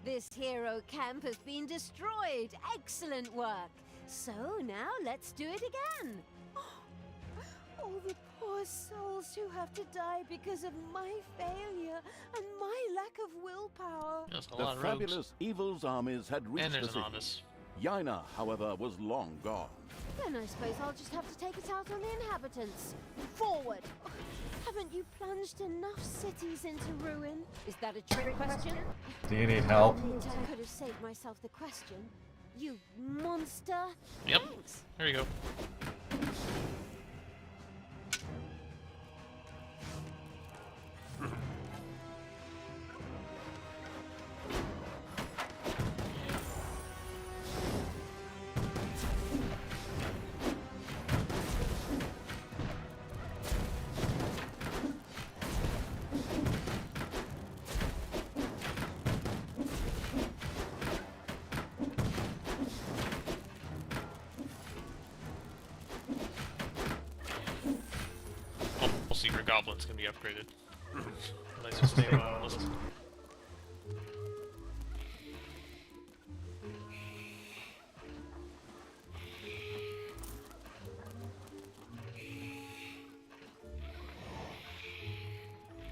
This hero camp has been destroyed. Excellent work. So now let's do it again. Oh, the poor souls who have to die because of my failure and my lack of willpower. There's a The lot of rogues. fabulous evil's armies had reached And the there's an city. Honest. Yaina, however, was long gone. Then I suppose I'll just have to take it out on the inhabitants. Forward! Haven't you plunged enough cities into ruin? Is that a trick question? Do you need help? I could have saved myself the question. You monster! Yep. Thanks. There you go. All secret goblins can be upgraded. Nice to stay on the list.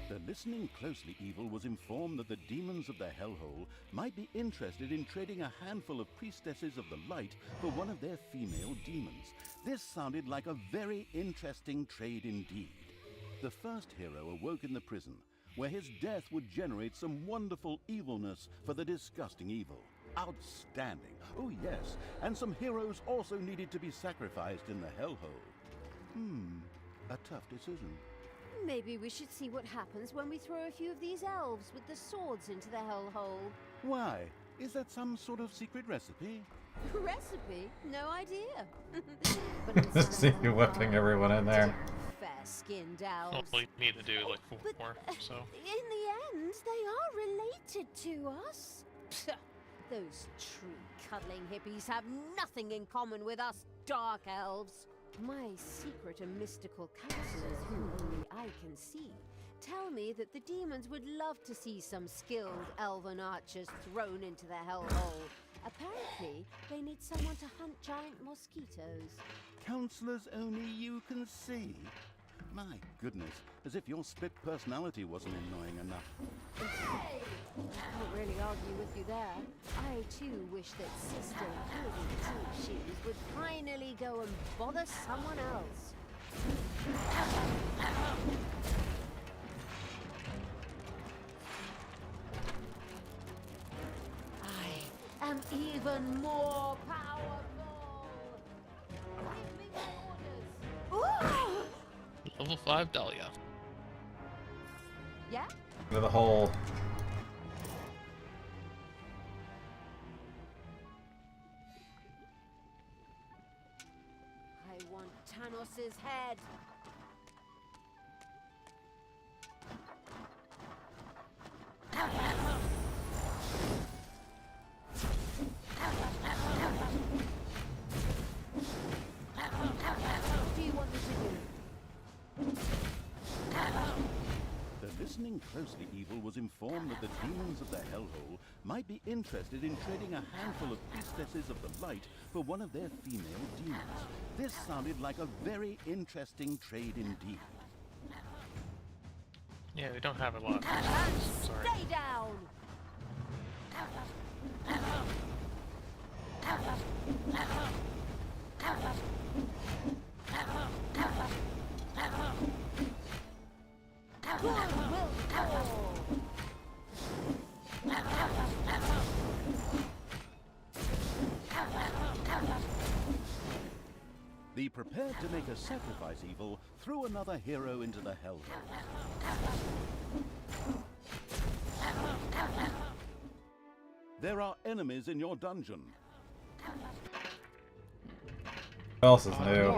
The listening closely evil was informed that the demons of the hellhole might be interested in trading a handful of priestesses of the light for one of their female demons. This sounded like a very interesting trade indeed. The first hero awoke in the prison, where his death would generate some wonderful evilness for the disgusting evil. Outstanding. Oh yes, and some heroes also needed to be sacrificed in the hellhole. A tough decision. Maybe we should see what happens when we throw a few of these elves with the swords into the hellhole. Why? Is that some sort of secret recipe? Recipe? No idea. But it sounds See like you whipping everyone in there. fair-skinned Well, elves. we need to do like 4 But more, so. in the end, they are related to us. Psst, those tree-cuddling hippies have nothing in common with us dark elves. My secret and mystical counselors, who only I can see, tell me that the demons would love to see some skilled elven archers thrown into the hellhole. Apparently, they need someone to hunt giant mosquitoes. Counselors only you can see. My goodness, as if your split personality wasn't annoying enough. Hey! I can't really argue with you there. I too wish that Sister Goody Two Shoes would finally go and bother someone else. I am even more powerful. Give me orders. Ooh! Level 5 Dahlia. Yeah? Into the hole. I want Tanos's head. What do you want me to do? The Listening closely, Evil was informed that the demons of the Hellhole might be interested in trading a handful of priestesses of the light for one of their female demons. This sounded like a very interesting trade indeed. Yeah, they don't have a lot. Sorry. Stay down! Good will fall. The prepared to make a sacrifice Evil threw another hero into the Hellhole. There are enemies in your dungeon. What else is new?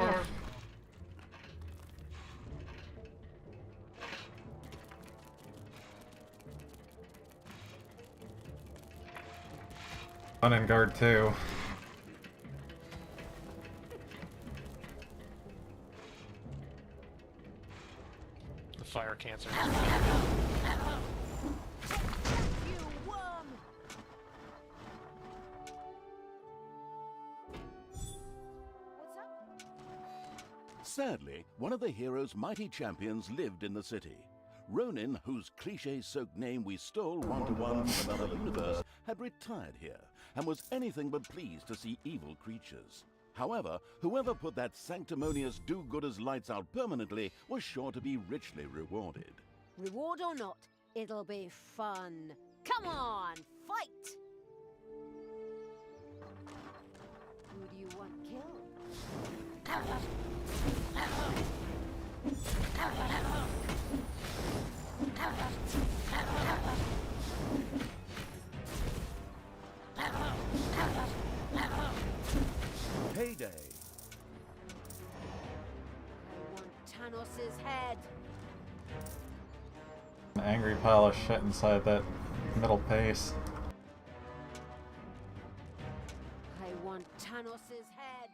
One in guard 2. The fire cancer. You worm! What's up? Sadly, one of the hero's mighty champions lived in the city. Ronin, whose cliché-soaked name we stole one-to-one from another universe, had retired here, and was anything but pleased to see evil creatures. However, whoever put that sanctimonious do-gooders lights out permanently was sure to be richly rewarded. Reward or not, it'll be fun. Come on, fight! Who do you want killed? Payday! I want Tanos's head. An angry pile of shit inside that middle pace. I want Tanos's head.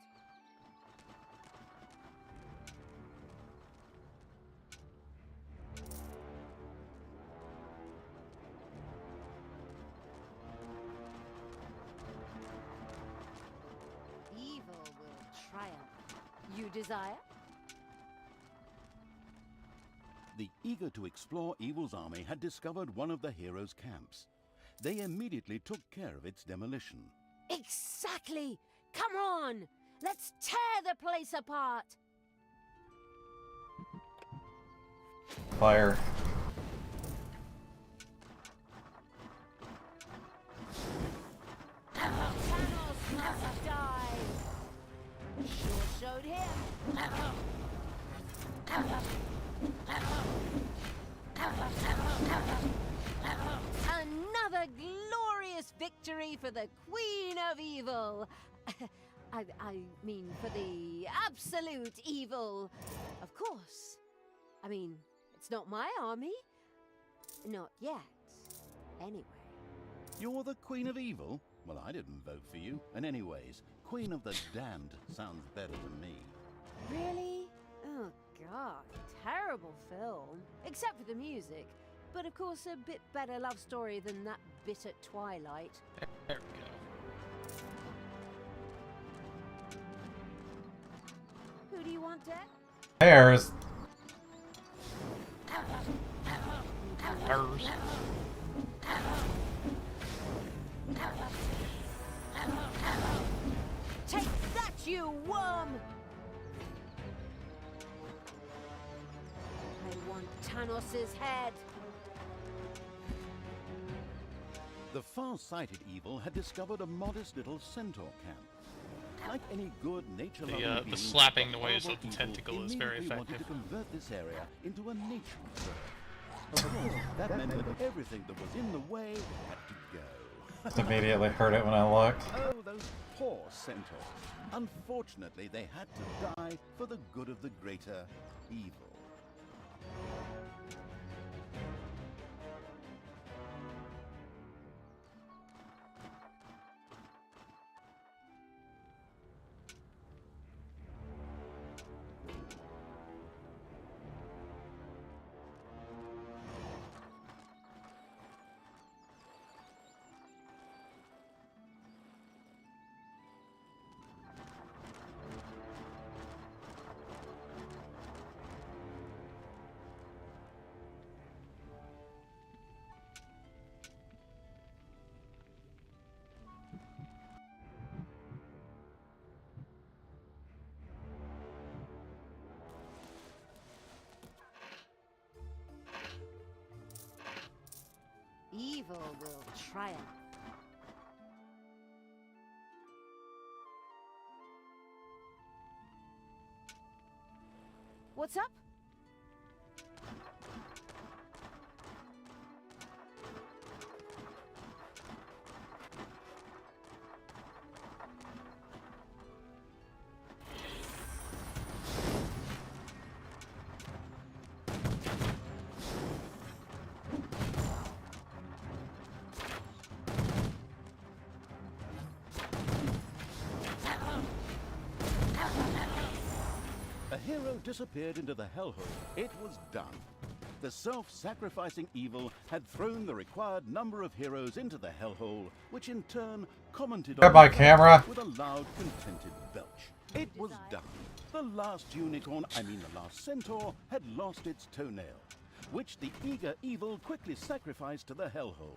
Evil will triumph. You desire? The eager to explore Evil's army had discovered one of the hero's camps. They immediately took care of its demolition. Exactly! Come on! Let's tear the place apart! Fire. Thanos must die! Sure showed him! Another glorious victory for the Queen of Evil! I mean, for the absolute evil. Of course. I mean, it's not my army. Not yet. Anyway. You're the Queen of Evil? Well, I didn't vote for you. And anyways, Queen of the Damned sounds better to me. Really? Oh, God. Terrible film. Except for the music. But of course, a bit better love story than that bit at Twilight. There we go. Who do you want dead? Bears. Hers. Take that, you worm! I want Tanos's head. The far-sighted Evil had discovered a modest little centaur camp. Like any good nature-loving being, The slapping noise horrible of the evil tentacle is very immediately wanted effective. to convert this area into a nature reserve. Of course, that meant that everything that was in the way had to go. Just immediately heard it when I looked. Oh, those poor centaurs. Unfortunately, they had to die for the good of the greater evil. Evil will triumph. What's up? A hero disappeared into the hellhole. It was done. The self-sacrificing evil had thrown the required number of heroes into the hellhole, which in turn commented Goodbye, on the camera. with a loud, contented belch. It was done. The last unicorn, the last centaur, had lost its toenail, which the eager evil quickly sacrificed to the hellhole.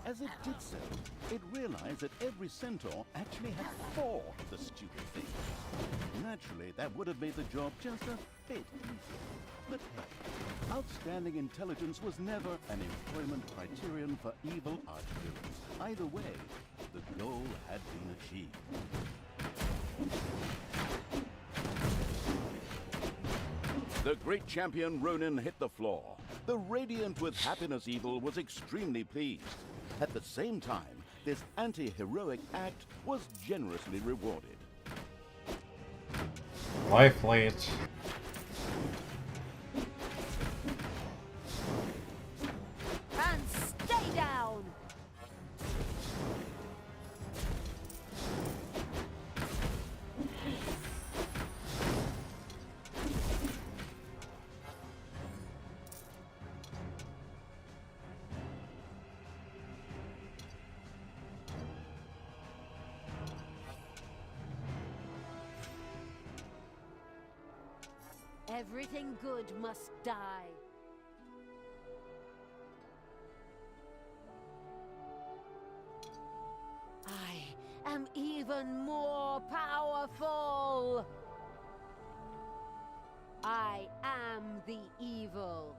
As it did so, it realized that every centaur actually had 4 of the stupid things. Naturally, that would have made the job just a bit easier. But hey, outstanding intelligence was never an employment criterion for evil archvillains. Either way, the goal had been achieved. The great champion Ronin hit the floor. The radiant with happiness evil was extremely pleased. At the same time, this anti-heroic act was generously rewarded. Life leech. And stay down! Everything good must die. I am even more powerful. I am the evil.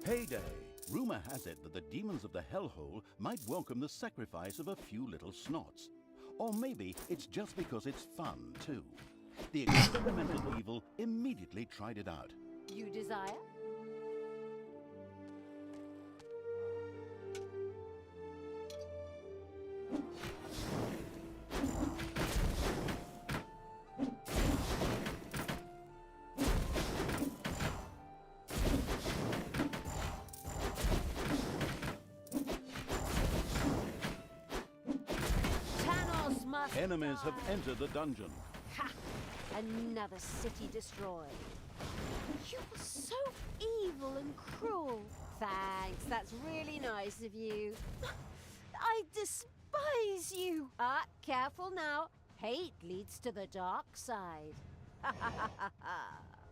Payday! Rumor has it that the demons of the hellhole might welcome the sacrifice of a few little snots. Or maybe it's just because it's fun, too. The experimental evil immediately tried it out. You desire? Thanos must Enemies have die. entered the dungeon. Ha! Another city destroyed. You're so evil and cruel. Thanks, that's really nice of you. I despise you. Ah, careful now. Hate leads to the dark side.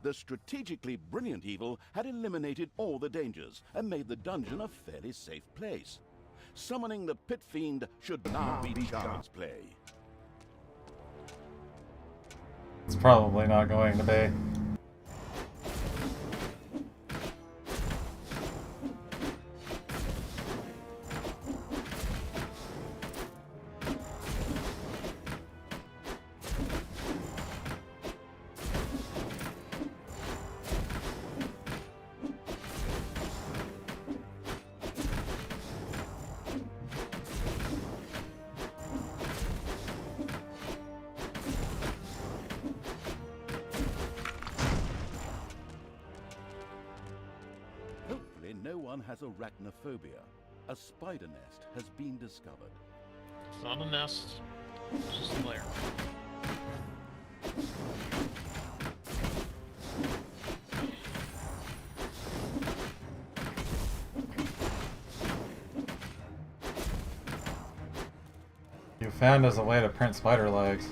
The strategically brilliant evil had eliminated all the dangers and made the dungeon a fairly safe place. Summoning the Pit Fiend should not be child's play. It's probably not going to be. Hopefully no one has arachnophobia. A spider nest has been discovered. It's not a nest, it's just a lair. You found as a way to print spider legs.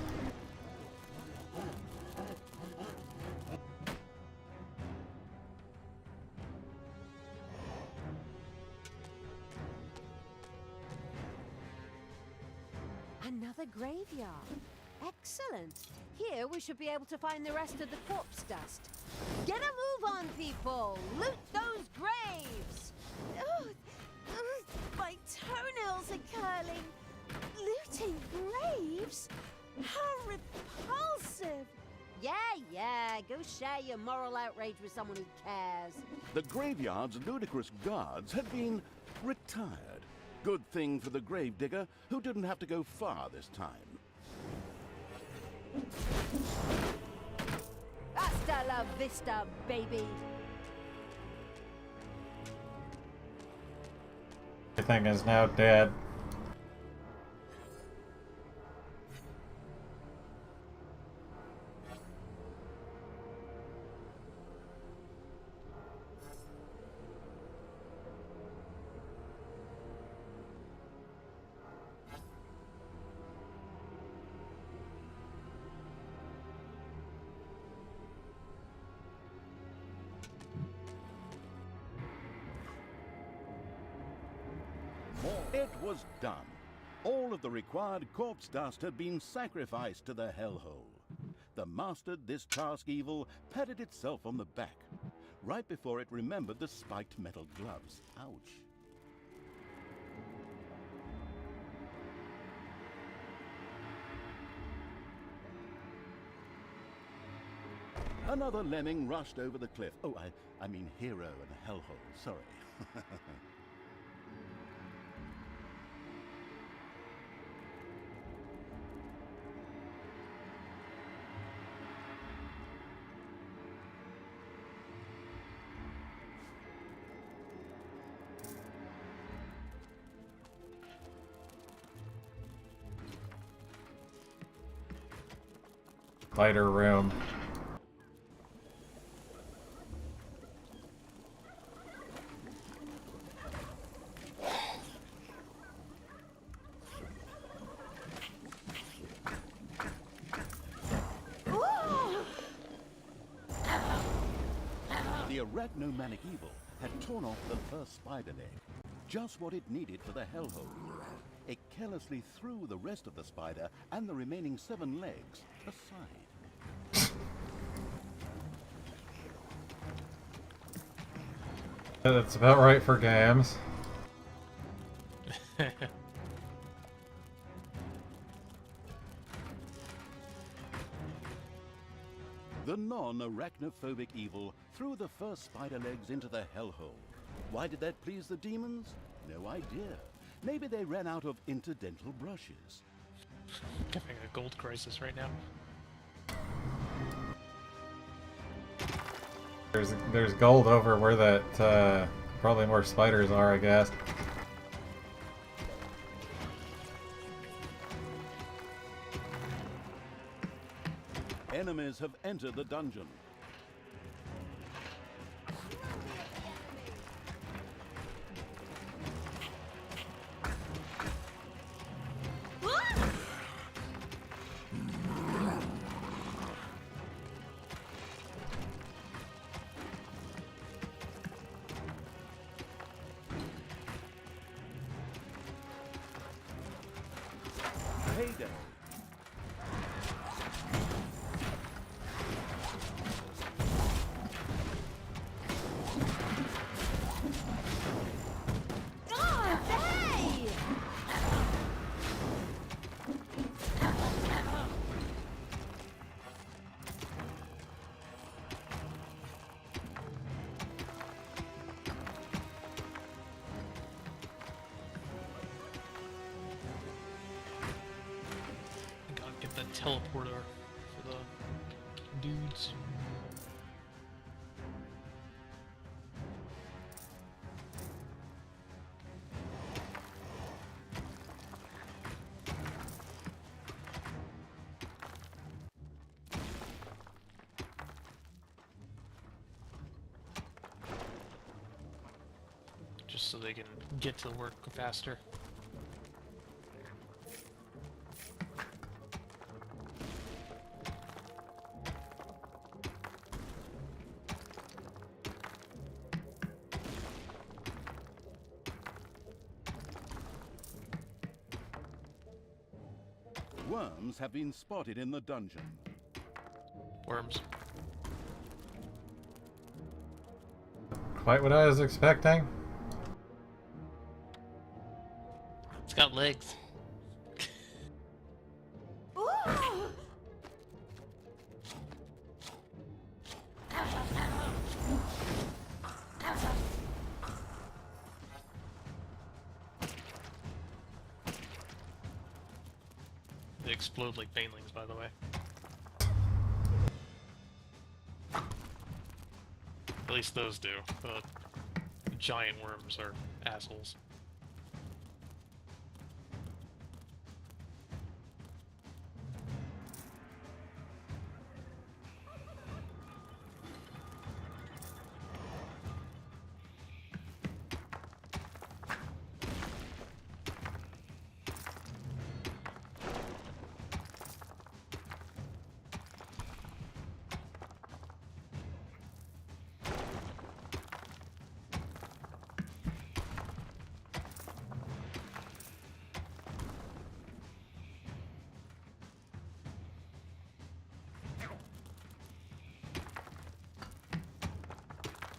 Another graveyard. Excellent. Here we should be able to find the rest of the corpse dust. Get a move on, people! Loot those graves! Ugh, my toenails are curling. Looting graves? How repulsive! Yeah, go share your moral outrage with someone who cares. The graveyard's ludicrous guards had been retired. Good thing for the gravedigger, who didn't have to go far this time. Hasta la vista, baby! Everything is now dead. It was done. All of the required corpse dust had been sacrificed to the hellhole. The mastered this task evil patted itself on the back, right before it remembered the spiked metal gloves. Ouch. Another lemming rushed over the cliff. Oh, I mean hero and a hellhole, sorry. Spider room. The arachnomanic evil had torn off the first spider leg, just what it needed for the hellhole. It carelessly threw the rest of the spider and the remaining 7 legs aside. That's about right for games. The non-arachnophobic evil threw the first spider legs into the hellhole. Why did that please the demons? No idea. Maybe they ran out of interdental brushes. Having a gold crisis right now. There's gold over where that probably more spiders are, I guess. Enemies have entered the dungeon. Payday. God, hey! Gotta get that teleporter for the dudes. Just so they can get to work faster. Worms have been spotted in the dungeon. Worms. Quite what I was expecting. It's got legs. They explode like banelings, by the way. At least those do. The giant worms are assholes.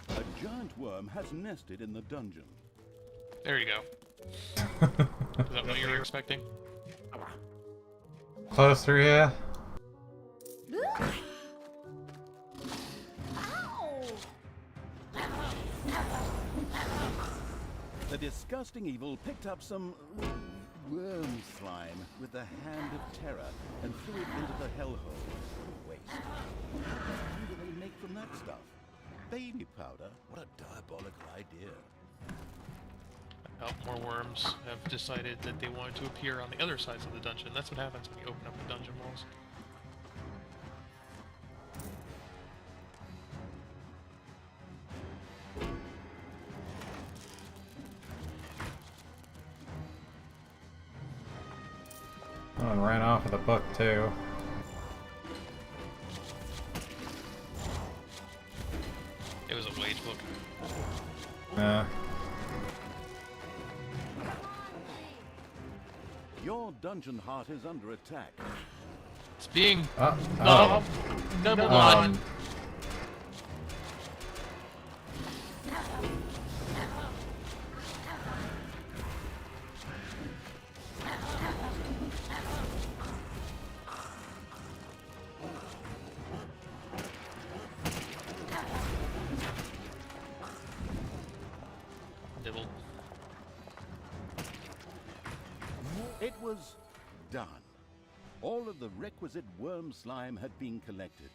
A giant worm has nested in the dungeon. There you go. Is that what you were expecting? Closer, yeah. The disgusting evil picked up some worm slime with the hand of terror and threw it into the hellhole. Waste. What do they make from that stuff? Baby powder? What a diabolical idea. More worms have decided that they wanted to appear on the other sides of the dungeon. That's what happens when you open up the dungeon walls. Oh, and ran off with the book too. It was a wage book. Yeah. Your dungeon heart is under attack. It's being Oh. number one. Nibble. It was done. All of the requisite worm slime had been collected.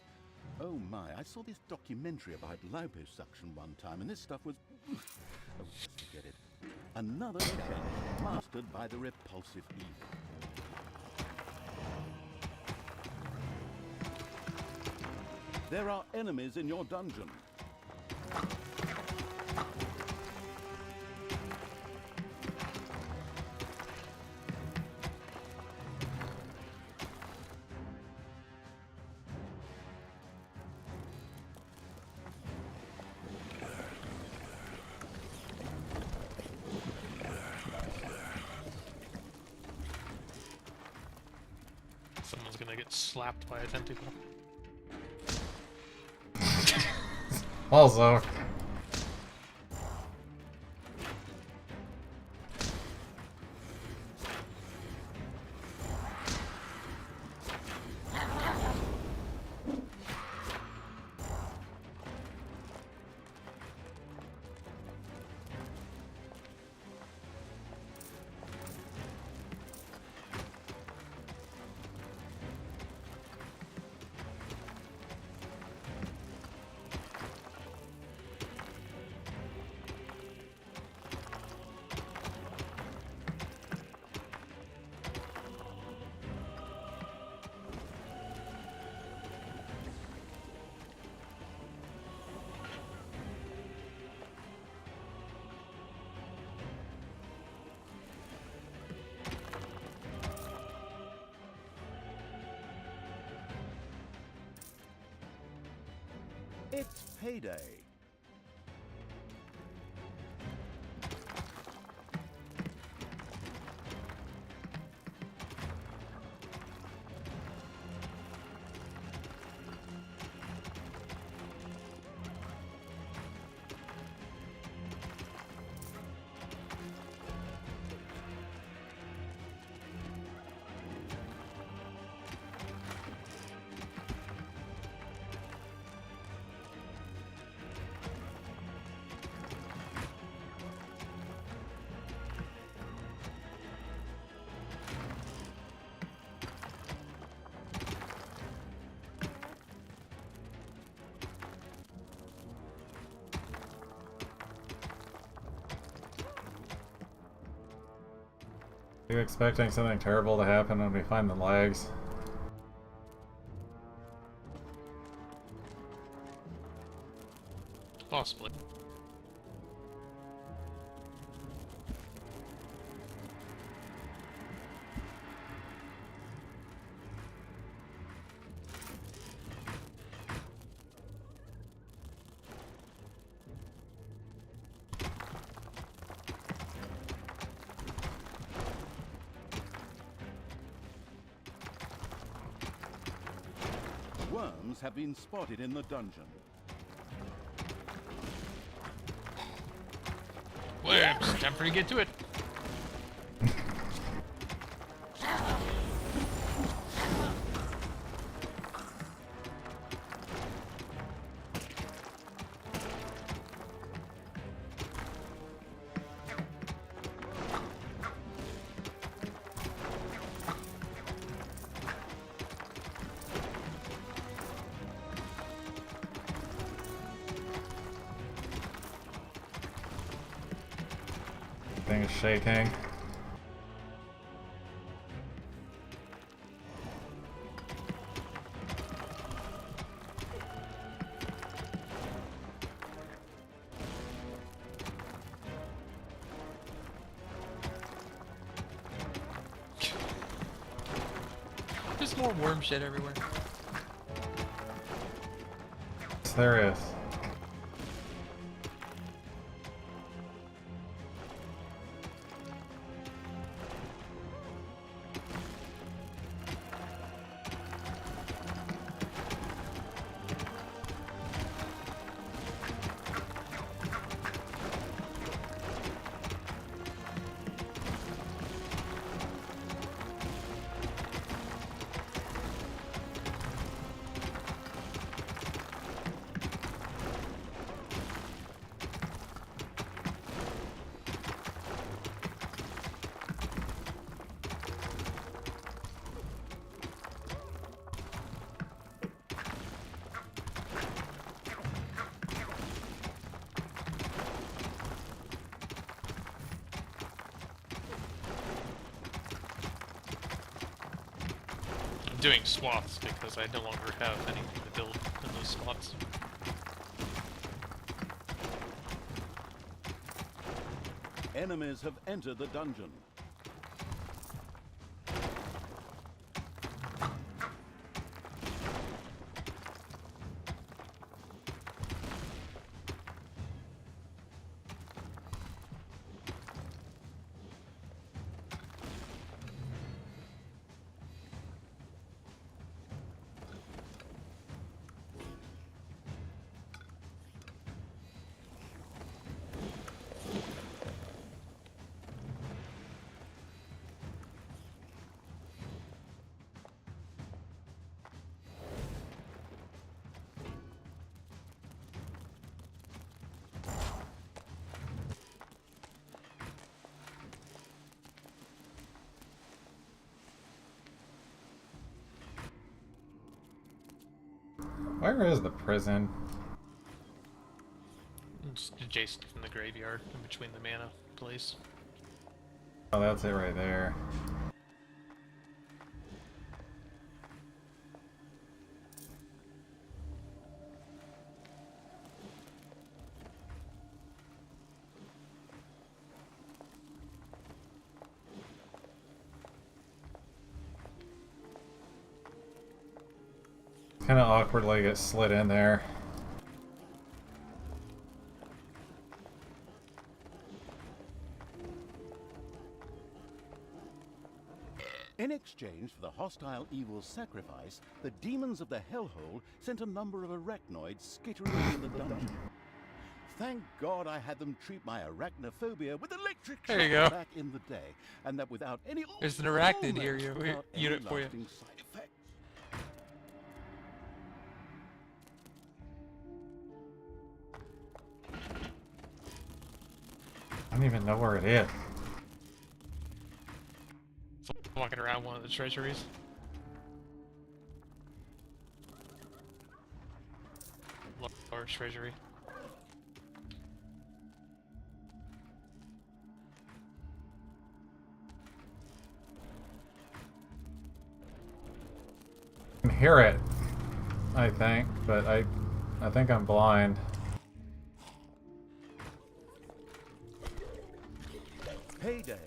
Oh my, I saw this documentary about liposuction one time, and this stuff was... Oh, forget it. Another challenge mastered by the repulsive evil. There are enemies in your dungeon. Someone's gonna get slapped by a tentacle. Also. It's payday. Are you expecting something terrible to happen when we find the legs? Possibly. Worms have been spotted in the dungeon. Well, it's time for you to get to it. Thing is shaking. There's more worm shit everywhere. Yes, there is. I'm doing swaths because I no longer have anything to build in those slots. Enemies have entered the dungeon. Where is the prison? It's adjacent from the graveyard, in between the mana place. Oh, that's it right there. Kind of awkwardly get slid in there. In exchange for the hostile evil's sacrifice, the demons of the Hellhole sent a number of arachnoids skittering in the dungeon. Thank God I had them treat my arachnophobia with electric There you shock go. back in the day, and that without any There's an arachnid almost here, without any unit for you. lasting side effects. I don't even know where it is. So I'm walking around one of the treasuries. Large treasury. can hear it, I think, but I think I'm blind. Heyday!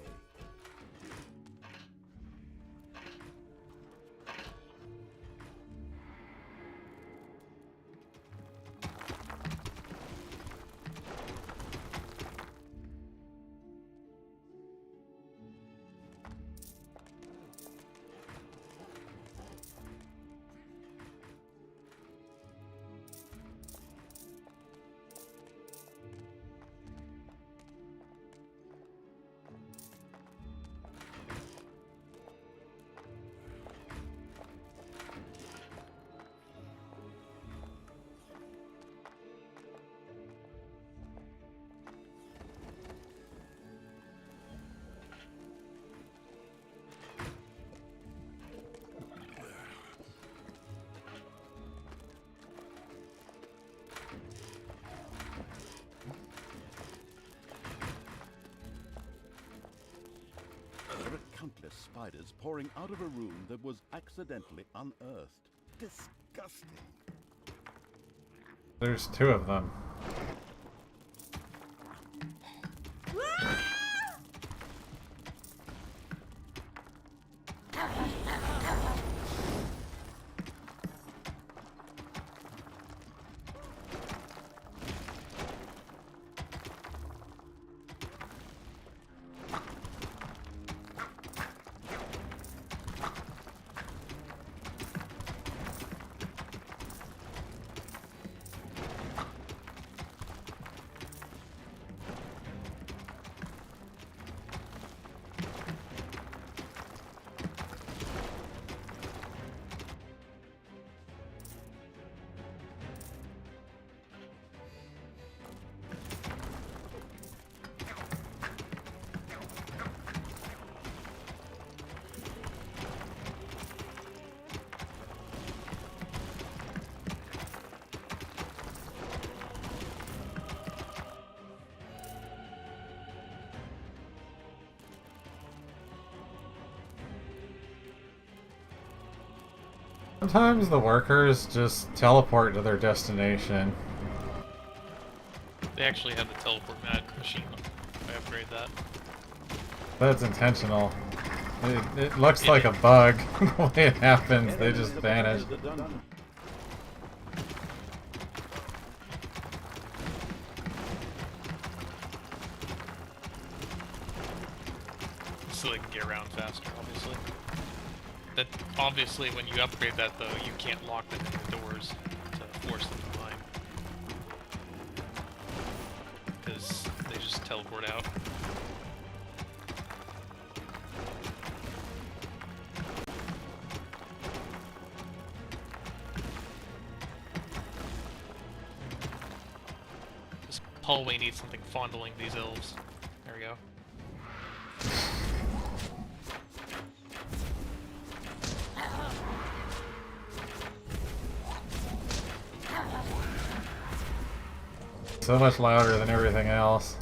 There were countless spiders pouring out of a room that was accidentally unearthed. Disgusting. There's 2 of them. Sometimes the workers just teleport to their destination. They actually have the teleport machine. I upgrade that. That's intentional. It looks like a bug. The way it happens, they just vanish. So they can get around faster, obviously. That obviously, when you upgrade that, though, you can't lock them in the doors to force them to mine. Because they just teleport out. This hallway needs something fondling these elves. There we go. So much louder than everything else.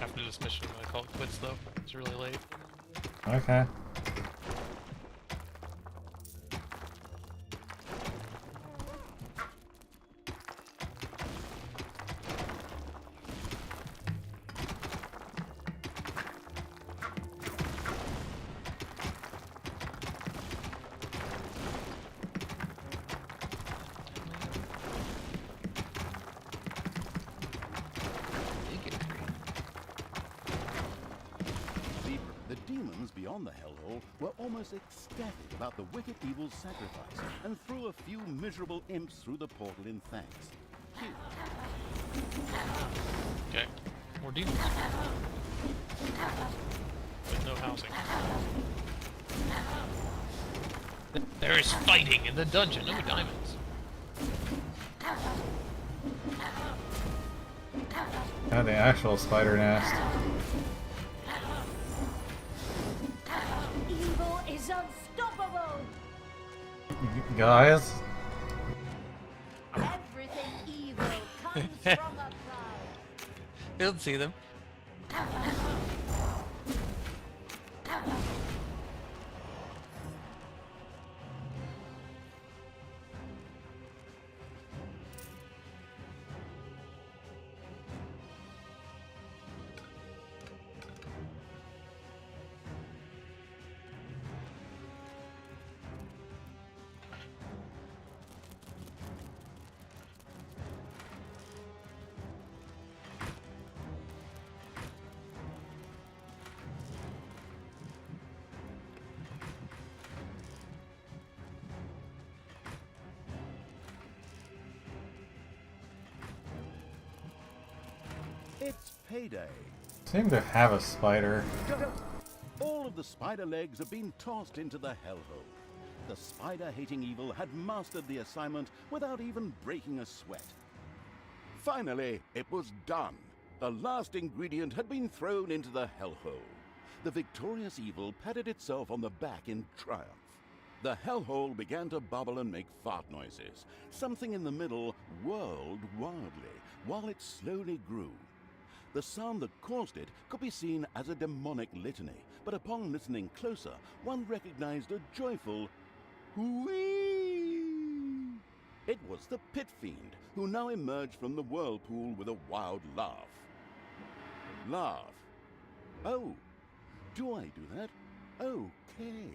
After this mission, I'm gonna call it quits, though. It's really late. Okay. The demons beyond the hellhole were almost ecstatic about the wicked evil's sacrifice and threw a few miserable imps through the portal in thanks. Okay. More demons. With no housing. There is fighting in the dungeon. No diamonds. And the actual spider nest. Evil is unstoppable! Guys? Everything evil comes from a cloud. You'll see them. It's payday. Seem to have a spider. All of the spider legs have been tossed into the hellhole. The spider-hating evil had mastered the assignment without even breaking a sweat. Finally, it was done. The last ingredient had been thrown into the hellhole. The victorious evil patted itself on the back in triumph. The hellhole began to bubble and make fart noises. Something in the middle whirled wildly while it slowly grew. The sound that caused it could be seen as a demonic litany, but upon listening closer, one recognized a joyful whee! It was the Pit Fiend, who now emerged from the whirlpool with a wild laugh. Laugh. Oh, do I do that? Okay.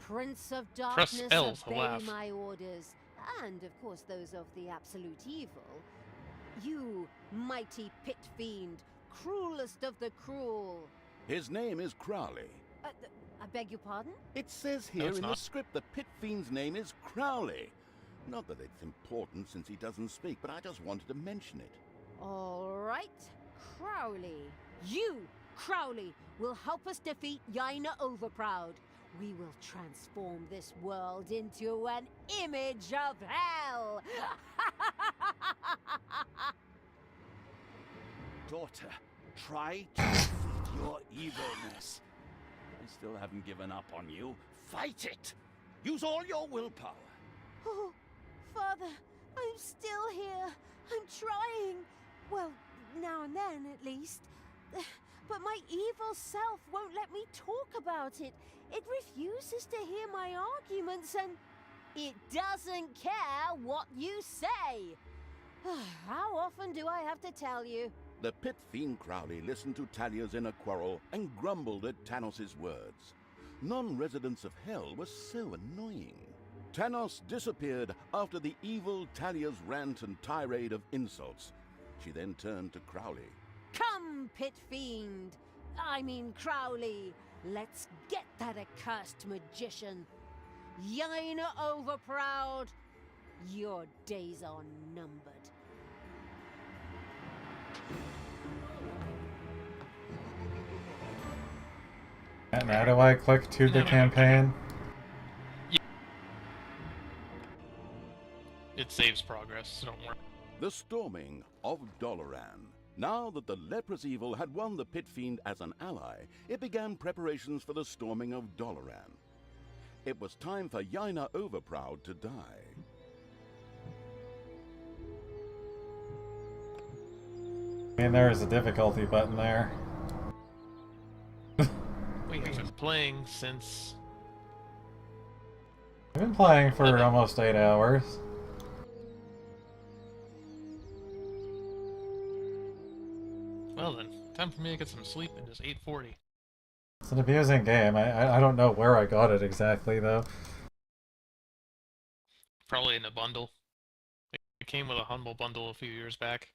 Prince of Darkness, L to obey laugh. my orders, and of course those of the absolute evil. You, mighty Pit Fiend, cruelest of the cruel. His name is Crowley. I beg your pardon? It says No, here it's in the not. script the Pit Fiend's name is Crowley. Not that it's important since he doesn't speak, but I just wanted to mention it. All right, Crowley. You, Crowley, will help us defeat Yaina Overproud. We will transform this world into an image of hell. Daughter, try to defeat your evilness. I still haven't given up on you. Fight it! Use all your willpower. Oh, Father, I'm still here. I'm trying. Well, now and then, at least. But my evil self won't let me talk about it. It refuses to hear my arguments and it doesn't care what you say. How often do I have to tell you? The Pit Fiend Crowley listened to Talia's inner quarrel and grumbled at Tanos' words. Non-residents of Hell were so annoying. Tanos disappeared after the evil Talia's rant and tirade of insults. She then turned to Crowley. Come, Pit Fiend. I mean Crowley. Let's get that accursed magician. Yaina Overproud. Your days are numbered. And how do I click to the campaign? It saves progress, so don't worry. The storming of Doloran. Now that the leprous evil had won the Pit Fiend as an ally, it began preparations for the storming of Doloran. It was time for Yaina Overproud to die. I mean, there is a difficulty button there. We have been playing since... I've been playing for Okay. almost 8 hours. Well then, time for me to get some sleep. It is 8:40. It's an amusing game. I don't know where I got it exactly, though. Probably in a bundle. It came with a Humble Bundle a few years back.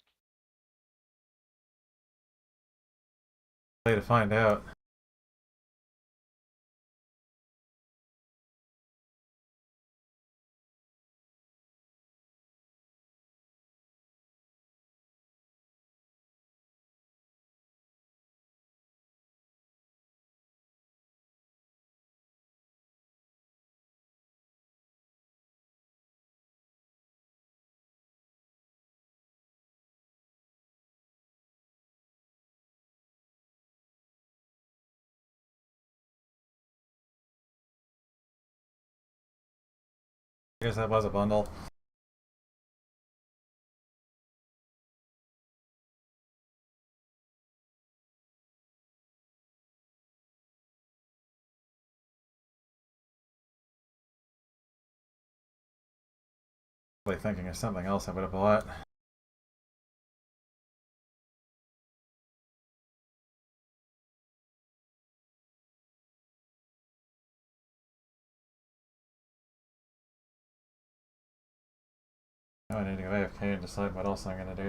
Way to find out. guess that was a bundle. Thinking of something else I would have bought. Now I need to go AFK and decide what else I'm gonna do.